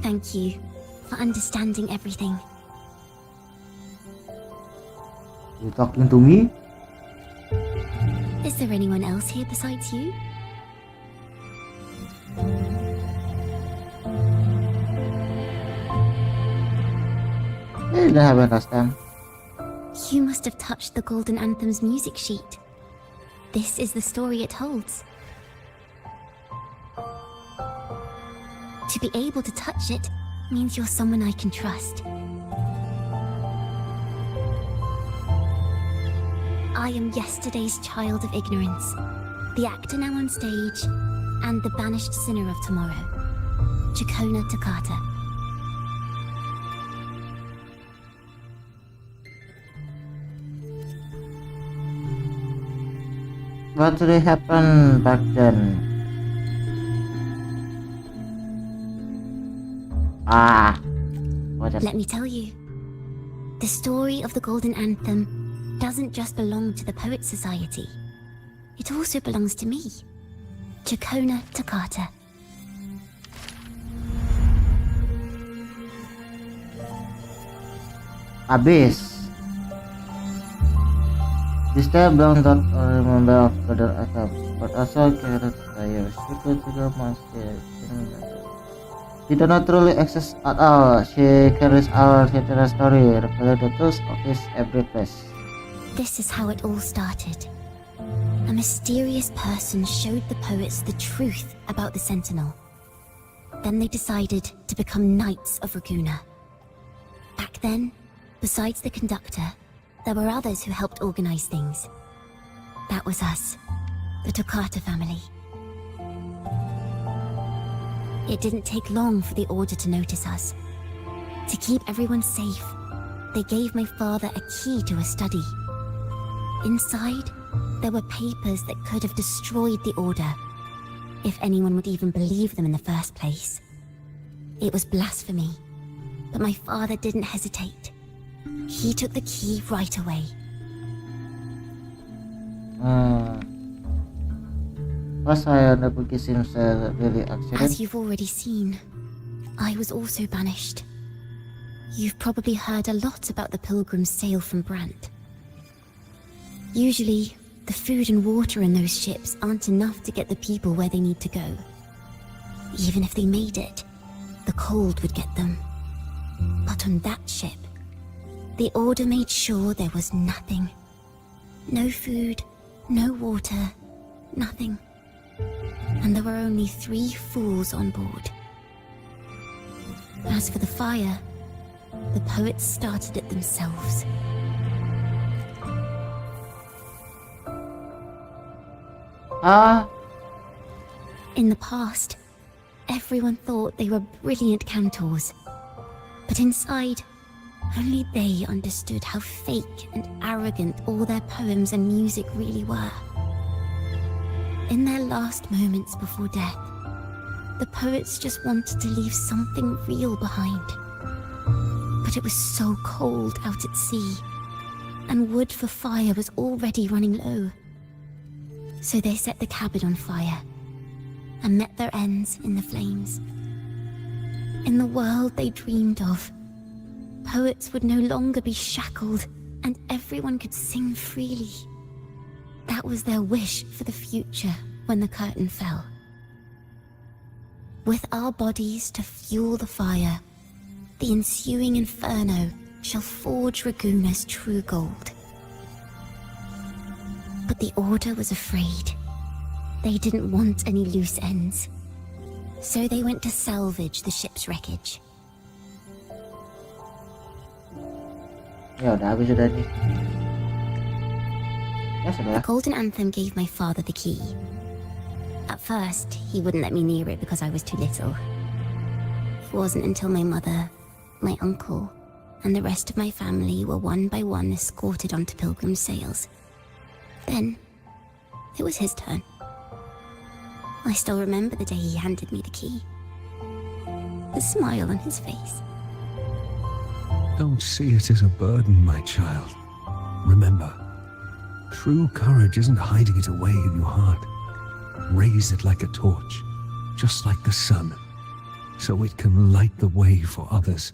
S1: Thank you for understanding everything.
S2: You talking to me?
S1: Is there anyone else here besides you?
S2: Hey, that happened last time.
S1: You must have touched the Golden Anthem's music sheet. This is the story it holds. To be able to touch it means you're someone I can trust. I am yesterday's child of ignorance, the actor now on stage, and the banished sinner of tomorrow, Ciaccona Toccata.
S2: What really happened back then?
S1: Let me tell you. The story of the Golden Anthem doesn't just belong to the Poets Society. It also belongs to me, Ciaccona Toccata.
S2: Habis. This time belong not only member of Golden Anthem, but also carried by your suka juga masih. She does not truly exist at all. She carries our literary story, revealing the truth of his every place.
S1: This is how it all started. A mysterious person showed the poets the truth about the Sentinel. Then they decided to become Knights of Raguena. Back then, besides the conductor, there were others who helped organize things. That was us, the Toccata family. It didn't take long for the Order to notice us. To keep everyone safe, they gave my father a key to a study. Inside, there were papers that could have destroyed the Order, if anyone would even believe them in the first place. It was blasphemy, but my father didn't hesitate. He took the key right away. As you've already seen, I was also banished. You've probably heard a lot about the pilgrims' sail from Brant. Usually, the food and water in those ships aren't enough to get the people where they need to go. Even if they made it, the cold would get them. But on that ship, the Order made sure there was nothing. No food, no water, nothing. And there were only 3 fools on board. As for the fire, the poets started it themselves. In the past, everyone thought they were brilliant cantors. But inside, only they understood how fake and arrogant all their poems and music really were. In their last moments before death, the poets just wanted to leave something real behind. But it was so cold out at sea, and wood for fire was already running low. So they set the cabin on fire, and met their ends in the flames. In the world they dreamed of, poets would no longer be shackled, and everyone could sing freely. That was their wish for the future when the curtain fell. With our bodies to fuel the fire, the ensuing inferno shall forge Raguena's true gold. But the Order was afraid. They didn't want any loose ends. So they went to salvage the ship's wreckage.
S2: Ya udah habis sudah nih. Ya
S1: The
S2: sudah.
S1: golden anthem gave my father the key. At first, he wouldn't let me near it because I was too little. It wasn't until my mother, my uncle, and the rest of my family were one by one escorted onto pilgrim sails. Then, it was his turn. I still remember the day he handed me the key. The smile on his face.
S8: Don't see it as a burden, my child. Remember, true courage isn't hiding it away in your heart. Raise it like a torch, just like the sun, so it can light the way for others.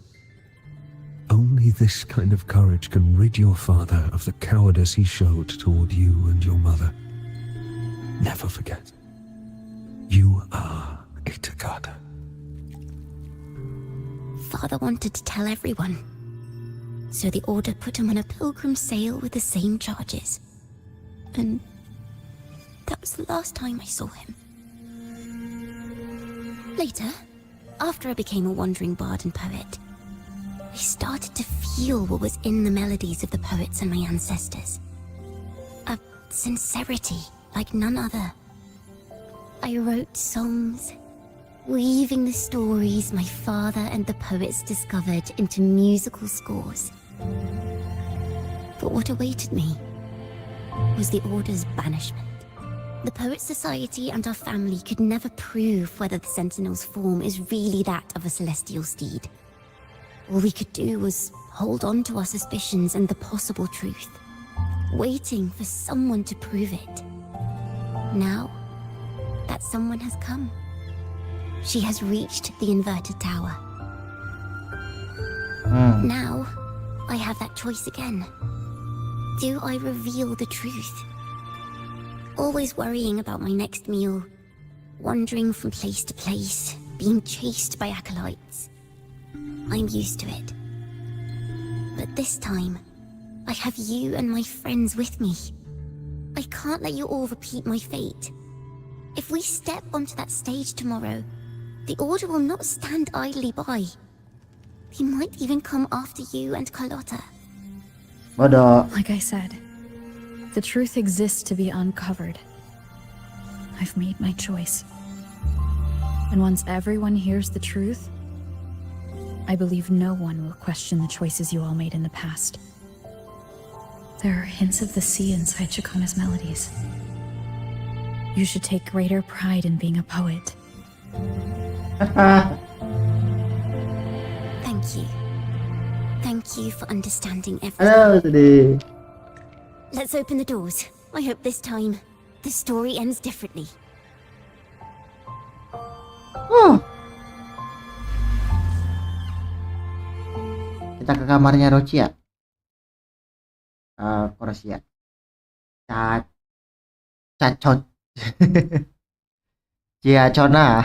S8: Only this kind of courage can rid your father of the cowardice he showed toward you and your mother. Never forget, you are a Takata.
S1: Father wanted to tell everyone. So the Order put him on a pilgrim sail with the same charges. And that was the last time I saw him. Later, after I became a wandering bard and poet, I started to feel what was in the melodies of the poets and my ancestors. A sincerity like none other. I wrote songs, weaving the stories my father and the poets discovered into musical scores. But what awaited me was the Order's banishment. The Poets Society and our family could never prove whether the Sentinel's form is really that of a celestial steed. All we could do was hold on to our suspicions and the possible truth, waiting for someone to prove it. Now, that someone has come. She has reached the inverted tower. Now, I have that choice again. Do I reveal the truth? Always worrying about my next meal, wandering from place to place, being chased by acolytes. I'm used to it. But this time, I have you and my friends with me. I can't let you all repeat my fate. If we step onto that stage tomorrow, the Order will not stand idly by. He might even come after you and Carlotta.
S4: Like I said, the truth exists to be uncovered. I've made my choice. And once everyone hears the truth, I believe no one will question the choices you all made in the past. There are hints of the sea inside Ciaccona's melodies. You should take greater pride in being a poet.
S1: Thank you. Thank you for understanding
S2: Halo,
S1: everything.
S2: sedih.
S1: Let's open the doors. I hope this time, the story ends differently.
S2: Kita ke kamarnya Rocia. Korosia. Cacot. Ciaccona.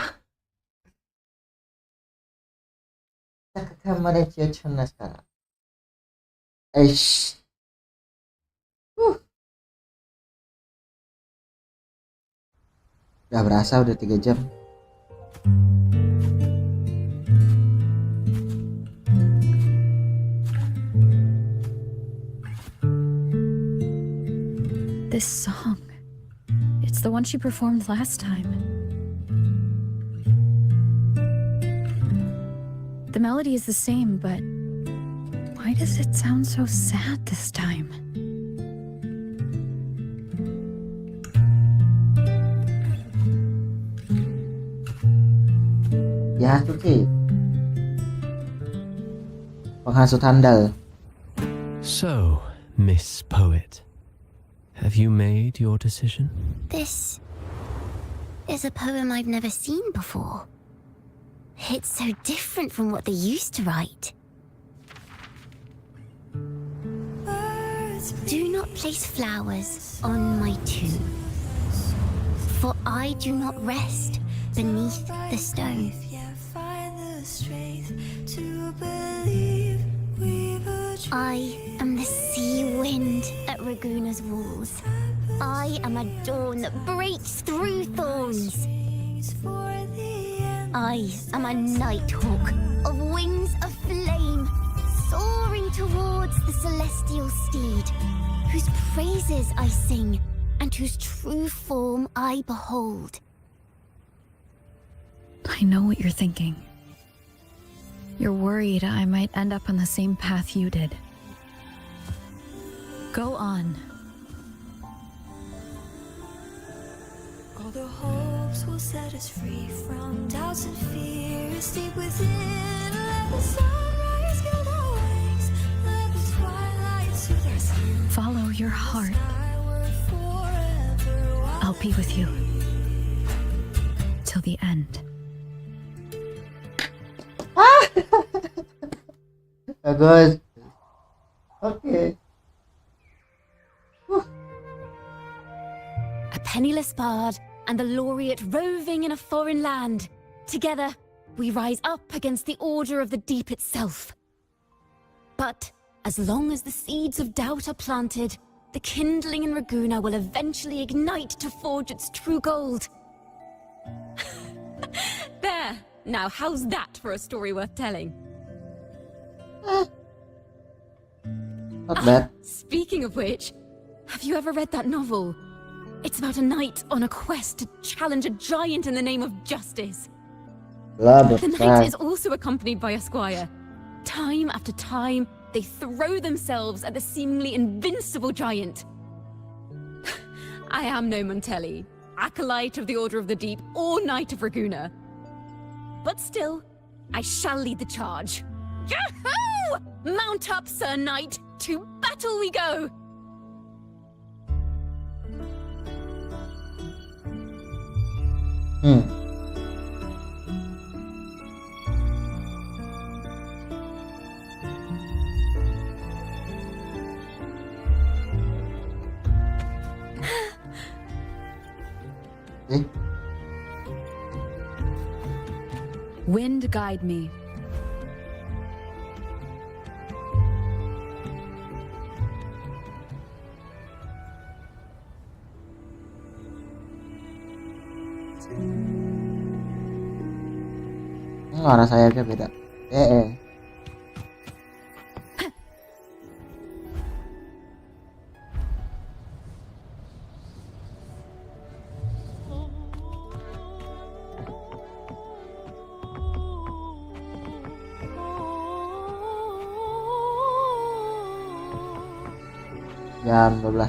S2: Kita ke kamarnya Ciaccona sekarang. Udah berasa udah 3 jam.
S4: This song. It's the one she performed last time. The melody is the same, but why does it sound so sad this time?
S2: Ya, Suci. Penghasut handal.
S9: So, Miss Poet, have you made your decision?
S1: This is a poem I've never seen before. It's so different from what they used to write. Do not place flowers on my tomb, for I do not rest beneath the stone. I am the sea wind at Raguna's walls. I am a dawn that breaks through thorns. I am a nighthawk of wings of flame,
S15: soaring towards the celestial steed, whose praises I sing, and whose true form I behold.
S4: I know what you're thinking. You're worried I might end up on the same path you did. Go on.
S10: All the hopes will set us free from doubts and fears deep within. Let the sunrise gild our wings. Let the twilight soothe our skin.
S4: Follow your heart. I'll be with you. Till the end.
S2: Bagus. Okay.
S1: A penniless bard and the laureate roving in a foreign land. Together, we rise up against the order of the deep itself. But as long as the seeds of doubt are planted, the kindling in Raguna will eventually ignite to forge its true gold. There! Now, how's that for a story worth telling?
S2: Not bad.
S1: Speaking of which, have you ever read that novel? It's about a knight on a quest to challenge a giant in the name of justice. The knight is also accompanied by a squire. Time after time, they throw themselves at the seemingly invincible giant. I am no Montelli, acolyte of the Order of the Deep, or Knight of Raguna. But still, I shall lead the charge. Yahoo! Mount up, Sir Knight! To battle we go!
S4: Wind guide me.
S2: Arah sayapnya beda. Jam 12.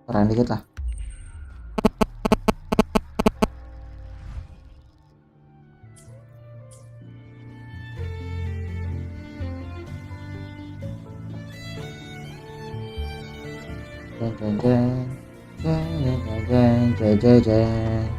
S2: Kurang dikit lah. Jeng jeng jeng jeng jeng jeng jeng jeng.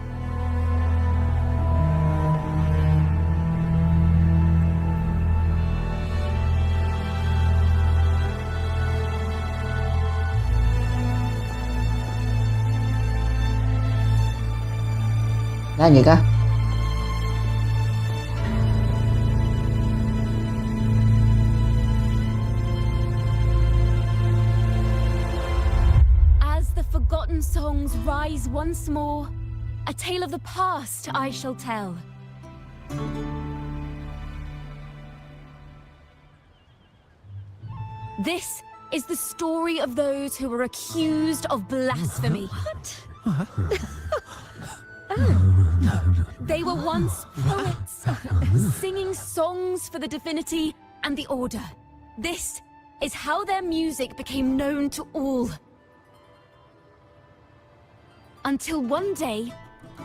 S2: Nyanyi kah?
S1: As the forgotten songs rise once more, a tale of the past I shall tell. This is the story of those who were accused of blasphemy. They were once poets, singing songs for the divinity and the order. This is how their music became known to all. Until one day,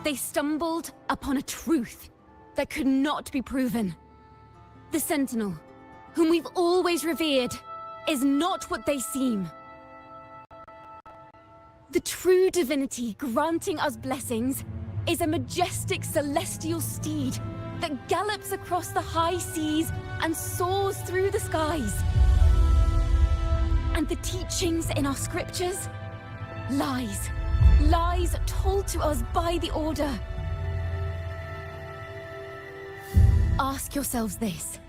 S1: they stumbled upon a truth that could not be proven. The Sentinel, whom we've always revered, is not what they seem. The true divinity granting us blessings is a majestic celestial steed that gallops across the high seas and soars through the skies. And the teachings in our scriptures? Lies. Lies told to us by the Order. Ask yourselves this.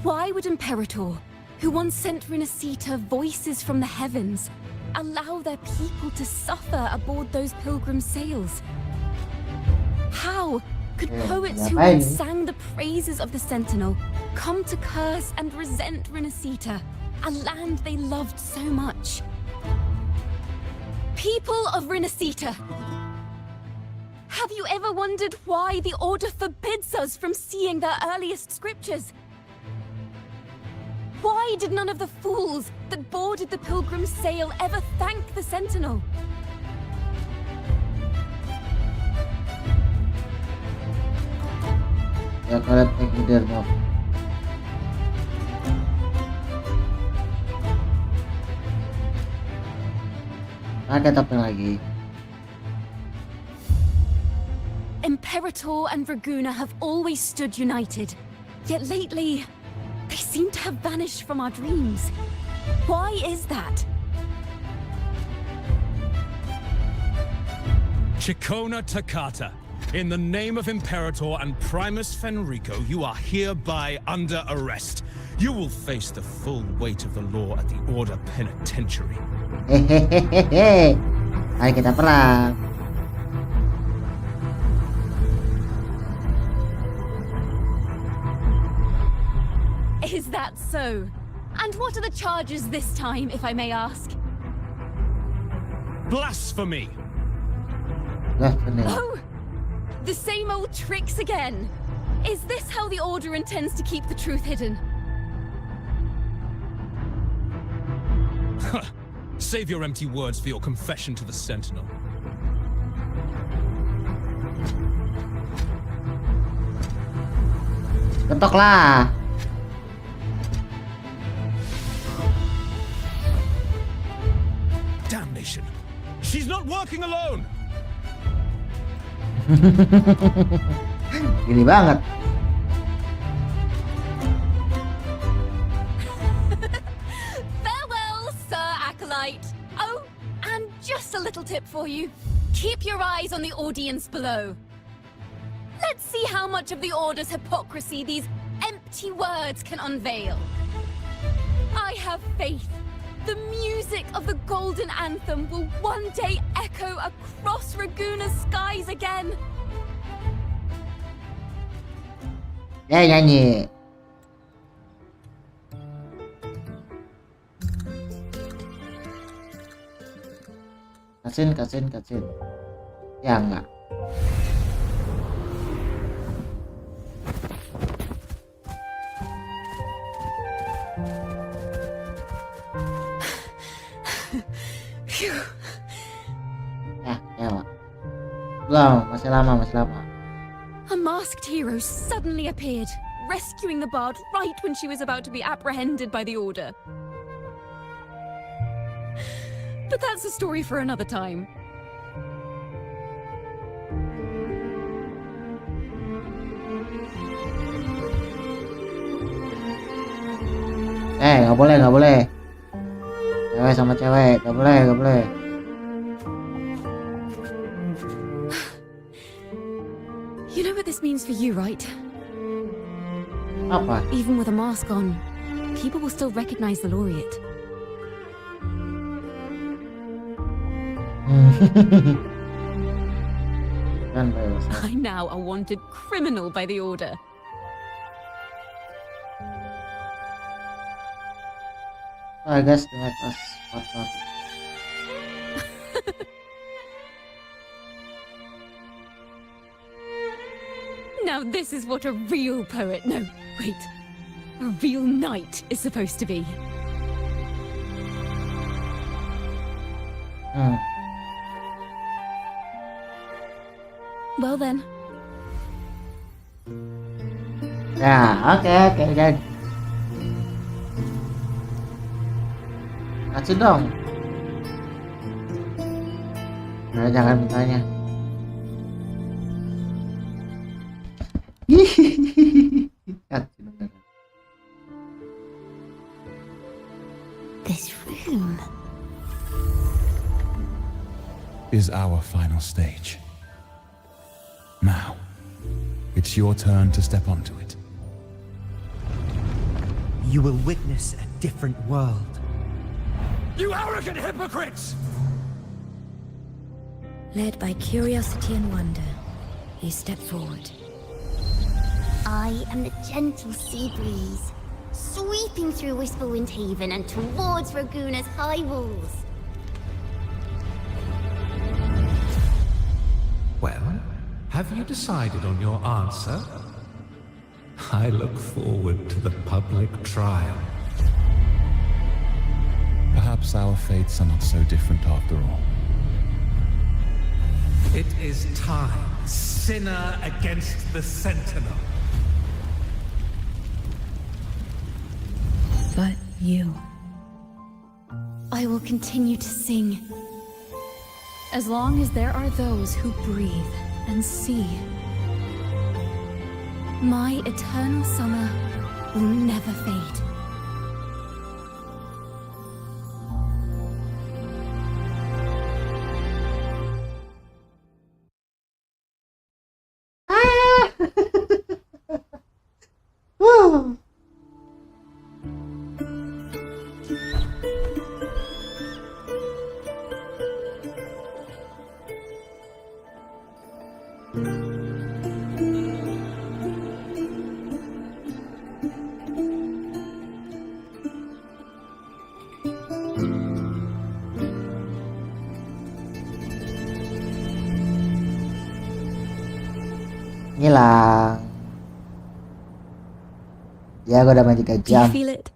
S1: Why would Imperator, who once sent Renacita voices from the heavens, allow their people to suffer aboard those pilgrim sails? How could poets who once sang the praises of the Sentinel come to curse and resent Renacita, a land they loved so much? People of Renacita, have you ever wondered why the Order forbids us from seeing their earliest scriptures? Why did none of the fools that boarded the Pilgrim's sail ever thank the Sentinel?
S2: Ya kalian leader mo. Pakai topeng lagi.
S1: Imperator and Draguna have always stood united, yet lately, they seem to have vanished from our dreams. Why is that?
S3: Ciaccona Toccata, in the name of Imperator and Primus Fenrico, you are hereby under arrest. You will face the full weight of the law at the Order Penitentiary.
S2: Hehehehe. Ayo kita perang.
S1: Is that so? And what are the charges this time, if I may ask?
S3: Blasphemy!
S2: Blasphemy.
S1: Oh! The same old tricks again! Is this how the Order intends to keep the truth hidden?
S3: Save your empty words for your confession to the Sentinel.
S2: Ketoklah.
S3: Damnation! She's not working alone!
S2: Gini banget.
S1: Farewell, Sir Acolyte! Oh, and just a little tip for you. Keep your eyes on the audience below. Let's see how much of the Order's hypocrisy these empty words can unveil. I have faith. The music of the Golden Anthem will one day echo across Raguna's skies again.
S2: Ya nyanyi. Kasin. Ya enggak. Belum, masih lama.
S1: A masked hero suddenly appeared, rescuing the bard right when she was about to be apprehended by the Order. But that's a story for another time.
S2: Nggak boleh. Cewek sama cewek, nggak boleh.
S1: You know what this means for you, right?
S2: Apa?
S1: Even with a mask on, people will still recognize the laureate. I'm now a wanted criminal by the Order.
S2: I guess to make us partner.
S1: Now this is what a real poet, no, wait, a real knight is supposed to be. Well then.
S2: Ya, oke, jadi. Kasih dong. Nah, jangan mintanya.
S15: This room
S13: is our final stage. Now, it's your turn to step onto it.
S20: You will witness a different world.
S18: You arrogant hypocrites!
S1: Led by curiosity and wonder, you step forward.
S15: I am the gentle sea breeze, sweeping through Whisperwind Haven and towards Raguna's high walls.
S8: Well, have you decided on your answer? I look forward to the public trial.
S16: Perhaps our fates are not so different after all.
S8: It is time, sinner against the Sentinel.
S6: But you.
S1: I will continue to sing.
S4: As long as there are those who breathe and see.
S1: My eternal summer will never fade.
S2: Ngilang. Ya, gue udah main 3
S1: Do you
S2: jam.
S1: feel it?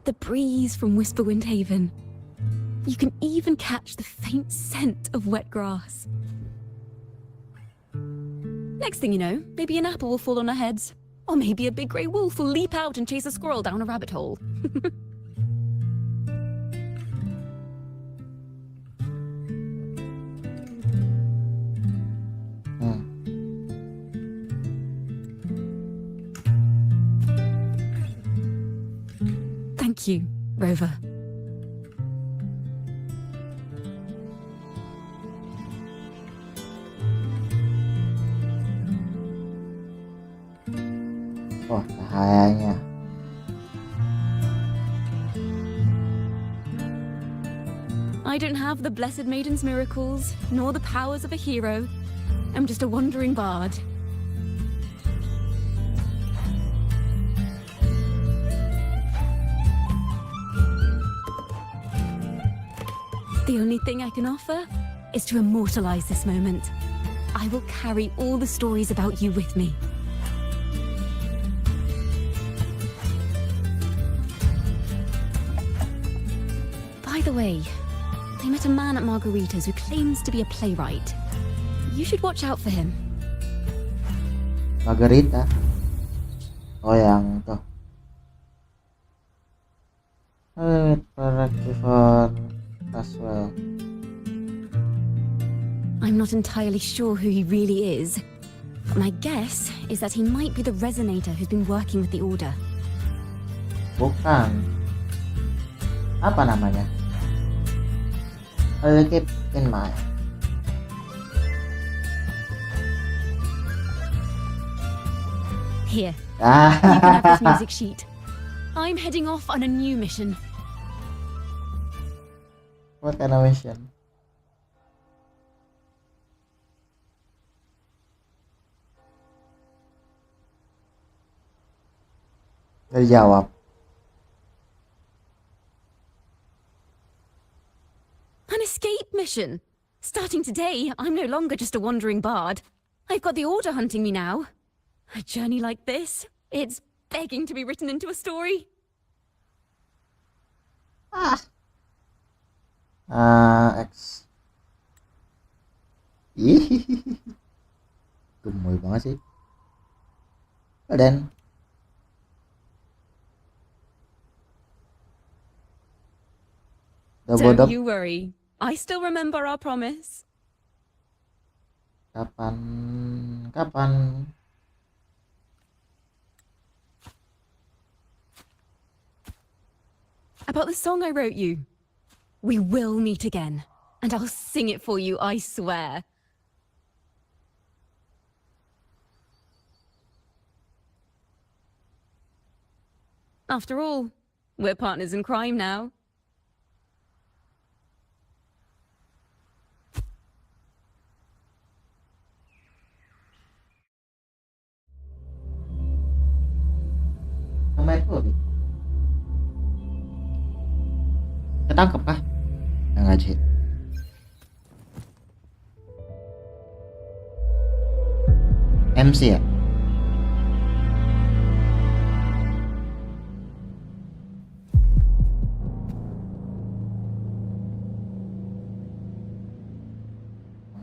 S1: The breeze from Whisperwind Haven. You can even catch the faint scent of wet grass. Next thing you know, maybe an apple will fall on our heads. Or maybe a big grey wolf will leap out and chase a squirrel down a rabbit hole. Thank you, Rover.
S2: Oh, cahayanya.
S1: I don't have the Blessed Maiden's miracles, nor the powers of a hero. I'm just a wandering bard. The only thing I can offer is to immortalize this moment. I will carry all the stories about you with me. By the way, I met a man at Margarita's who claims to be a playwright. You should watch out for him.
S2: Margarita. Oh, yang tuh. Paragraph as well.
S1: I'm not entirely sure who he really is, but my guess is that he might be the resonator who's been working with the Order.
S2: Bukan. Apa namanya? I'll keep in mind.
S1: Here, you can have this music sheet. I'm heading off on a new mission.
S2: What kind of mission? Gak dijawab.
S1: An escape mission. Starting today, I'm no longer just a wandering bard. I've got the Order hunting me now. A journey like this, it's begging to be written into a story.
S2: X. Ih, gemoy banget sih. Dan
S1: Don't you worry. I still remember our promise.
S2: Kapan?
S1: About the song I wrote you. We will meet again, and I'll sing it for you, I swear. After all, we're partners in crime now.
S2: komenku gitu. Ketangkep kah? Enggak sih. MC ya?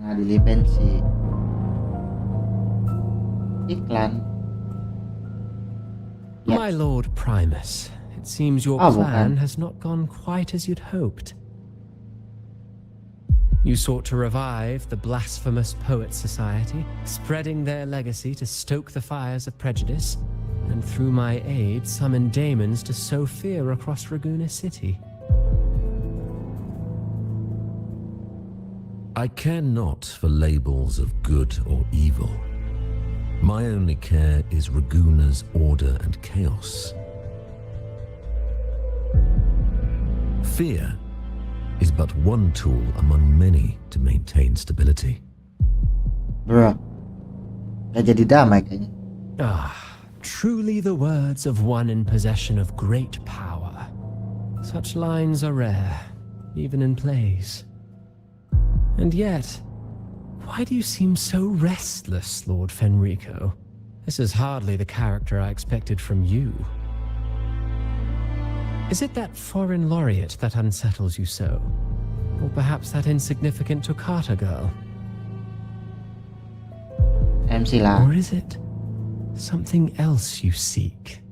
S2: Mengadili pensi. Iklan. Yes.
S9: My Lord Primus, it seems your plan has not gone quite as you'd hoped. You sought to revive the blasphemous Poets Society, spreading their legacy to stoke the fires of prejudice, and through my aid summon daemons to sow fear across Raguena City.
S20: I care not for labels of good or evil. My only care is Raguena's order and chaos. Fear is but one tool among many to maintain stability.
S2: Bro, gak jadi damai kayaknya.
S9: Truly the words of one in possession of great power. Such lines are rare, even in plays. And yet, why do you seem so restless, Lord Fenrico? This is hardly the character I expected from you. Is it that foreign laureate that unsettles you so? Or perhaps that insignificant Toccata girl?
S2: MC lah.
S9: Or is it something else you seek?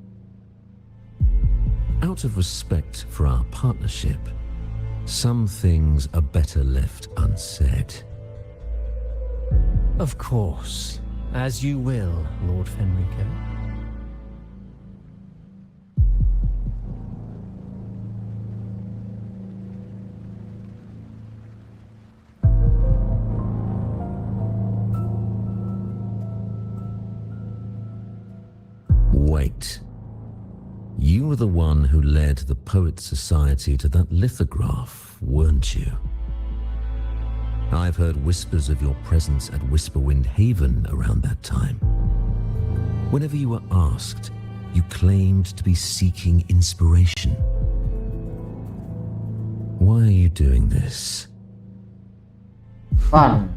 S20: Out of respect for our partnership, some things are better left unsaid.
S9: Of course, as you will, Lord Fenrico.
S20: Wait. You were the one who led the Poets Society to that lithograph, weren't you? I've heard whispers of your presence at Whisperwind Haven around that time. Whenever you were asked, you claimed to be seeking inspiration. Why are you doing this?
S2: Fun.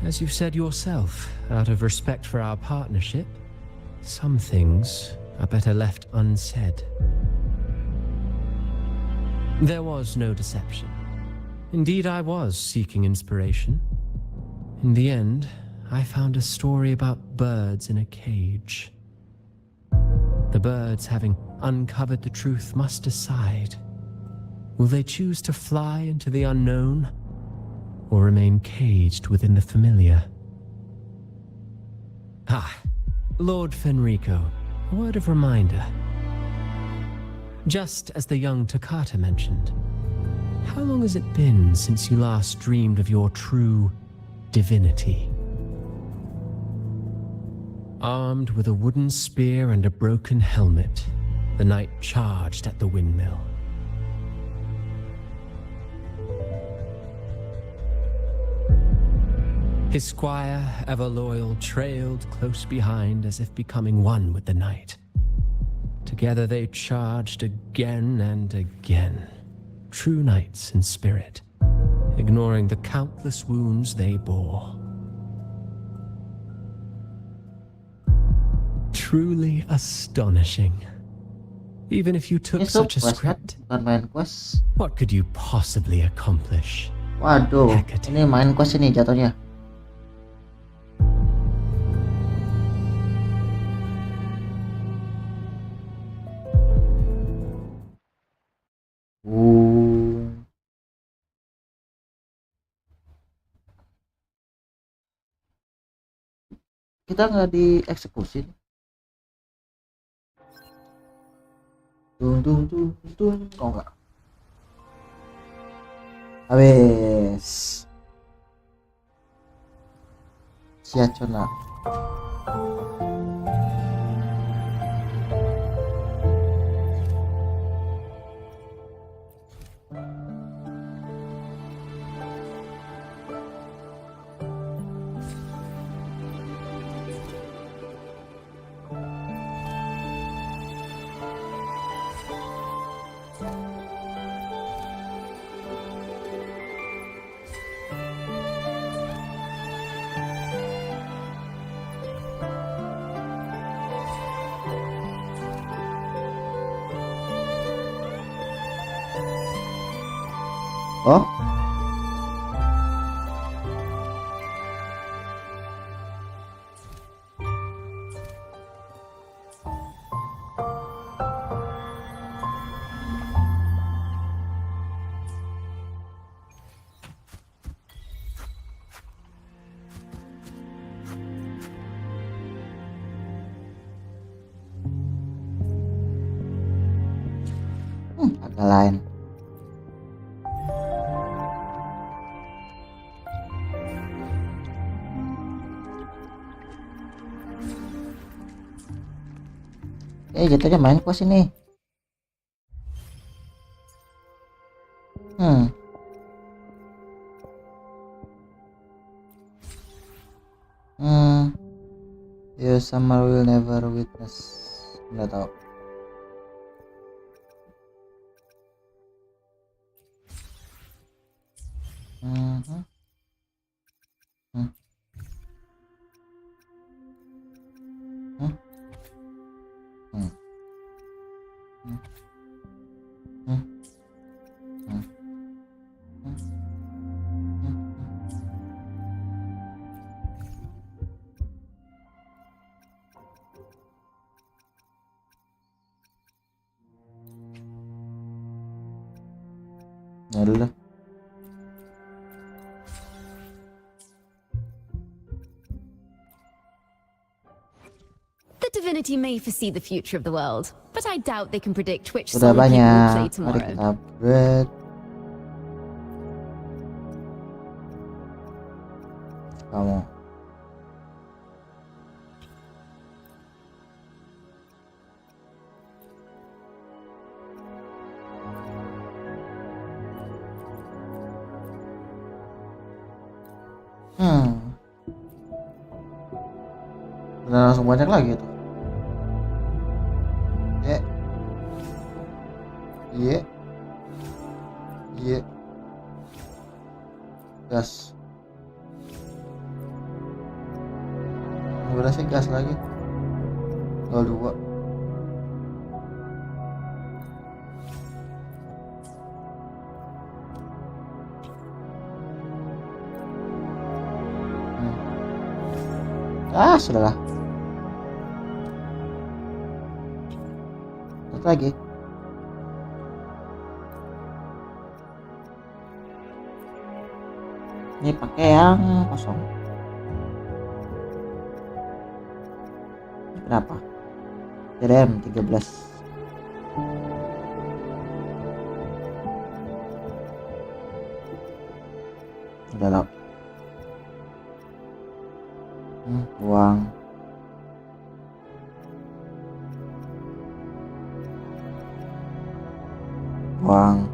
S9: As you said yourself, out of respect for our partnership, some things are better left unsaid. There was no deception. Indeed, I was seeking inspiration. In the end, I found a story about birds in a cage. The birds, having uncovered the truth, must decide. Will they choose to fly into the unknown, or remain caged within the familiar? Lord Fenrico, a word of reminder. Just as the young Toccata mentioned, how long has it been since you last dreamed of your true divinity? Armed with a wooden spear and a broken helmet, the knight charged at the windmill. His squire, ever loyal, trailed close behind as if becoming one with the knight. Together they charged again and again, true knights in spirit, ignoring the countless wounds they bore. Truly astonishing. Even if you took such a script, what could you possibly accomplish?
S2: Waduh, ini main quest ini jatuhnya. Kita nggak dieksekusi. Oh enggak. Habis. Ciaccona. Oh, agak lain. Jatuhnya main pos ini. Ya, summer will never witness. Nggak tahu. Ya dulu dah.
S1: The divinity may foresee the future of the world, but I doubt they can predict which
S2: Udah
S1: song people will play
S2: banyak. Mari
S1: tomorrow.
S2: kita upgrade. Kamu. Udah langsung banyak lagi tuh. Gas. Udah sih gas lagi. Tinggal 2. Sudahlah. Satu lagi. Ini pakai yang kosong. Ini berapa? CRM 13. Udah lah. Buang. Buang.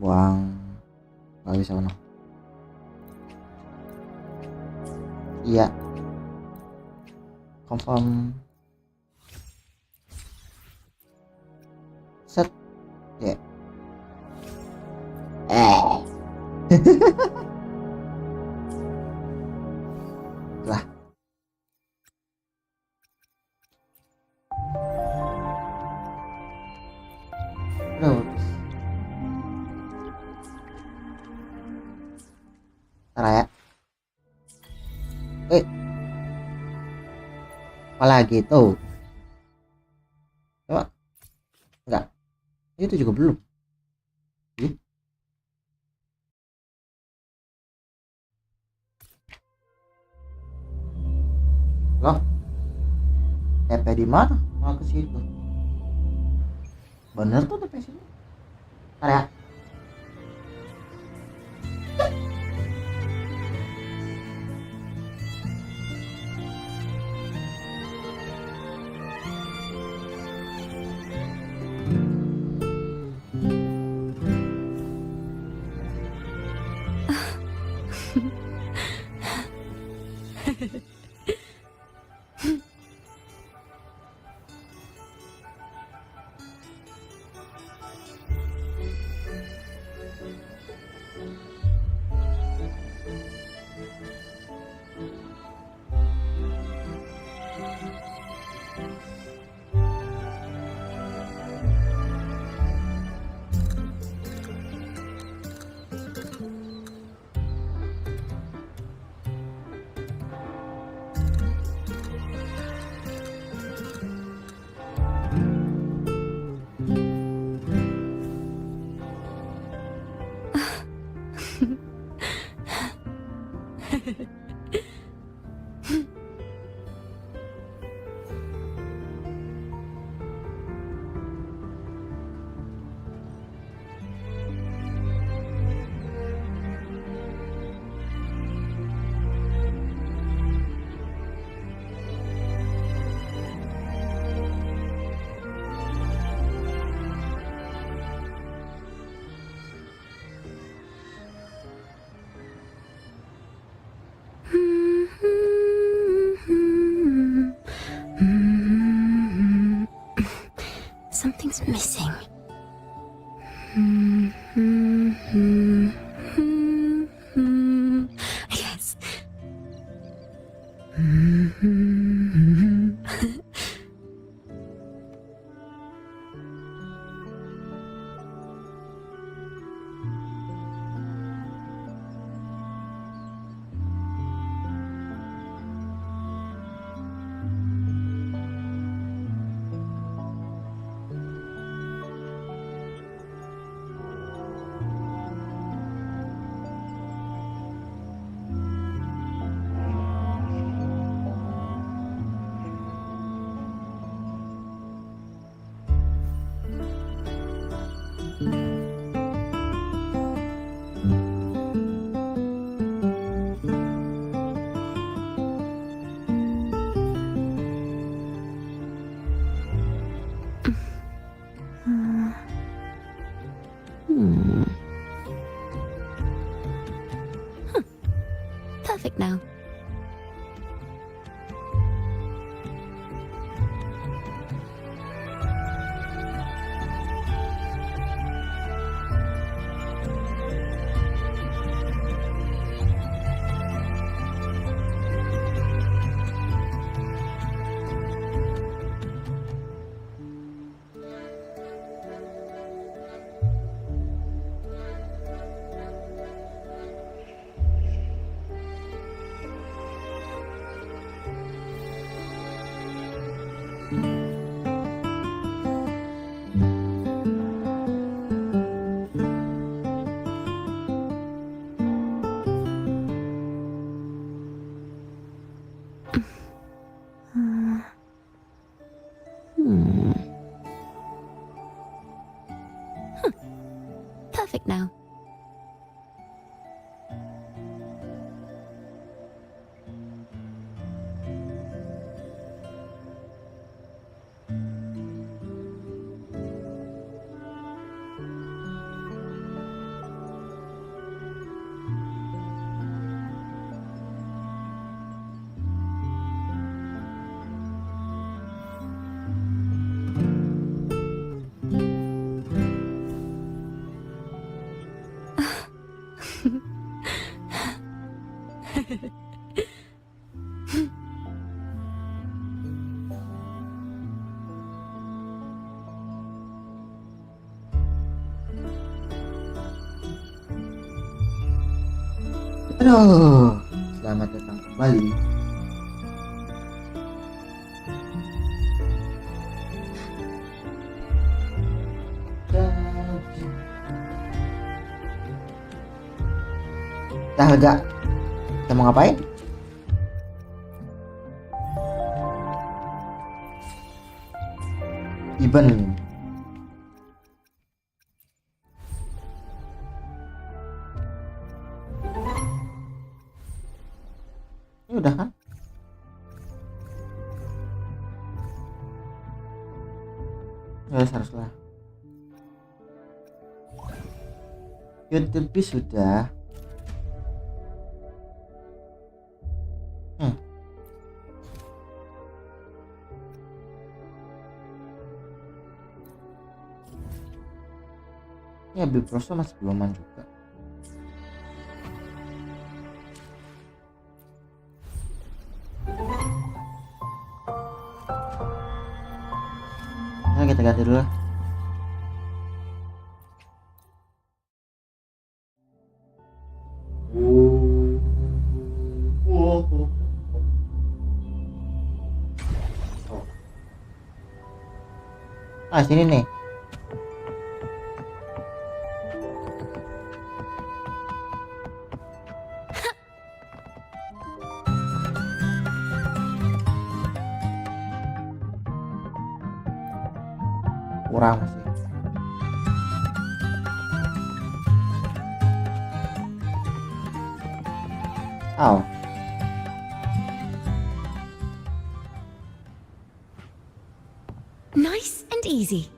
S2: Buang. Gak bisa mana. Iya. Confirm. Set. Ya. Lah. Ntar ya. Apalagi tuh. Coba. Enggak. Itu juga belum. Loh, TP di mana? Mau ke situ. Bener tuh TP sini. Ntar ya.
S1: Something's missing. Yes. Perfect now. Perfect now.
S2: Aduh, selamat datang kembali. Dah lega. Kita mau ngapain? Event. Ini udah kan? Ya haruslah. YouTube sudah. Ya Bifrost masih beloman juga. Nah, kita ganti dulu. Ah, sini nih. kurang masih. Oh.
S1: Nice and easy.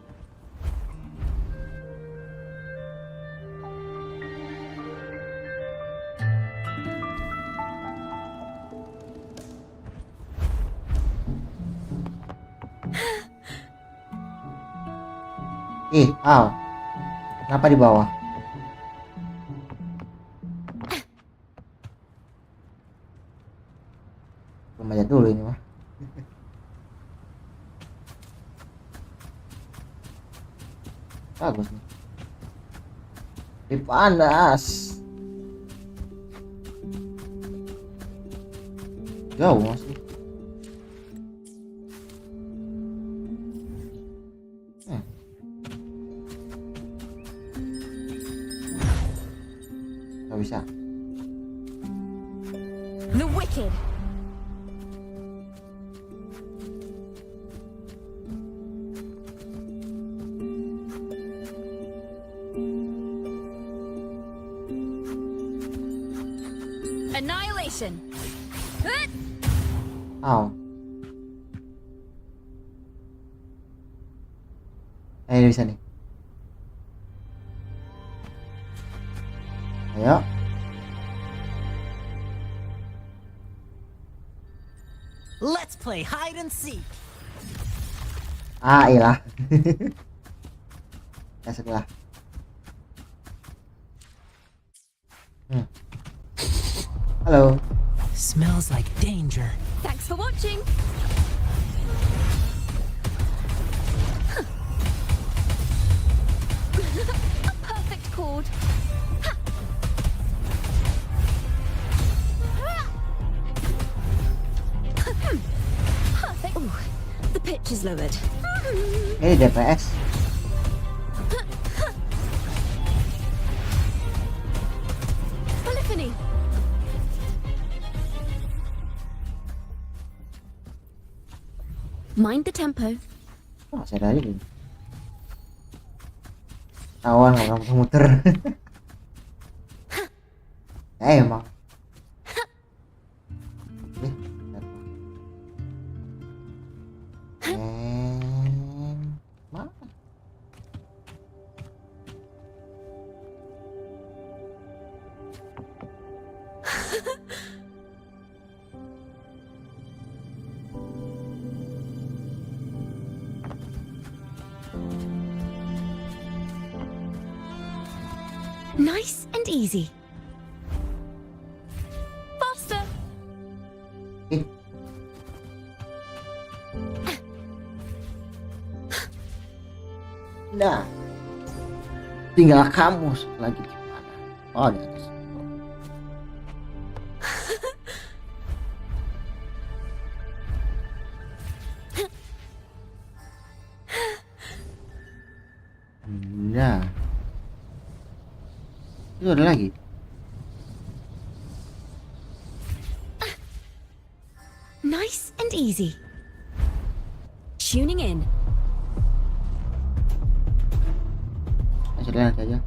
S2: Kenapa di bawah? Belum aja dulu ini mah. Bagus nih. Panas. Jauh masih. Gak bisa.
S1: The wicked. Annihilation.
S2: Ayo bisa nih. Ayo.
S11: Let's play hide and seek.
S2: Iyalah. Masuklah. Halo.
S11: Smells like danger.
S1: Thanks for watching. A perfect chord. Perfect. Ooh, the pitch is lowered.
S2: Ini DPS.
S1: Polyphony. Mind the tempo.
S2: Saya aja gini. Awan nggak muter-muter. Emang.
S1: Nice and easy. Faster.
S2: Nah, tinggal kamu lagi di mana? Oh, di atas. Nah, itu ada lagi.
S1: Nice and easy. Tuning in.
S2: Lihat aja.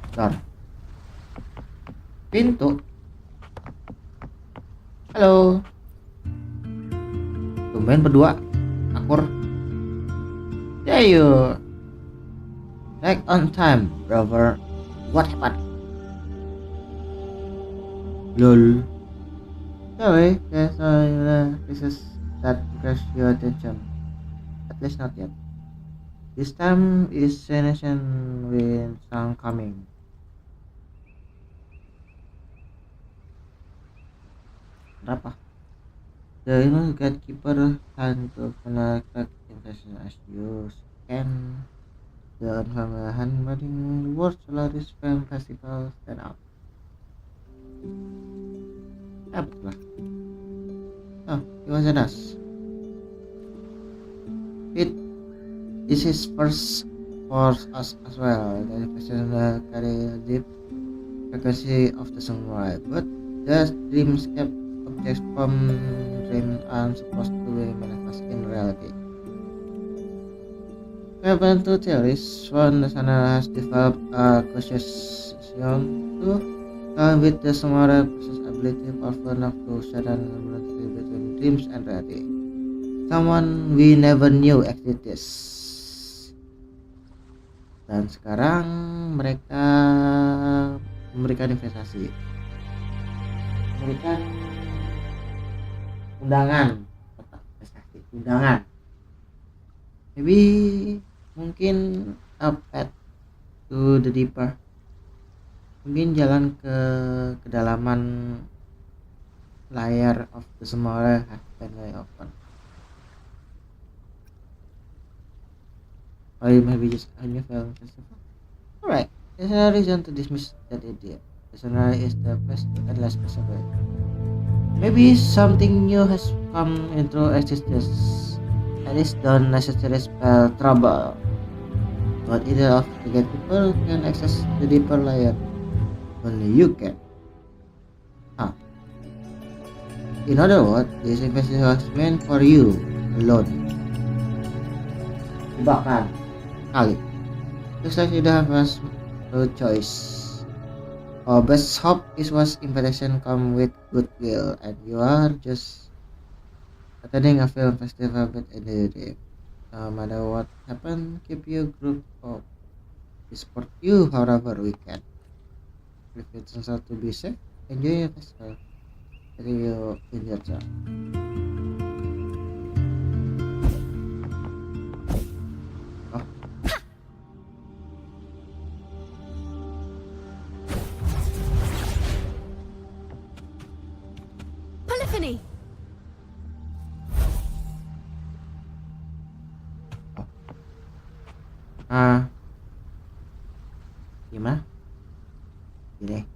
S2: Bentar. Pintu. Halo. Tumben berdua. Akur. There you. Back on time, brother. What happened? Lol. Sorry, yes, this is that grabs your attention. At least not yet. This time is Indonesian with sound coming. Berapa? The gatekeeper time to connect invitation as you scan the unfamiliar wedding the world Solaris Film Festival stand out. Ya betul lah. Oh, it was us. This is first for us as well. The question carry a deep frequency of the sunrise, but the dreamscape objects from dreams aren't supposed to be manifest in reality. According to theories, one listener has developed a association with the Samara possess ability powerful enough to share between dreams and reality. Someone we never knew exists. Dan sekarang mereka memberikan investasi, memberikan undangan, maybe mungkin a path to the deeper, mungkin jalan ke kedalaman layar of the smaller has been very open, or maybe just a new film festival. Alright, there's no reason to dismiss that idea. The scenario is the best and less possible. Maybe something new has come into existence. At least don't necessarily spell trouble. But either of the people can access the deeper layer. Only you can. In other words, this investigation was meant for you alone. Jebakan kali. Looks like you don't have no choice. Our best hope is was invitation come with goodwill, and you are just attending a film festival with a day. No matter what happens, keep your group up. We support you however we can. If it turns out to be safe, enjoy your festival. See you in your job.
S1: Polyphony!
S2: Gimana? Gini.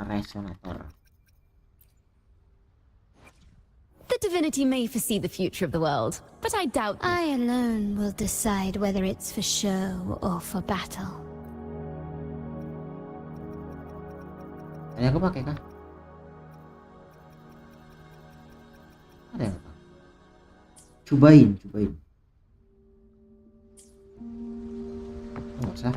S2: Resonator.
S1: The divinity may foresee the future of the world, but I doubt
S7: I alone will decide whether it's for show or for battle.
S2: Ada yang kepake kah? Ada yang kepake? Cobain. Nggak usah.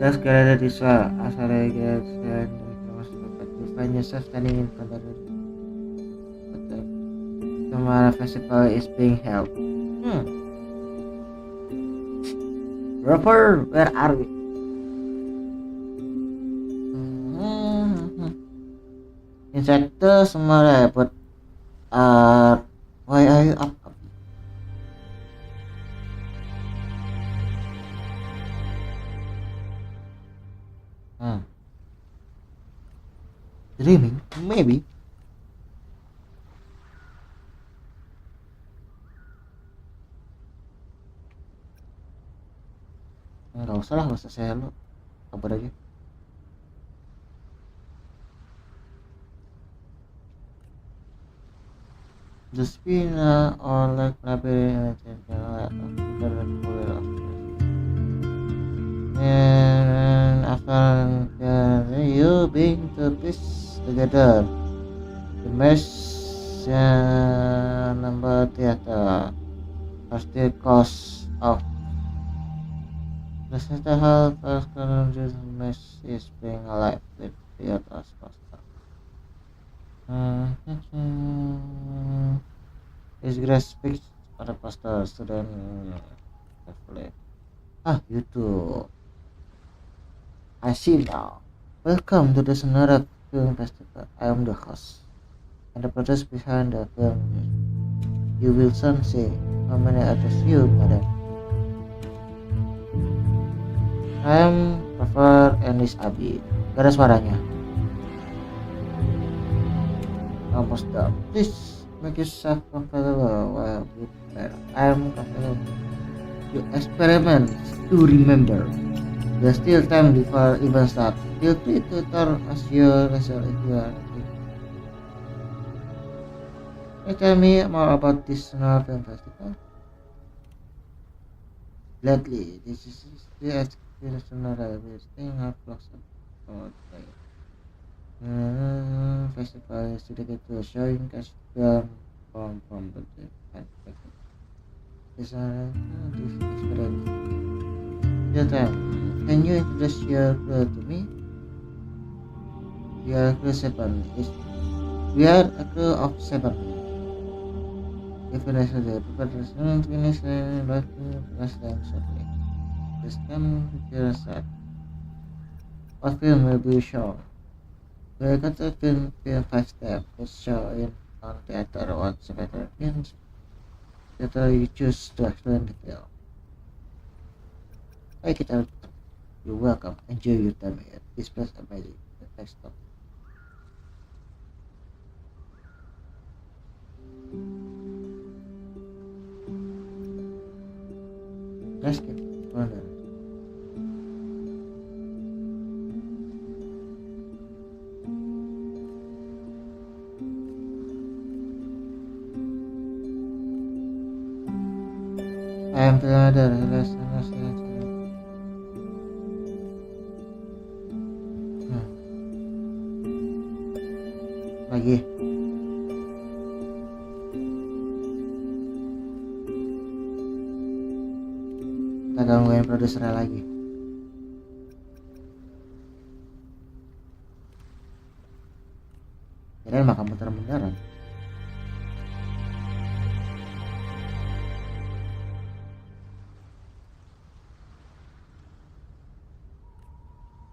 S2: Just get this asal get you find yourself standing in front of it. But the Samara festival is being held. Roper, where are we? Inside the Samara, but why are you up? Dreaming, maybe. Nggak usah saya lu kabar aja. The spina or like labyrinth and after you being to piece together the mesh number theater are still cause of the center health first mesh is being alive with theater's poster. This grass speaks on the poster student you too. I see now. Welcome to the Sonora Film Festival. I am the host and the producer behind the film. You will soon see how many others you pada. I am Professor Enis Abi. Gak ada suaranya. Almost done. Please make yourself comfortable while you prepare. I am comfortable. You experiment to remember. There's still time before event start. Feel free to turn as your leisure if you are. Can you tell me more about this film festival? Gladly, this is the feels sooner with staying up blocks about festival is dedicated to showing cash film from the different perspective. This experience. Can you introduce your crew to me? We are crew 7. We are a crew of 7. Finish the preparation, finish the last time shortly. This time, set. What film will be shown? We got a film 5 step was shown in on theater on September. Theater you choose to explain the film. Take it out. You're welcome. Enjoy your time here. This place amazing. The next stop. Let's get further. I am the other lagi. Kita gangguin produsernya lagi. Kirain makan muter-muteran.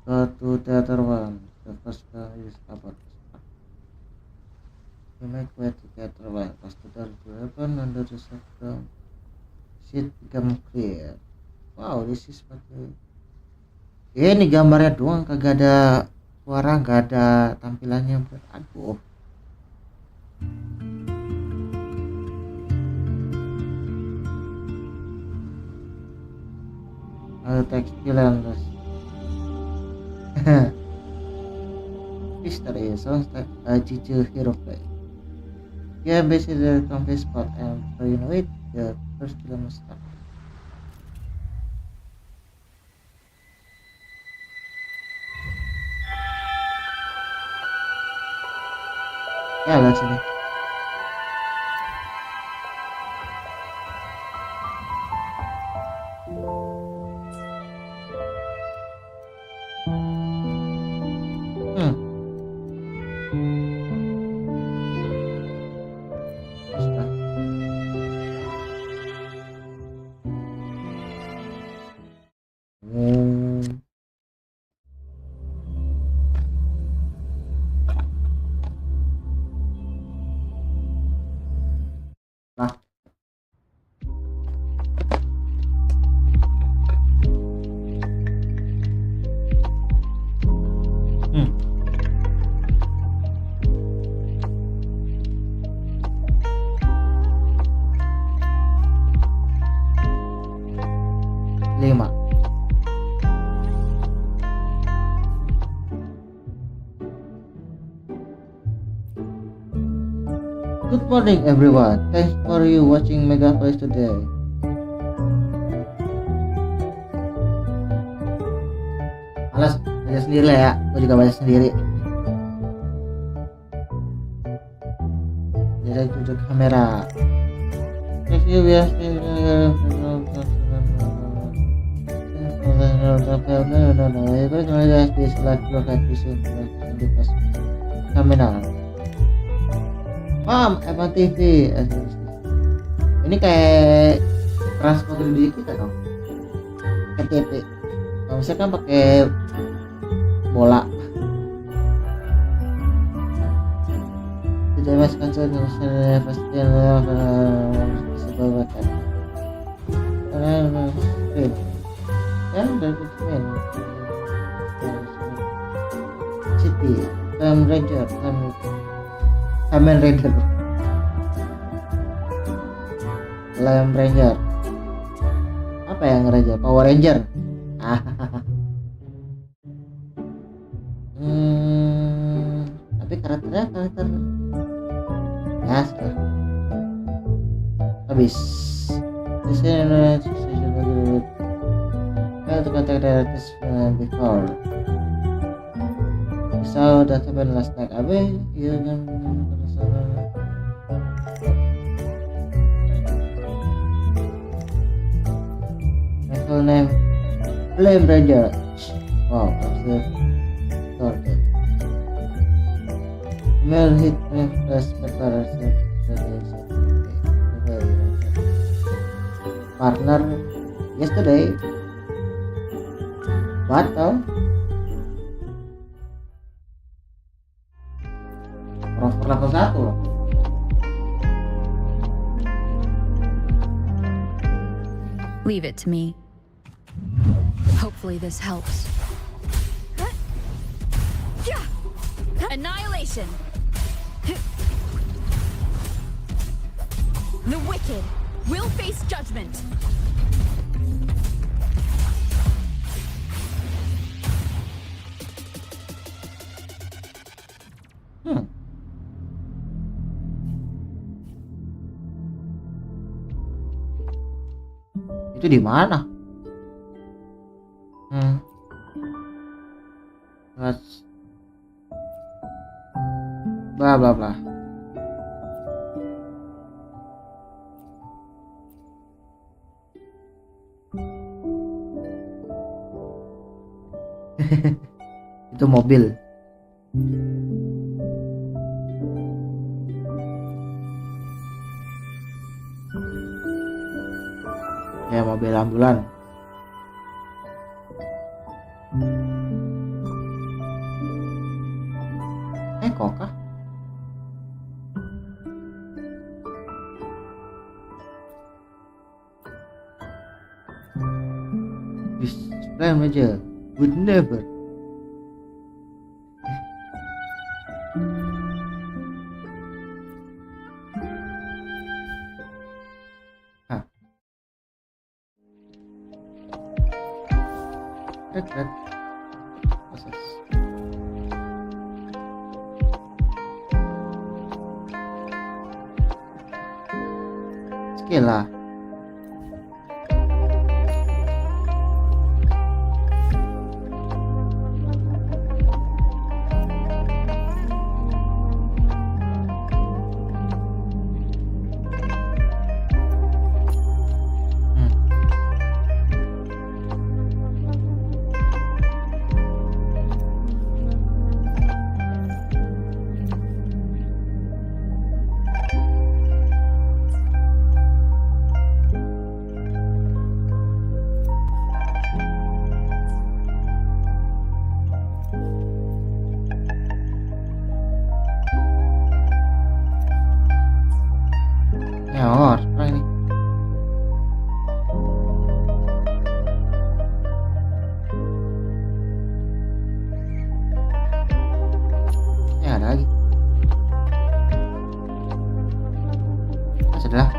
S2: Go to theater 1. The first film is about you make way to theater 1. Pas the door to open and the second seat become clear. Wow, this is what ini gambarnya doang, kagak ada suara, nggak ada tampilannya. Aduh. Tekstil and history sounds like a Jiu hero play. Yeah, basically the comfy spot, and before you know it, the first film starts. Ya, lihat sini. Good morning everyone, thanks for you watching Megapolis today. Malas baca sendiri lah ya, gue juga baca sendiri. Jadi tutup kamera. Review biasa. Mam, Evan TV. Ini kayak transporter di kita dong. KTP. Kalau misalkan pakai bola. Tidak masukkan solusi pasti sebabkan. Dan dokumen. City, Kamen Ranger, Kamen Ranger, Kamen Ranger. Apa yang Ranger? Power Ranger. Tapi karakter ya sudah habis. Di sini to contact this before. We saw that happened last night. Abe, you can my full name Flame Ranger. Wow, observe sorted. Email hit refresh partner yesterday. Battle Rover level 1 loh.
S4: Leave it to me. Hopefully this helps. Annihilation! The wicked will face judgment!
S2: Itu di mana? Bla bla bla. Itu mobil. Ya, mobil ambulan. Kok kah? This plan aja would never. Red. Proses. Skill lah. Ini. Ya ada lagi. Sudah.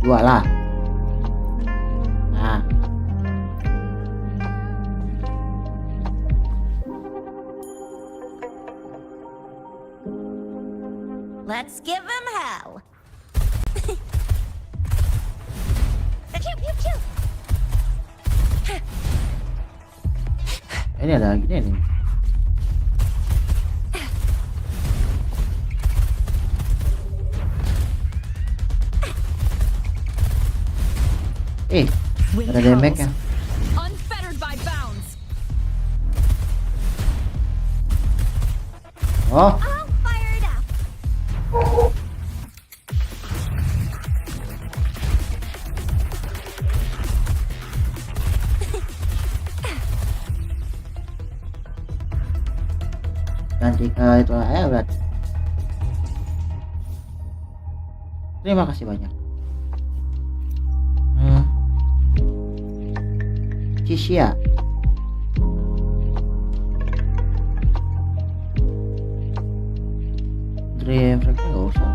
S2: Dua lah.
S15: Let's give him hell. Pew, pew, pew.
S2: Ini ada lagi nih. Ada damage ya.
S4: Unfettered by bounds.
S2: Oh.
S15: I'll fire it up.
S2: Dan jika itu berarti. Terima kasih banyak. Cicia. Dream mereka nggak usah.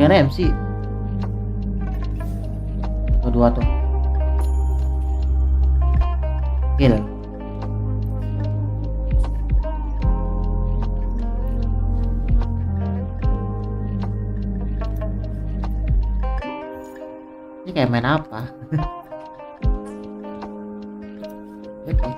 S2: dengan MC kedua tuh kill. Ini kayak main apa? Oke.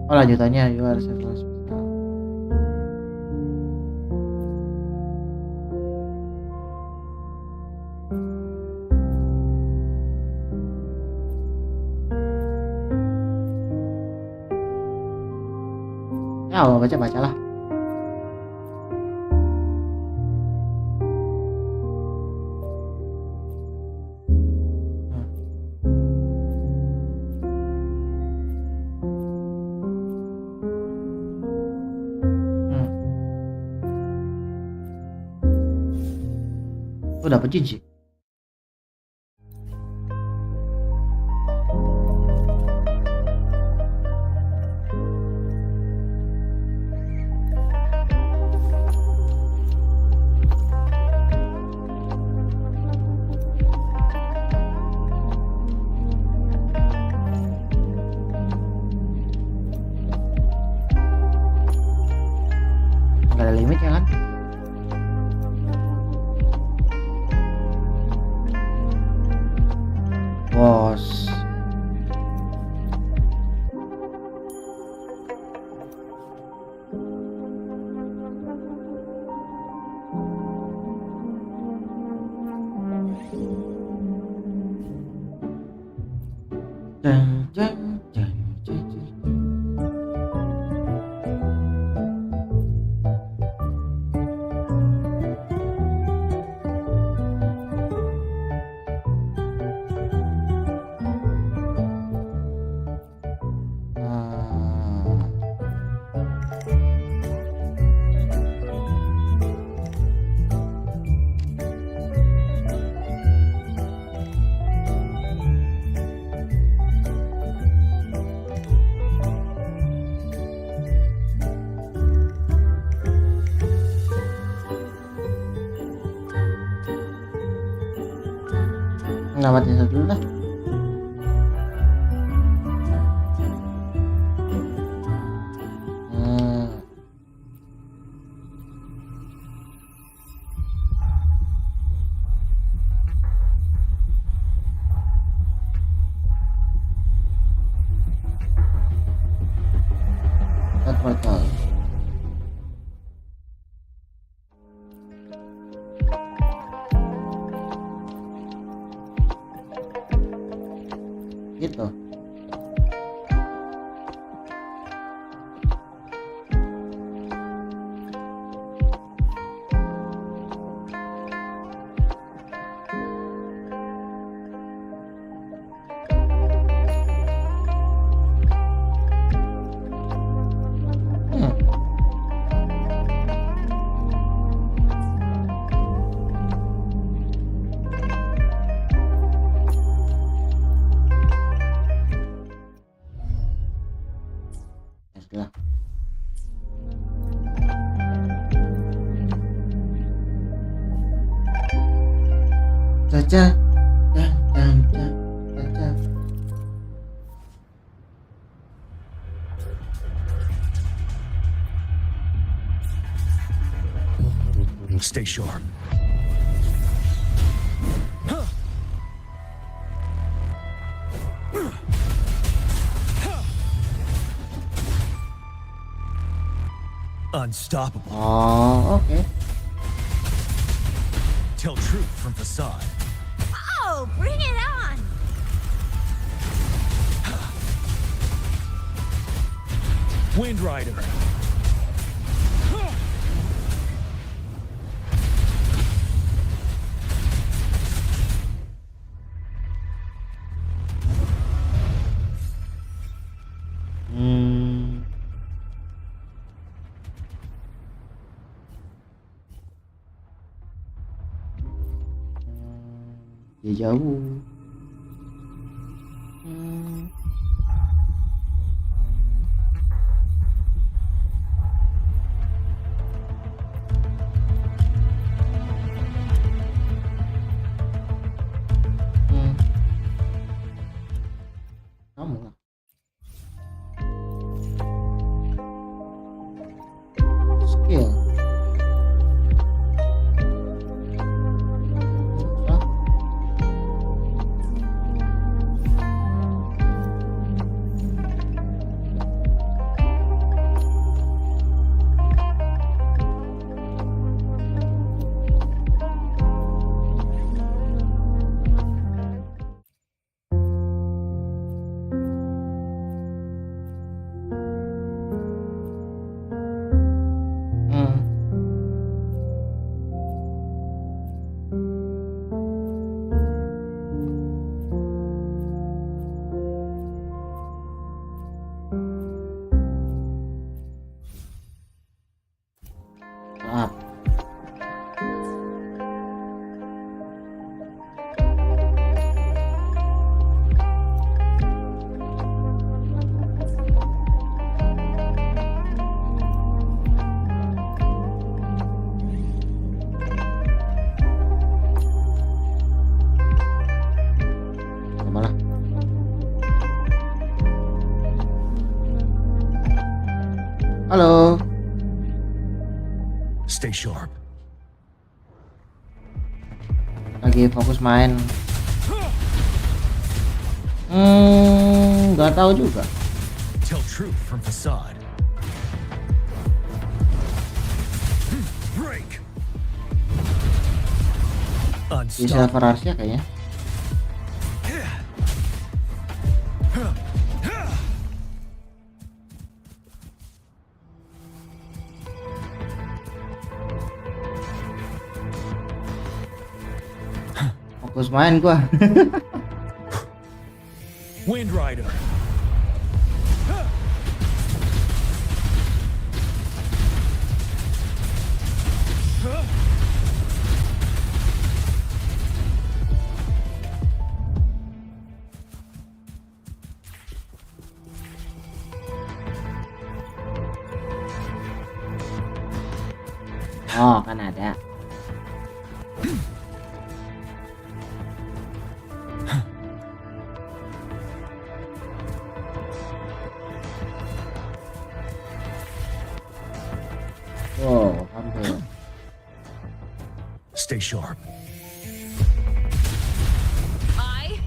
S2: Oh lanjutannya you are several special. Ya mau baca-bacalah. Dapat jin sih. Gak ada limit ya kan? Bos. Jeng jeng jeng jeng jeng. Ngamatin satu dulu lah. Portal. Gitu. Caca, caca.
S3: Stay sharp.
S14: Unstoppable.
S2: Oh, okay.
S14: Tell truth from facade.
S15: Oh, bring it on!
S14: Wind Rider.
S2: Dia jauh. Kamu lah. Skill. Halo.
S3: Stay sharp.
S2: Lagi fokus main. Nggak tahu juga.
S3: Tell truth from facade. Break.
S2: Di server Asia kayaknya. Fokus main gua.
S3: Wind Rider.
S2: Oh, kan ada. Oh, hampir.
S3: Stay sharp.
S10: I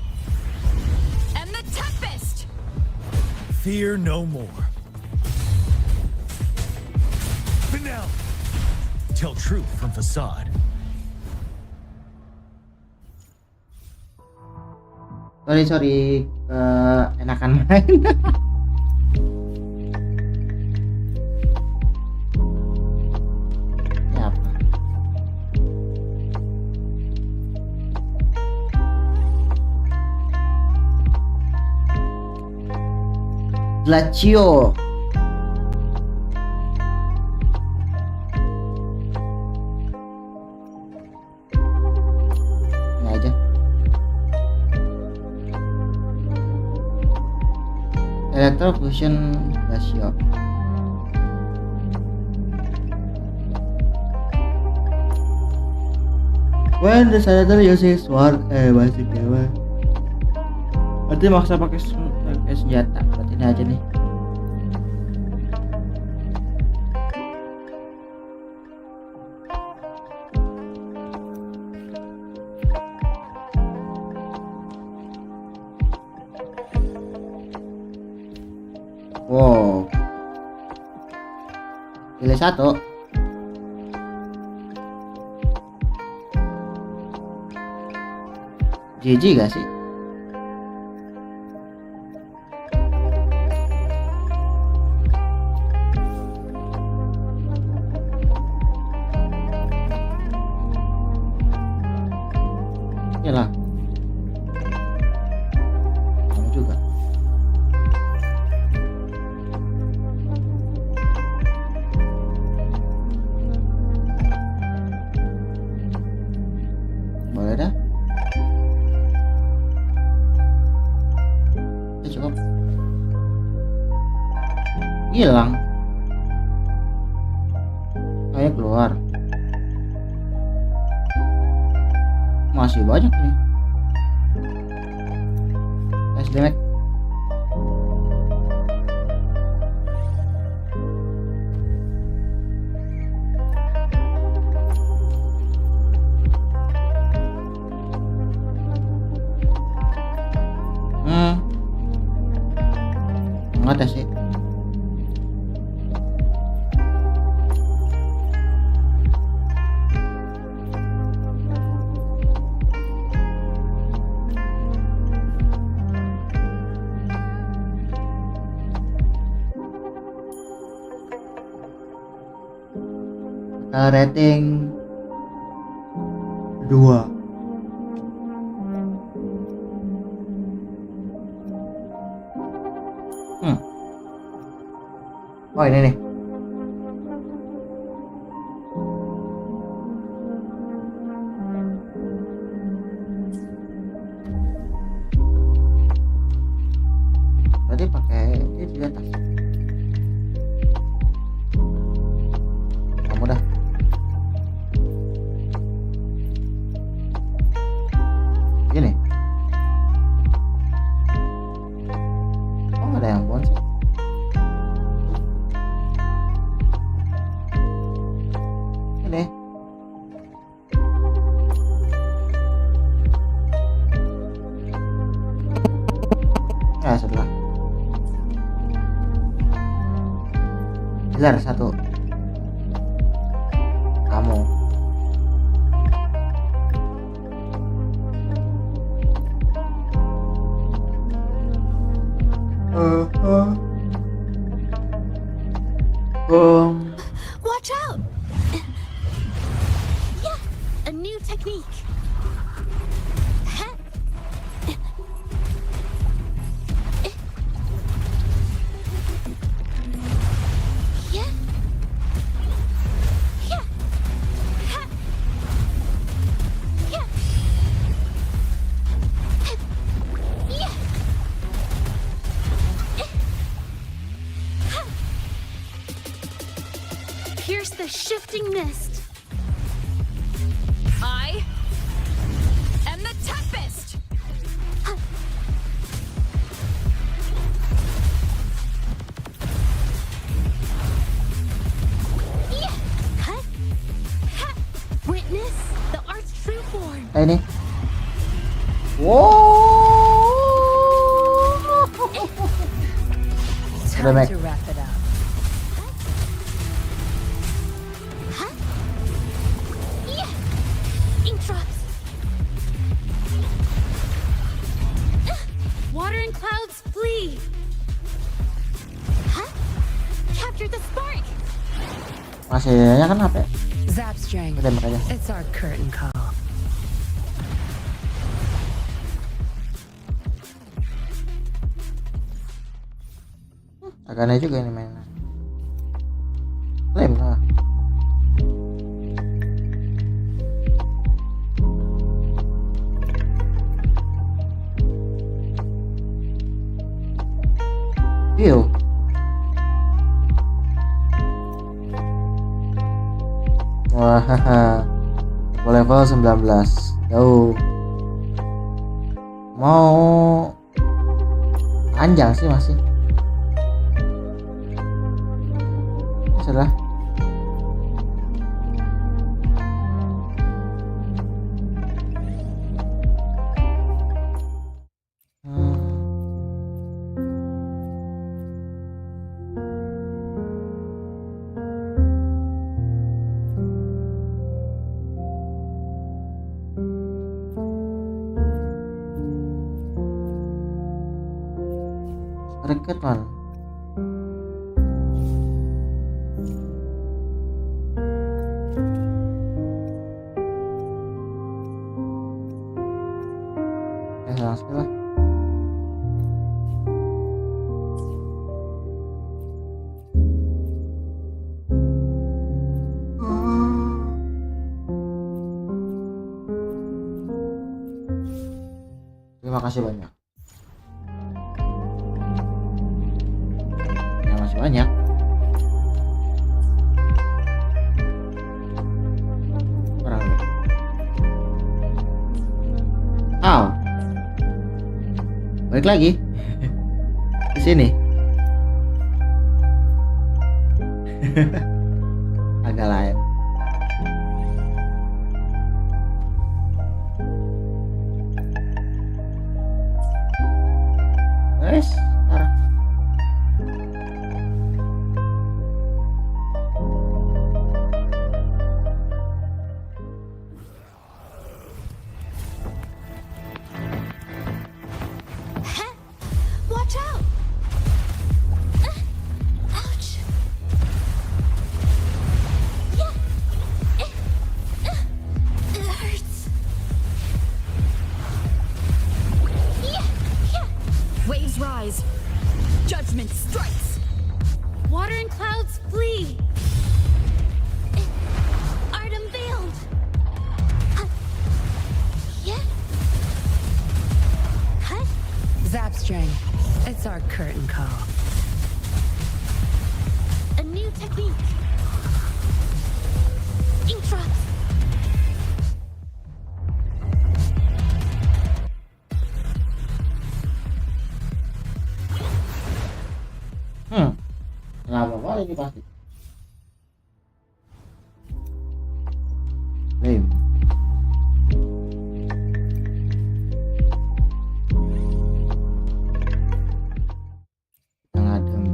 S10: am the Tempest.
S3: Fear no more. Finale. Tell truth from facade.
S2: Sorry, enakan main. Glacio. Ini aja. Electrofusion Glacio. When the senator uses sword, masih dewa. Berarti maksa pakai senjata. Berarti ini aja nih. Wow. Pilih satu. GG gak sih? Yalah. Kamu juga. Boleh dah. Hilang. Kayak keluar. Masih banyak nih. Demek. Nggak ada sih. Rating 2. Oh ini nih. Tadi pakai ini di atas. Kamu dah. Gini. Oh ada yang bon sih. Ini. Ya sebelah. Pilar 1. Kamu.
S1: Watch out! Yeah, a new technique. Yeah. Yeah. Yeah. Yeah. Pierce the shifting mist. I am the tempest. Yeah. Witness the art's true form.
S2: Ini. Wow. Udah, Mek.
S11: To wrap it up.
S1: Yeah. Ink drops. Water and clouds flee. Capture the spark.
S2: Masih ya kan apa?
S11: Zap strength.
S2: Udah makanya.
S11: It's our curtain call.
S2: Agak aneh juga ini mainnya. Klaim lah. View. Wah, level 19. Jauh. Mau panjang sih masih. Sudah. Reket man. Langsung lah. Terima kasih banyak. Ya masih banyak. balik lagi di sini. Agak lain. Guys, sekarang.
S10: Watch out! Ouch! Yeah! It hurts. Yeah! Yeah!
S4: Waves rise. Judgment strikes.
S17: Water and clouds flee.
S10: Art unveiled. Yeah? Huh?
S4: Zapstring. It's our curtain call.
S10: A new technique. Ink drops.
S2: Lama banget ini pasti. Lame. Yang adem.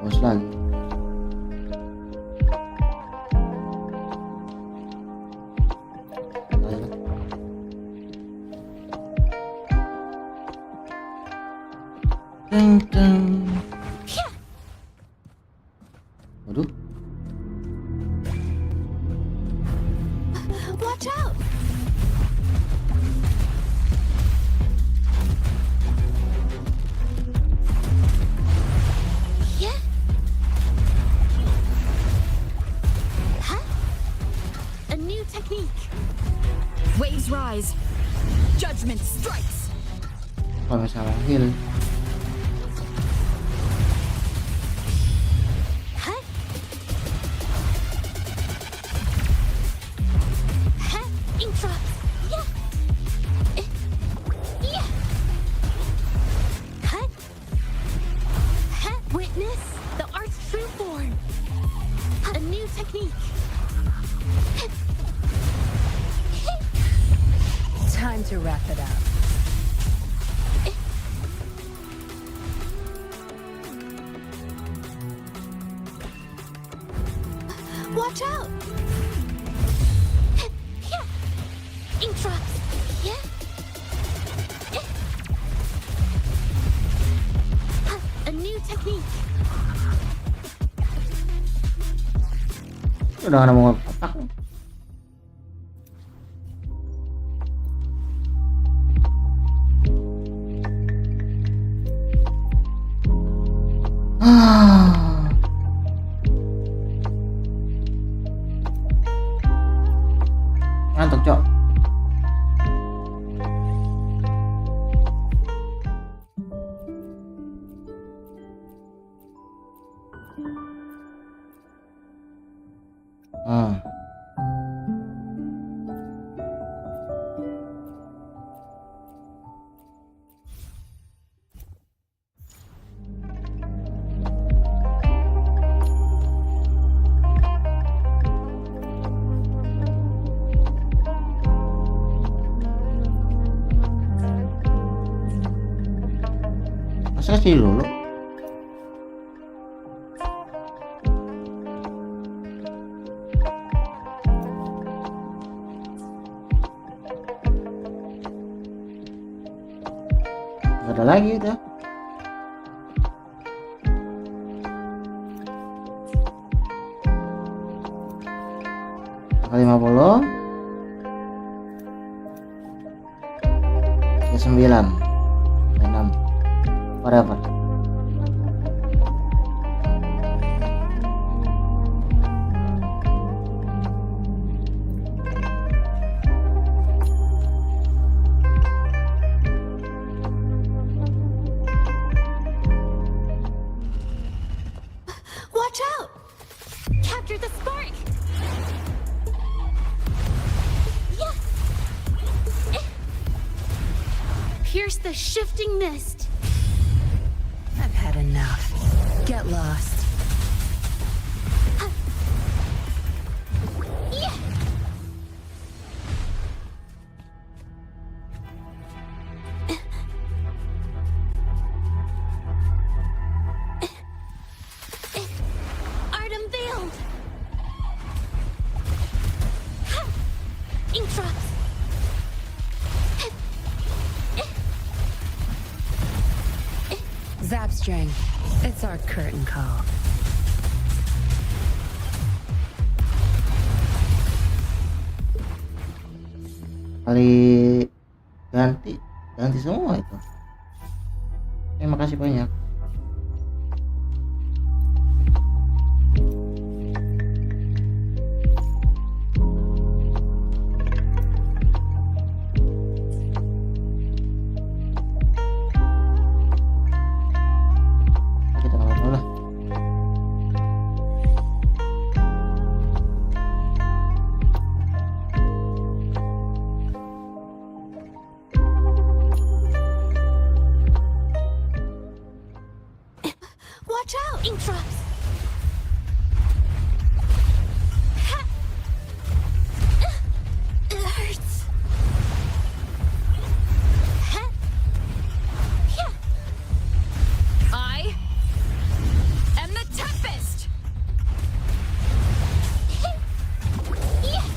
S2: Bos lagi. Deng deng. Waduh.
S10: Watch out! Yeah? Huh? A new technique.
S4: Waves rise. Judgment strikes.
S2: Kalau salah heal.
S10: Huh? Huh? Ink drops. Yeah. Yeah. Huh? Huh? Witness the art's true form. A new technique.
S4: Time to wrap it up.
S10: Watch out! Yeah. Ink drops. Yeah. A new technique.
S2: Udah nggak mau kotak. Ngantuk, Cok. Masa sih dulu? Ada lagi udah. ke-50. Ke-9. Ke-6. Whatever.
S1: Watch out! Capture the spark! Yeah! Pierce the shifting mist!
S21: I've had enough. Get lost.
S1: Yeah! Art unveiled! Ha! Ink drops!
S21: Zap string. It's our curtain call.
S2: Kali ganti semua itu. Terima kasih banyak. Kita kalau lah.
S1: Watch out! Ink drops! Ha! It hurts! Ha! Yeah!
S4: I am the Tempest!
S1: Yeah!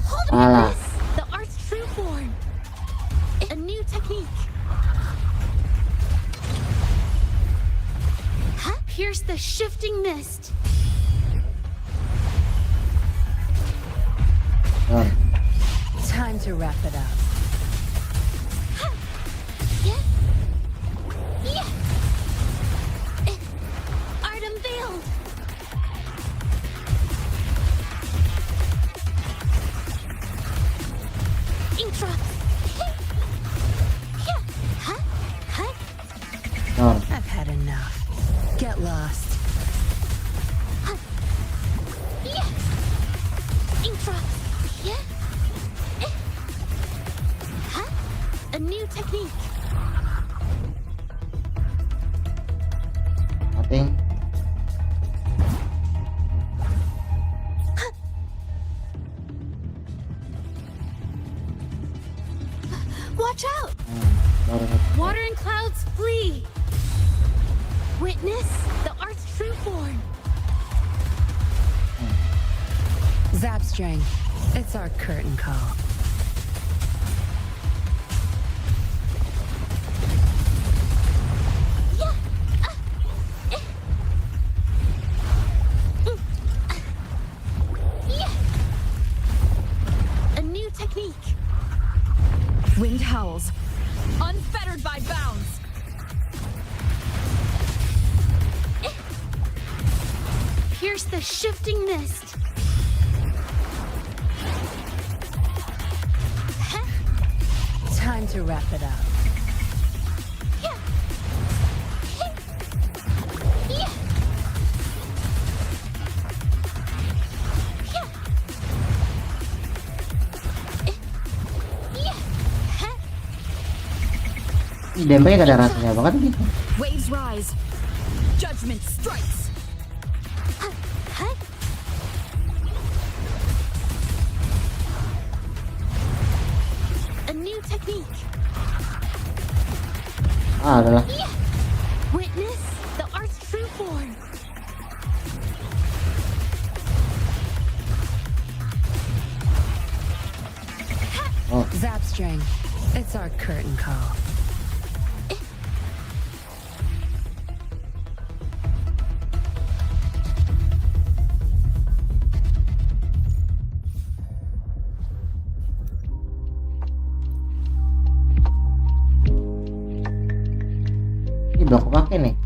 S1: Hold
S2: Alah.
S1: this! The art's true form! A new technique! Pierce the shifting mist.
S21: Time to wrap it up.
S1: Yeah. Yeah. Art unveiled. Ink drops. Yeah. Huh? Huh?
S21: I've had enough. Get lost.
S1: Yeah. Ink drops. Yeah. Huh? A new technique.
S2: Nothing.
S1: Watch out! Water and clouds flee. Witness the art's true form.
S21: Zap string. It's our curtain call.
S1: Yeah. Yeah. A new technique.
S4: Wind howls, unfettered by bounds.
S1: Pierce the shifting mist.
S21: Time to wrap it up.
S1: Yeah. Yeah. Yeah. Yeah.
S2: Dempelnya gak ada rasanya banget gitu.
S4: Waves rise. Judgment strikes.
S1: A new technique.
S2: Adalah.
S1: Yeah. Witness the art's true form.
S21: Zap string. It's our curtain call.
S2: pakai nih.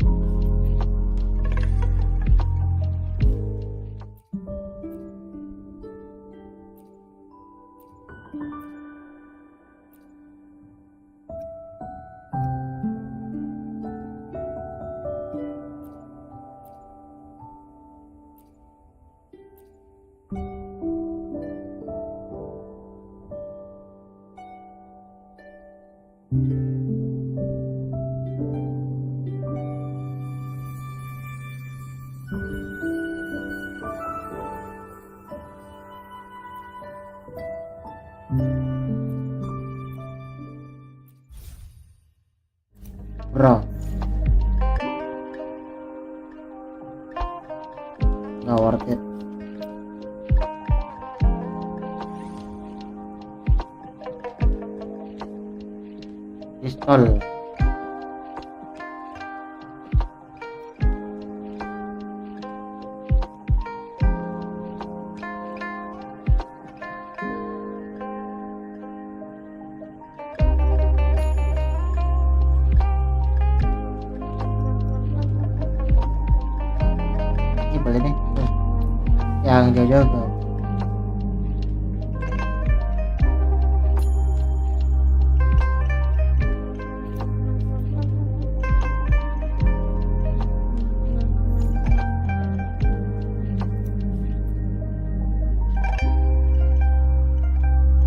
S2: Bro, nggak worth it. Pistol. Boleh nih, yang jauh-jauh ke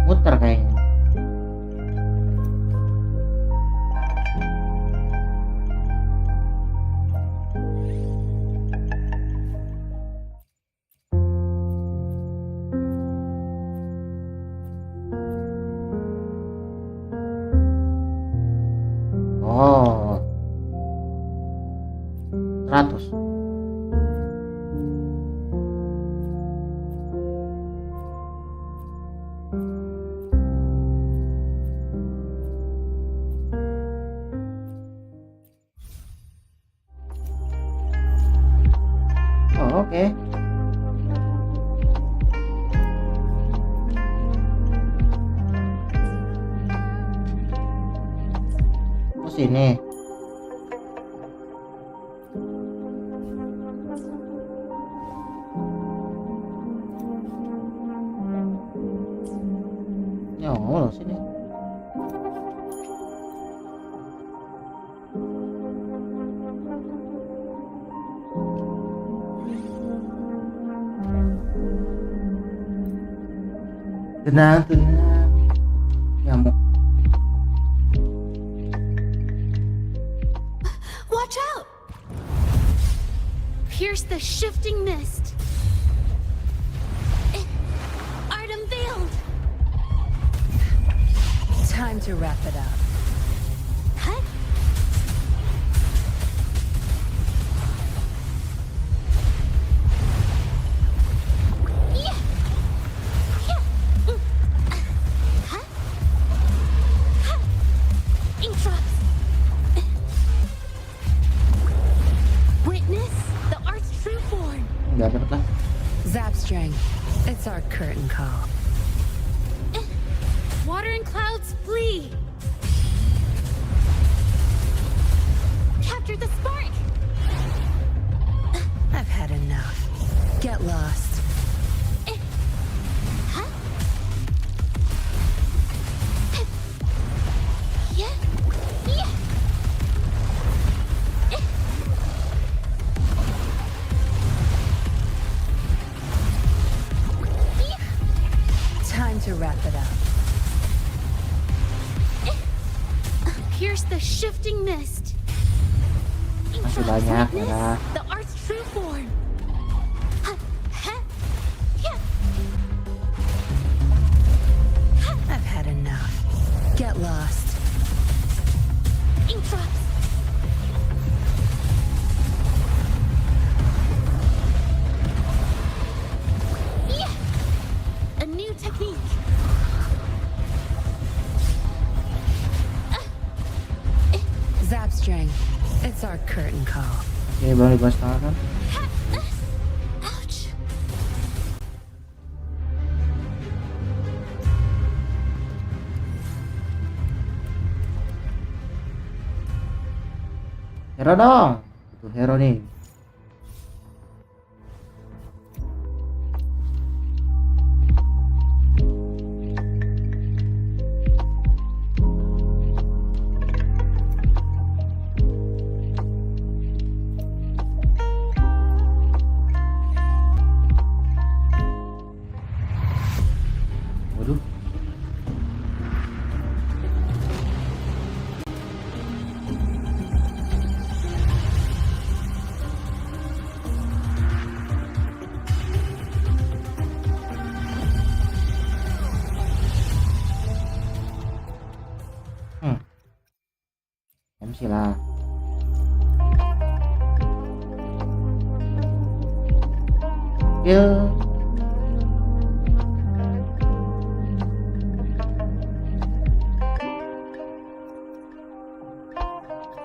S2: muter kayaknya. Oh, 100. Oh, oke. Oh, sini. Oh, sini. Tenang, tenang. Nyamuk.
S1: Watch out! Pierce the shifting mist. Art unveiled.
S21: Time to wrap it up.
S1: Huh? Yeah. Yeah. Huh? Huh. Ink drops. Witness the art's true form.
S2: Nggak dapet lah.
S21: Zapstring, it's our curtain call.
S1: Water and clouds flee. Capture the spark.
S21: I've had enough. Get lost.
S1: Huh? Yeah. Yeah.
S21: Time to wrap it up.
S1: Pierce the shifting mist.
S2: Masih banyak ya.
S1: The art's true form.
S21: I've had enough. Get lost.
S1: Ink drops. Yeah. A new technique.
S21: Zapstring, it's our curtain call.
S2: Oke, baru dibahas kan?
S1: Ouch.
S2: Hero dong. Itu hero nih. Waduh. MC lah. Kill.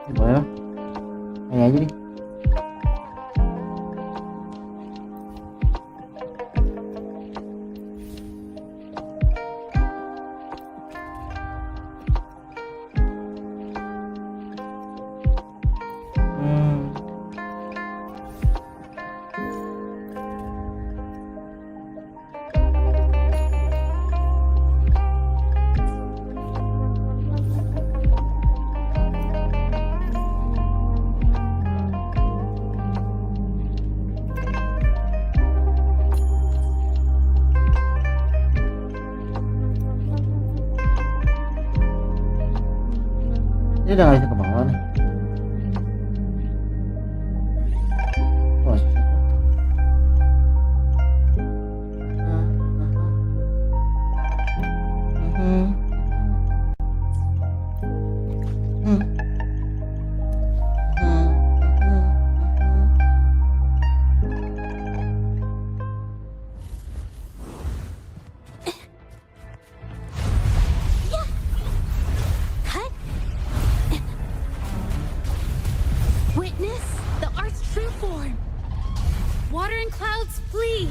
S2: Ini boleh lah. Ini aja nih. Ini udah gak bisa ke bawah nih. Oh, susah.
S1: Witness the Art's true form. Water and clouds flee.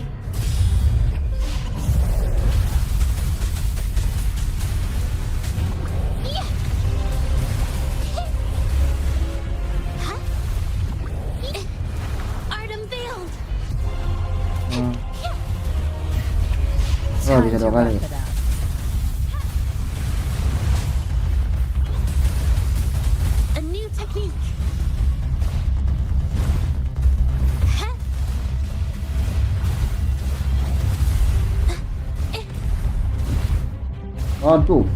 S1: Art unveiled.
S2: Oh, bisa dua kali.
S1: A new technique.
S2: Waduh.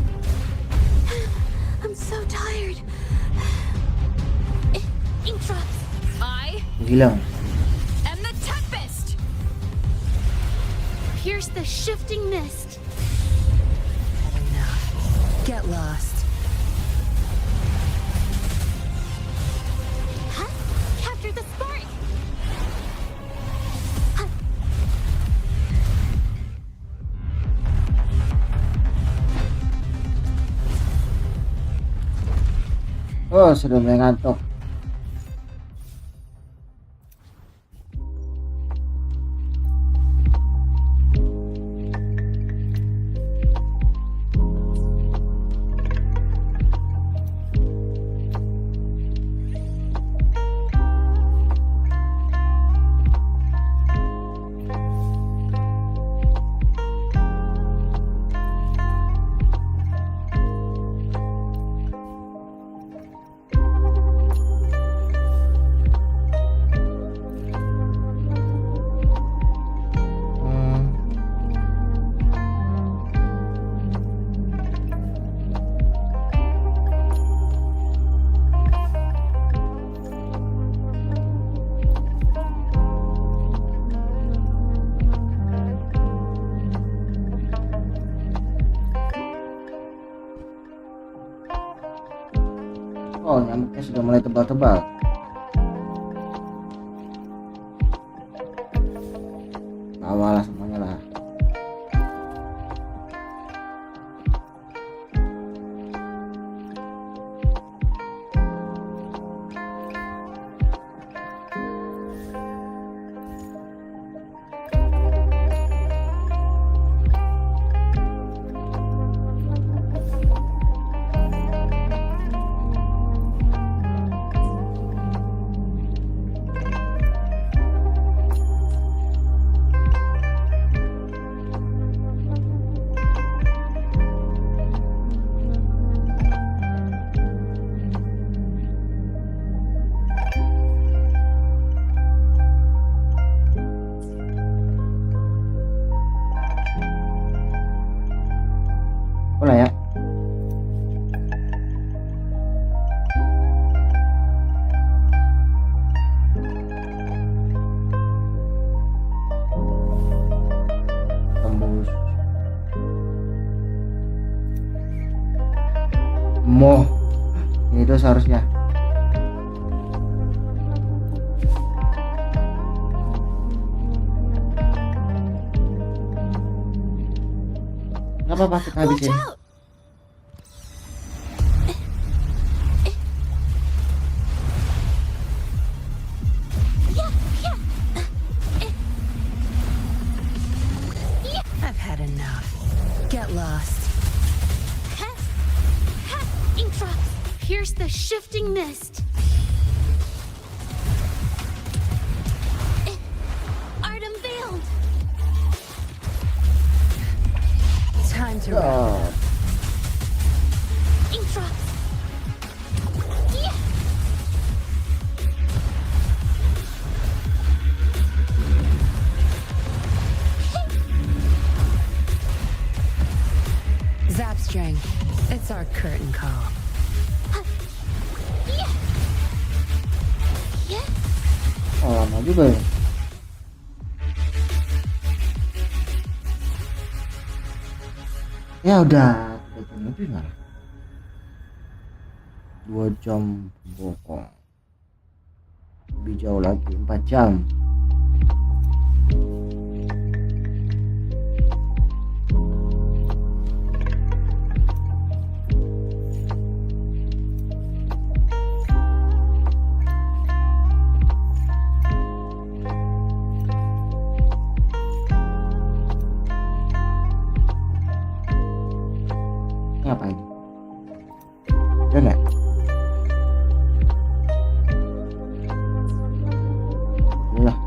S1: I'm so tired. Ink drops. I
S2: Hilang.
S1: am the tempest. Pierce the shifting mist.
S21: Get lost.
S1: Huh? Capture the spark.
S2: Oh, sudah mulai ngantuk. Oh, nyamuknya sudah mulai tebal-tebal. Bawalah semuanya lah. kamu. Itu seharusnya. Gak apa-apa, kita habisin.
S21: I've had enough. Get lost.
S17: Intra, pierce the shifting mist. Art unveiled.
S21: Time to run.
S17: Intra.
S21: Zap string. It's our curtain call.
S2: Oh, lama juga ya. Ya udah, 3 jam lebih malah. 2 jam bokong. Lebih jauh lagi, 4 jam. Ngapain? Dan ya? Udah.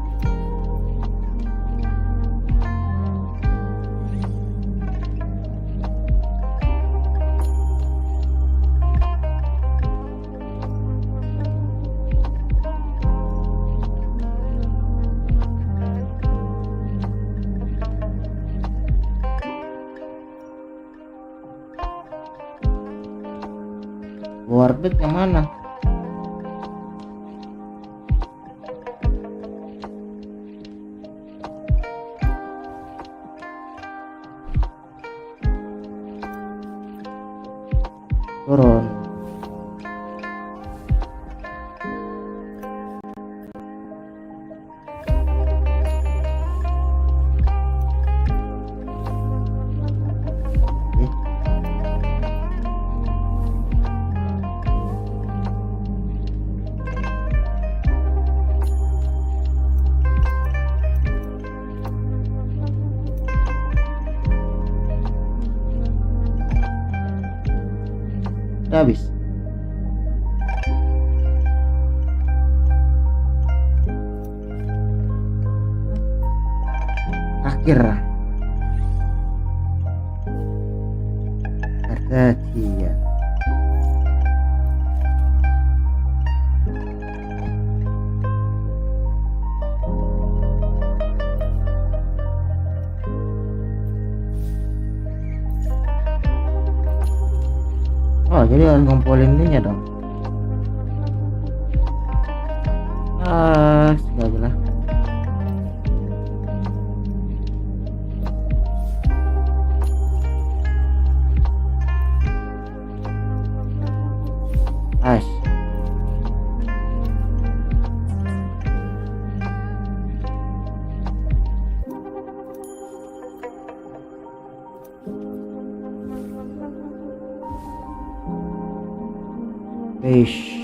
S2: Warbit yang mana? Turun. Udah habis. Akhir. Artesia. Oh, jadi harus ngumpulin ininya dong. Segala lah. Fish.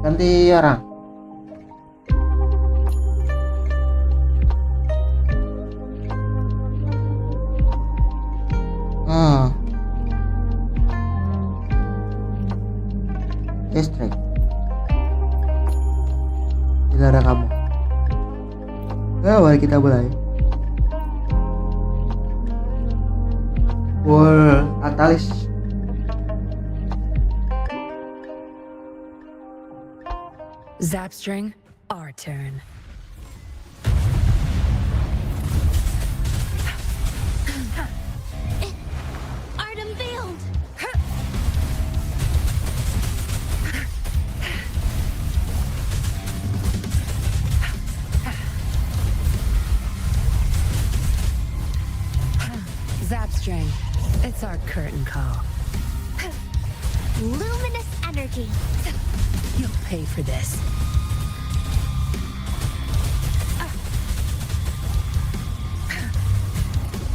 S2: Ganti orang. Listrik. Tidak ada kamu. Mari kita mulai. Atalis.
S21: Zapstring, our turn.
S19: Art unveiled!
S21: Zapstring, it's our curtain call.
S19: Luminous energy.
S21: You'll pay for this.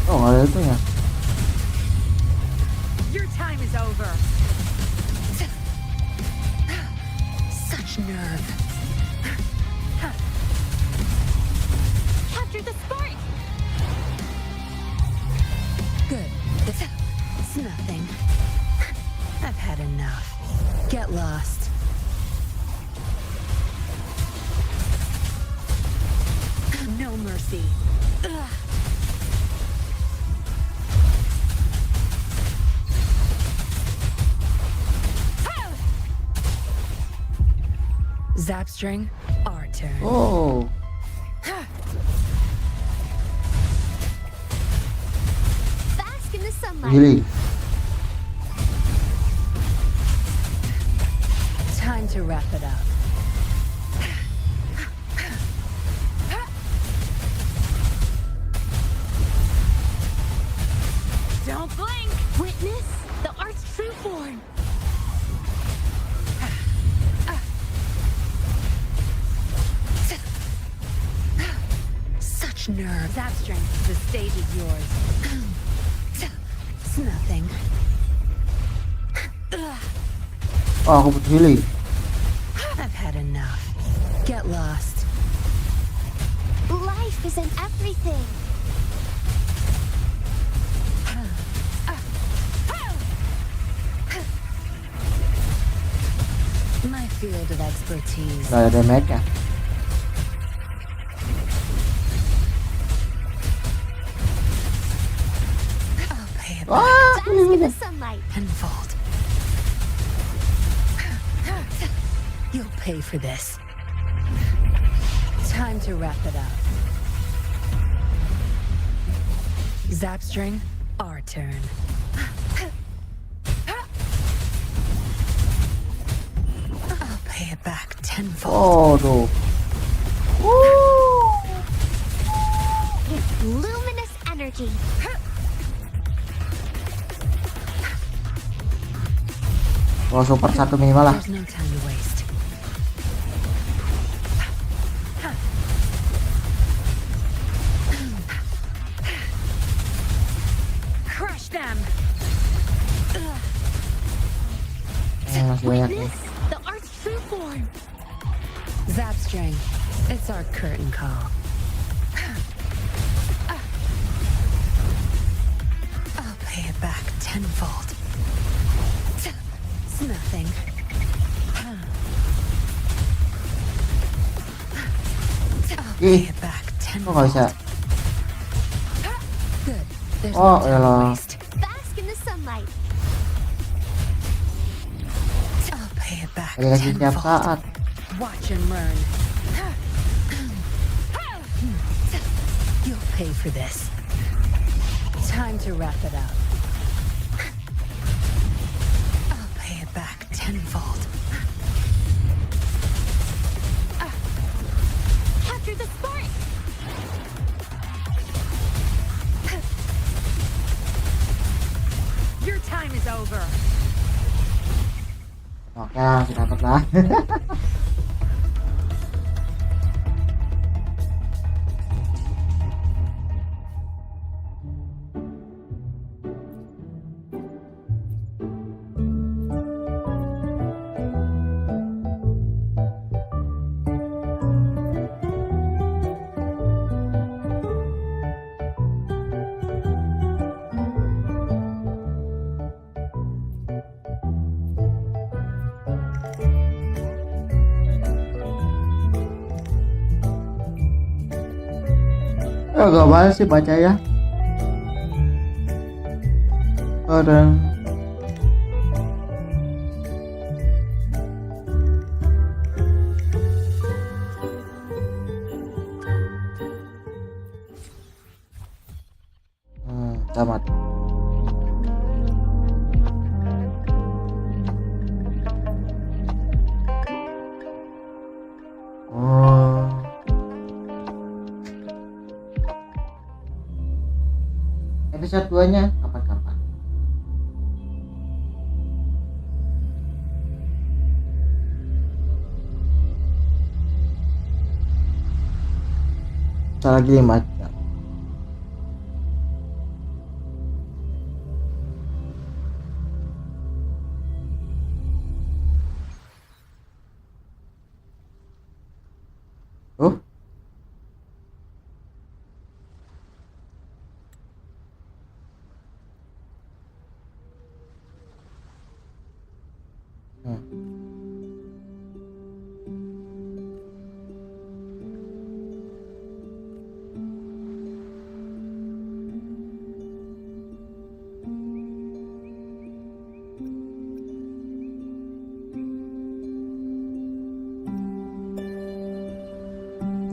S2: Oh, nggak ada itu ya?
S21: Your time is over. Such nerve.
S19: Capture the spark!
S21: Good. It's nothing. I've had enough. Get lost. No mercy. Ugh. Zapstring, our turn.
S2: Oh.
S19: Bask in the sunlight.
S2: Really?
S21: Time to wrap it up.
S19: Don't blink! Witness the art's true form.
S21: Such nerve. Zapstring, the stage is yours. It's nothing.
S2: Oh, aku butuh healing.
S21: I've had enough. Get lost.
S19: Life is in everything.
S21: My field of expertise.
S2: Nggak ada damage ya?
S21: I'll pay it
S2: Wah,
S21: back.
S19: Bask in the sunlight.
S21: Tenfold. You'll pay for this. Time to wrap it up. Zapstring, our turn. I'll pay it back tenfold.
S2: Oh, tuh.
S19: Luminous energy.
S2: Oh, super 1 minimal lah.
S21: There's no time to waste. Crush them.
S2: Masih banyak nih.
S19: Witness the art's true form.
S21: Zapstring, it's our curtain call. I'll pay it back tenfold. It's nothing. I'll pay it back
S2: Kok nggak bisa?
S21: tenfold. Good. There's
S2: Oh,
S21: no time to
S2: elah.
S21: waste.
S19: Bask in the sunlight.
S21: I'll pay it back
S2: Dikasih tiap
S21: tenfold.
S2: saat.
S21: Watch and learn. You'll pay for this. Time to wrap it up. I'll pay it back tenfold.
S19: Capture the spark.
S21: Your time is over.
S2: Oke, masih dapat lah. Agak banget sih baca ya. Kadang tamat. Oh. Episode 2-nya kapan-kapan. Lagi 5 jam. Oh.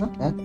S2: Okay.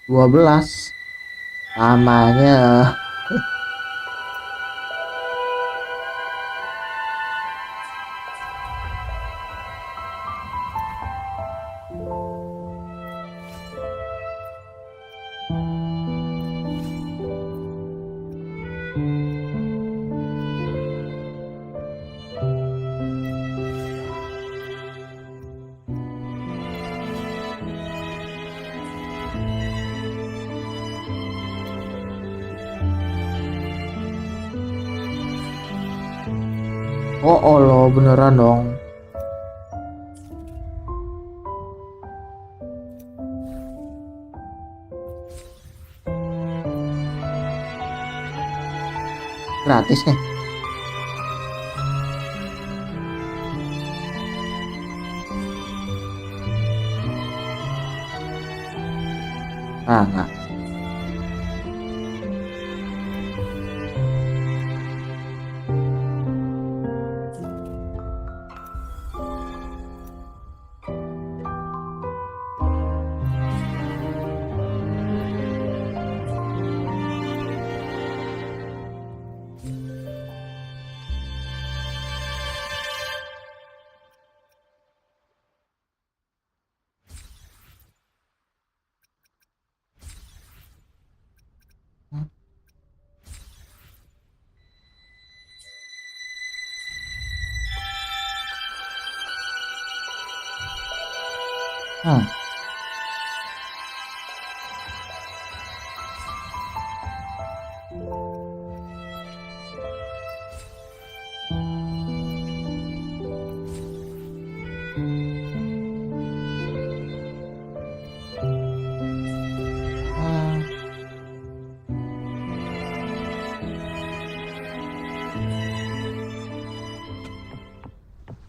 S2: Dua belas namanya. Oh Allah, beneran dong. Gratis nih. Enggak.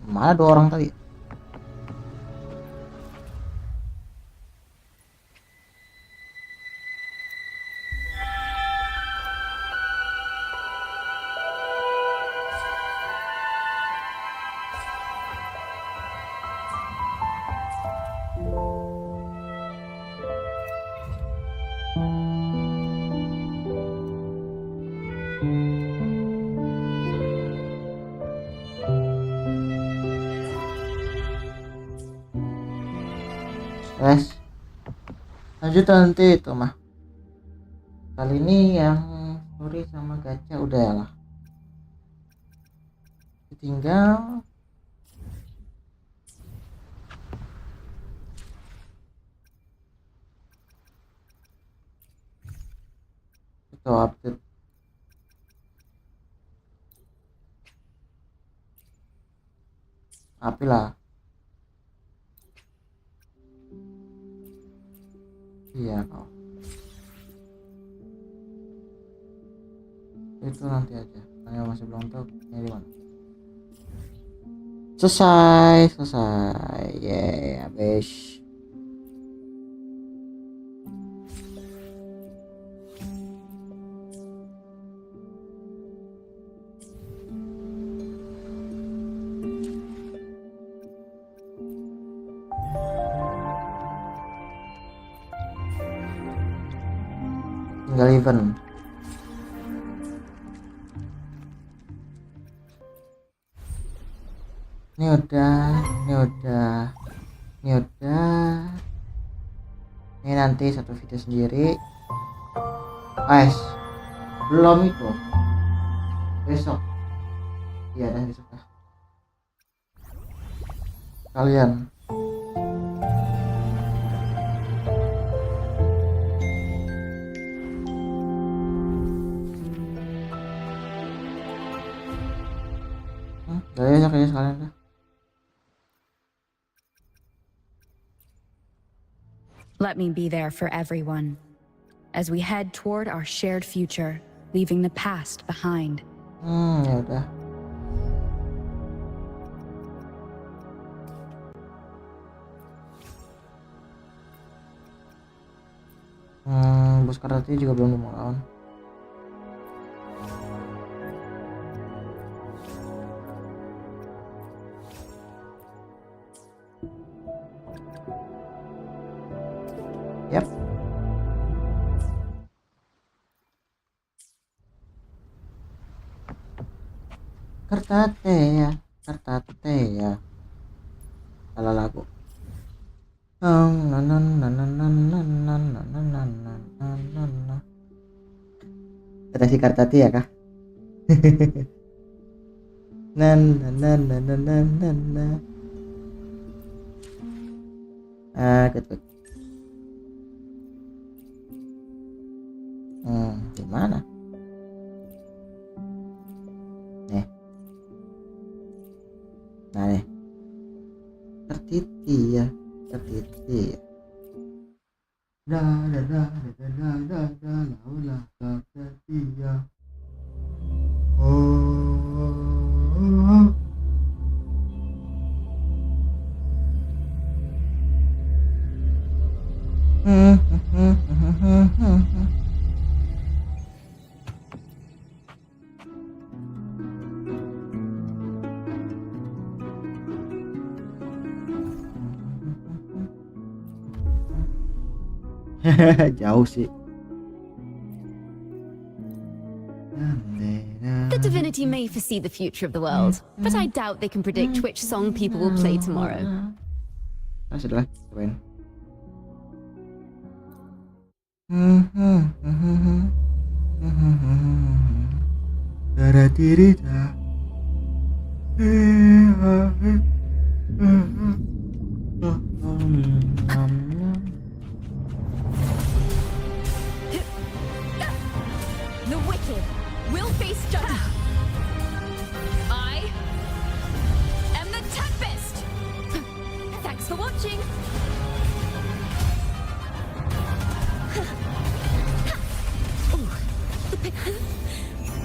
S2: Mana 2 orang tadi? Guys, lanjut nanti itu mah. Kali ini yang story sama gacha udah lah. Tinggal itu update. Api lah. Iya kok. Itu nanti aja. Saya masih belum tahu ini di mana. Selesai. Habis. Tinggal event. Ini udah. Ini nanti satu video sendiri. Guys, belum itu. Besok. Iya, dan besok lah. Kalian. Kayaknya sekalian dah.
S21: Let me be there for everyone as we head toward our shared future, leaving the past behind.
S2: Ya udah. Bos karate juga belum mau lawan. Yap. Kartate ya. Salah lagu. Versi kartate ya kah? Good. Gimana? Nih. Nah nih. Tertiti ya. Jauh sih.
S1: The divinity may foresee the future of the world, but I doubt they can predict which song people will play tomorrow.
S2: Sudah lah, cobain. Darah diri dah.
S10: The wicked will face judgment. I am the Tempest. Thanks for watching.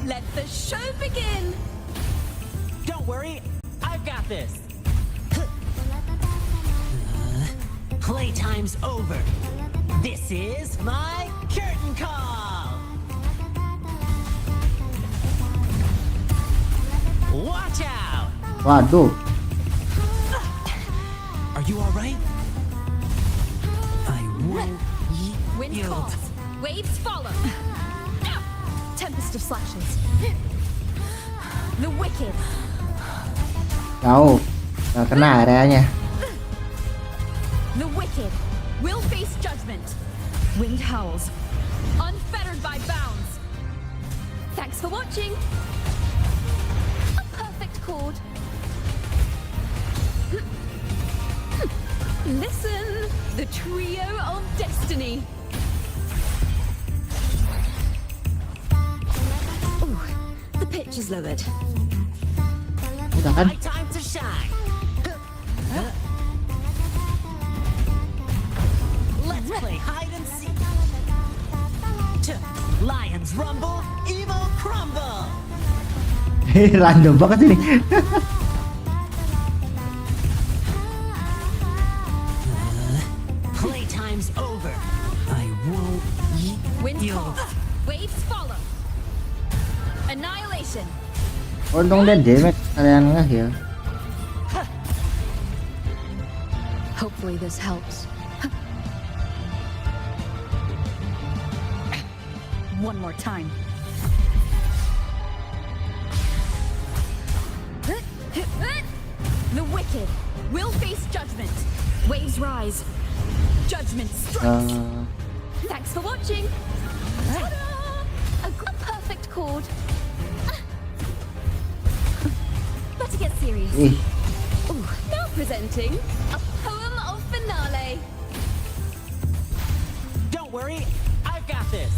S10: Let the show begin.
S11: Don't worry, I've got this. Playtime's over. This is my curtain call. Watch out!
S2: Waduh.
S11: Are you all right? I won't
S10: Wind
S11: yield.
S10: calls, waves follow. Tempest of slashes. The wicked.
S2: Jauh. Gak kena areanya.
S10: The wicked
S21: will face judgment. Wind howls, unfettered by bounds.
S1: Thanks for watching. A perfect chord. Listen, the trio of destiny. Ooh, the pitch is lowered.
S2: Udah kan?
S11: My time to shine. Let's play hide and seek. Lions rumble, evil crumble.
S2: Random banget ini.
S11: Playtime's over. I won't eat
S1: Wind
S11: you.
S1: calls, waves follow. Annihilation.
S2: Untung dia damage kalian nge-heal.
S21: Hopefully this helps. One more time.
S1: The wicked will face judgment. Waves rise. Judgment strikes. Thanks for watching. Ta-da! A perfect chord. Better get serious. Ooh, now presenting a poem of finale.
S11: Don't worry, I've got this.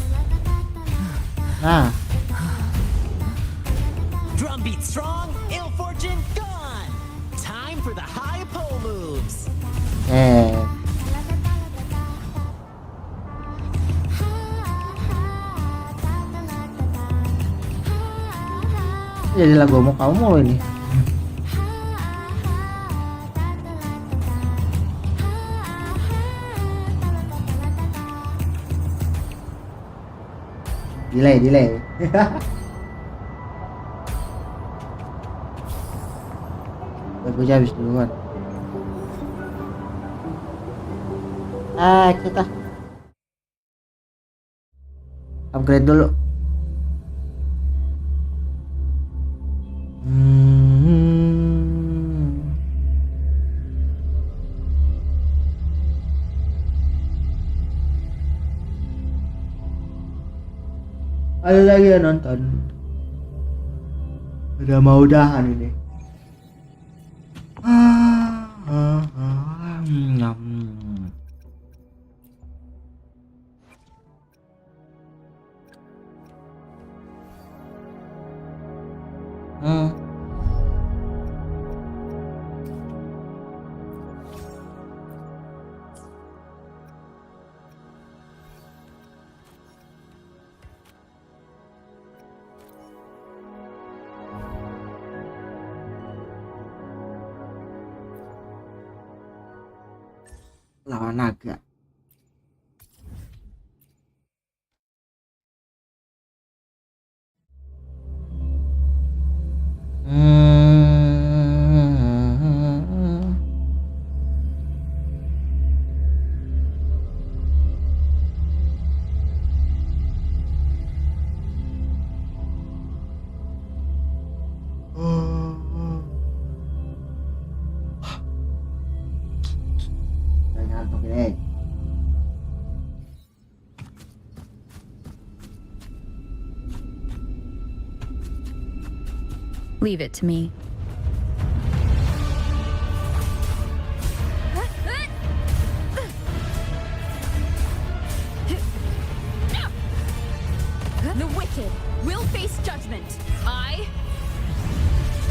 S2: Nah.
S11: Drumbeat strong, ill fortune gone. Time for the high pole moves.
S2: Jadi lagu mau kamu mulu ini. Delay. Lagunya habis duluan. Kita upgrade dulu. Ada lagi yang nonton. Udah mau udahan ini. Lawan naga.
S21: Leave it to me.
S1: The wicked will face judgment. I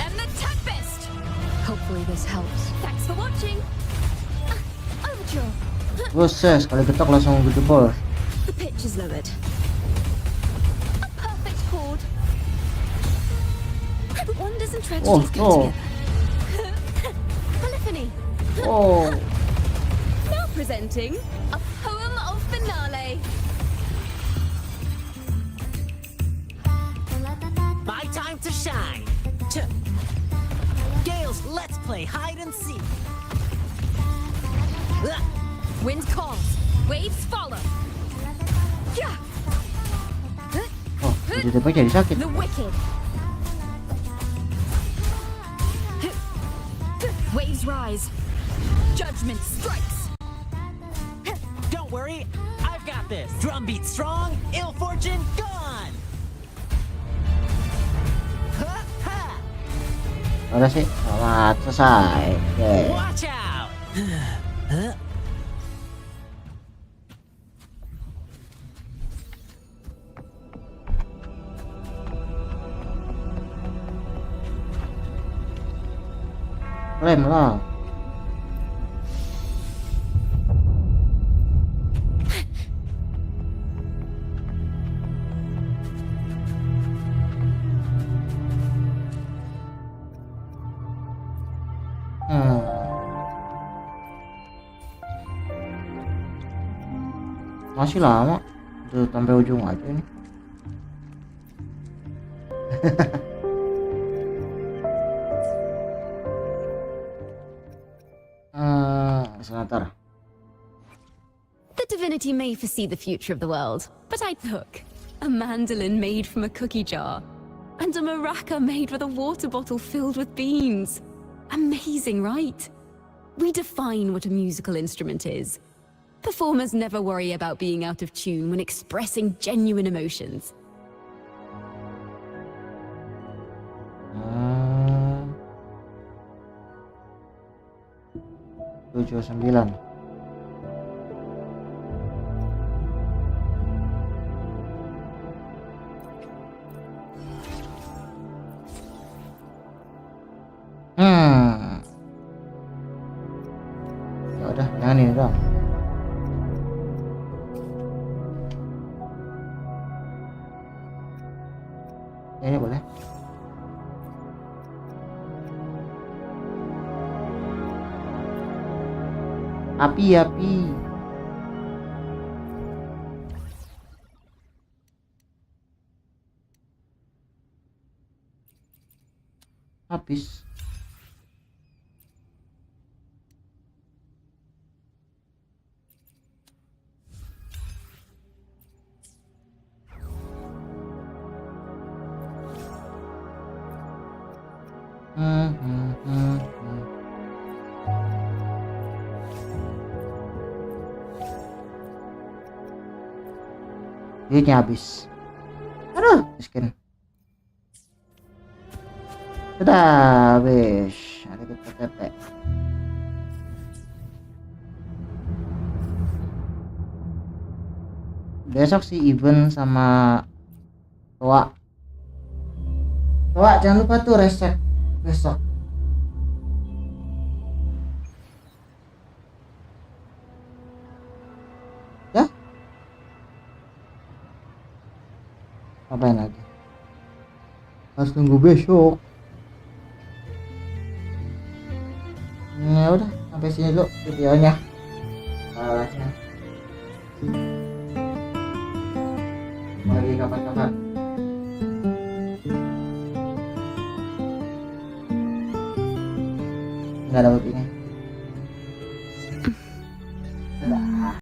S1: am the Tempest.
S21: Hopefully this helps.
S1: Thanks for watching. Overture.
S2: Proses kali ketok langsung jebol.
S1: The pitch is lowered. A perfect chord. Wonders and tragedies go together. Polyphony. Now presenting a poem of finale.
S11: My time to shine. Gales, let's play hide and seek.
S1: Wind calls, waves follow. Yeah.
S2: Tiba-tiba jadi sakit.
S1: The wicked. Waves rise. Judgment strikes.
S11: worry, I've got this. Drumbeat strong, ill fortune gone. Ha ha.
S2: Udah sih, selamat selesai. Oke.
S11: Watch out. Huh?
S2: Klaim lah. Masih lama. Tuh sampai ujung aja nih. Sebentar.
S1: The divinity may foresee the future of the world, but I look. A mandolin made from a cookie jar, and a maraca made with a water bottle filled with beans. Amazing, right? We define what a musical instrument is. Performers never worry about being out of tune when expressing genuine emotions.
S2: 79. Ya udah, jangan ini dong. Ini boleh. Api. Habis. Duitnya habis. Aduh, miskin. Sudah habis. Ada kita tepe. Besok sih event sama Toa. Jangan lupa tuh reset besok. Ya? Ngapain lagi? Harus tunggu besok. Ya udah, sampai sini dulu videonya. Salahnya. Lagi kapan-kapan. Nggak dapat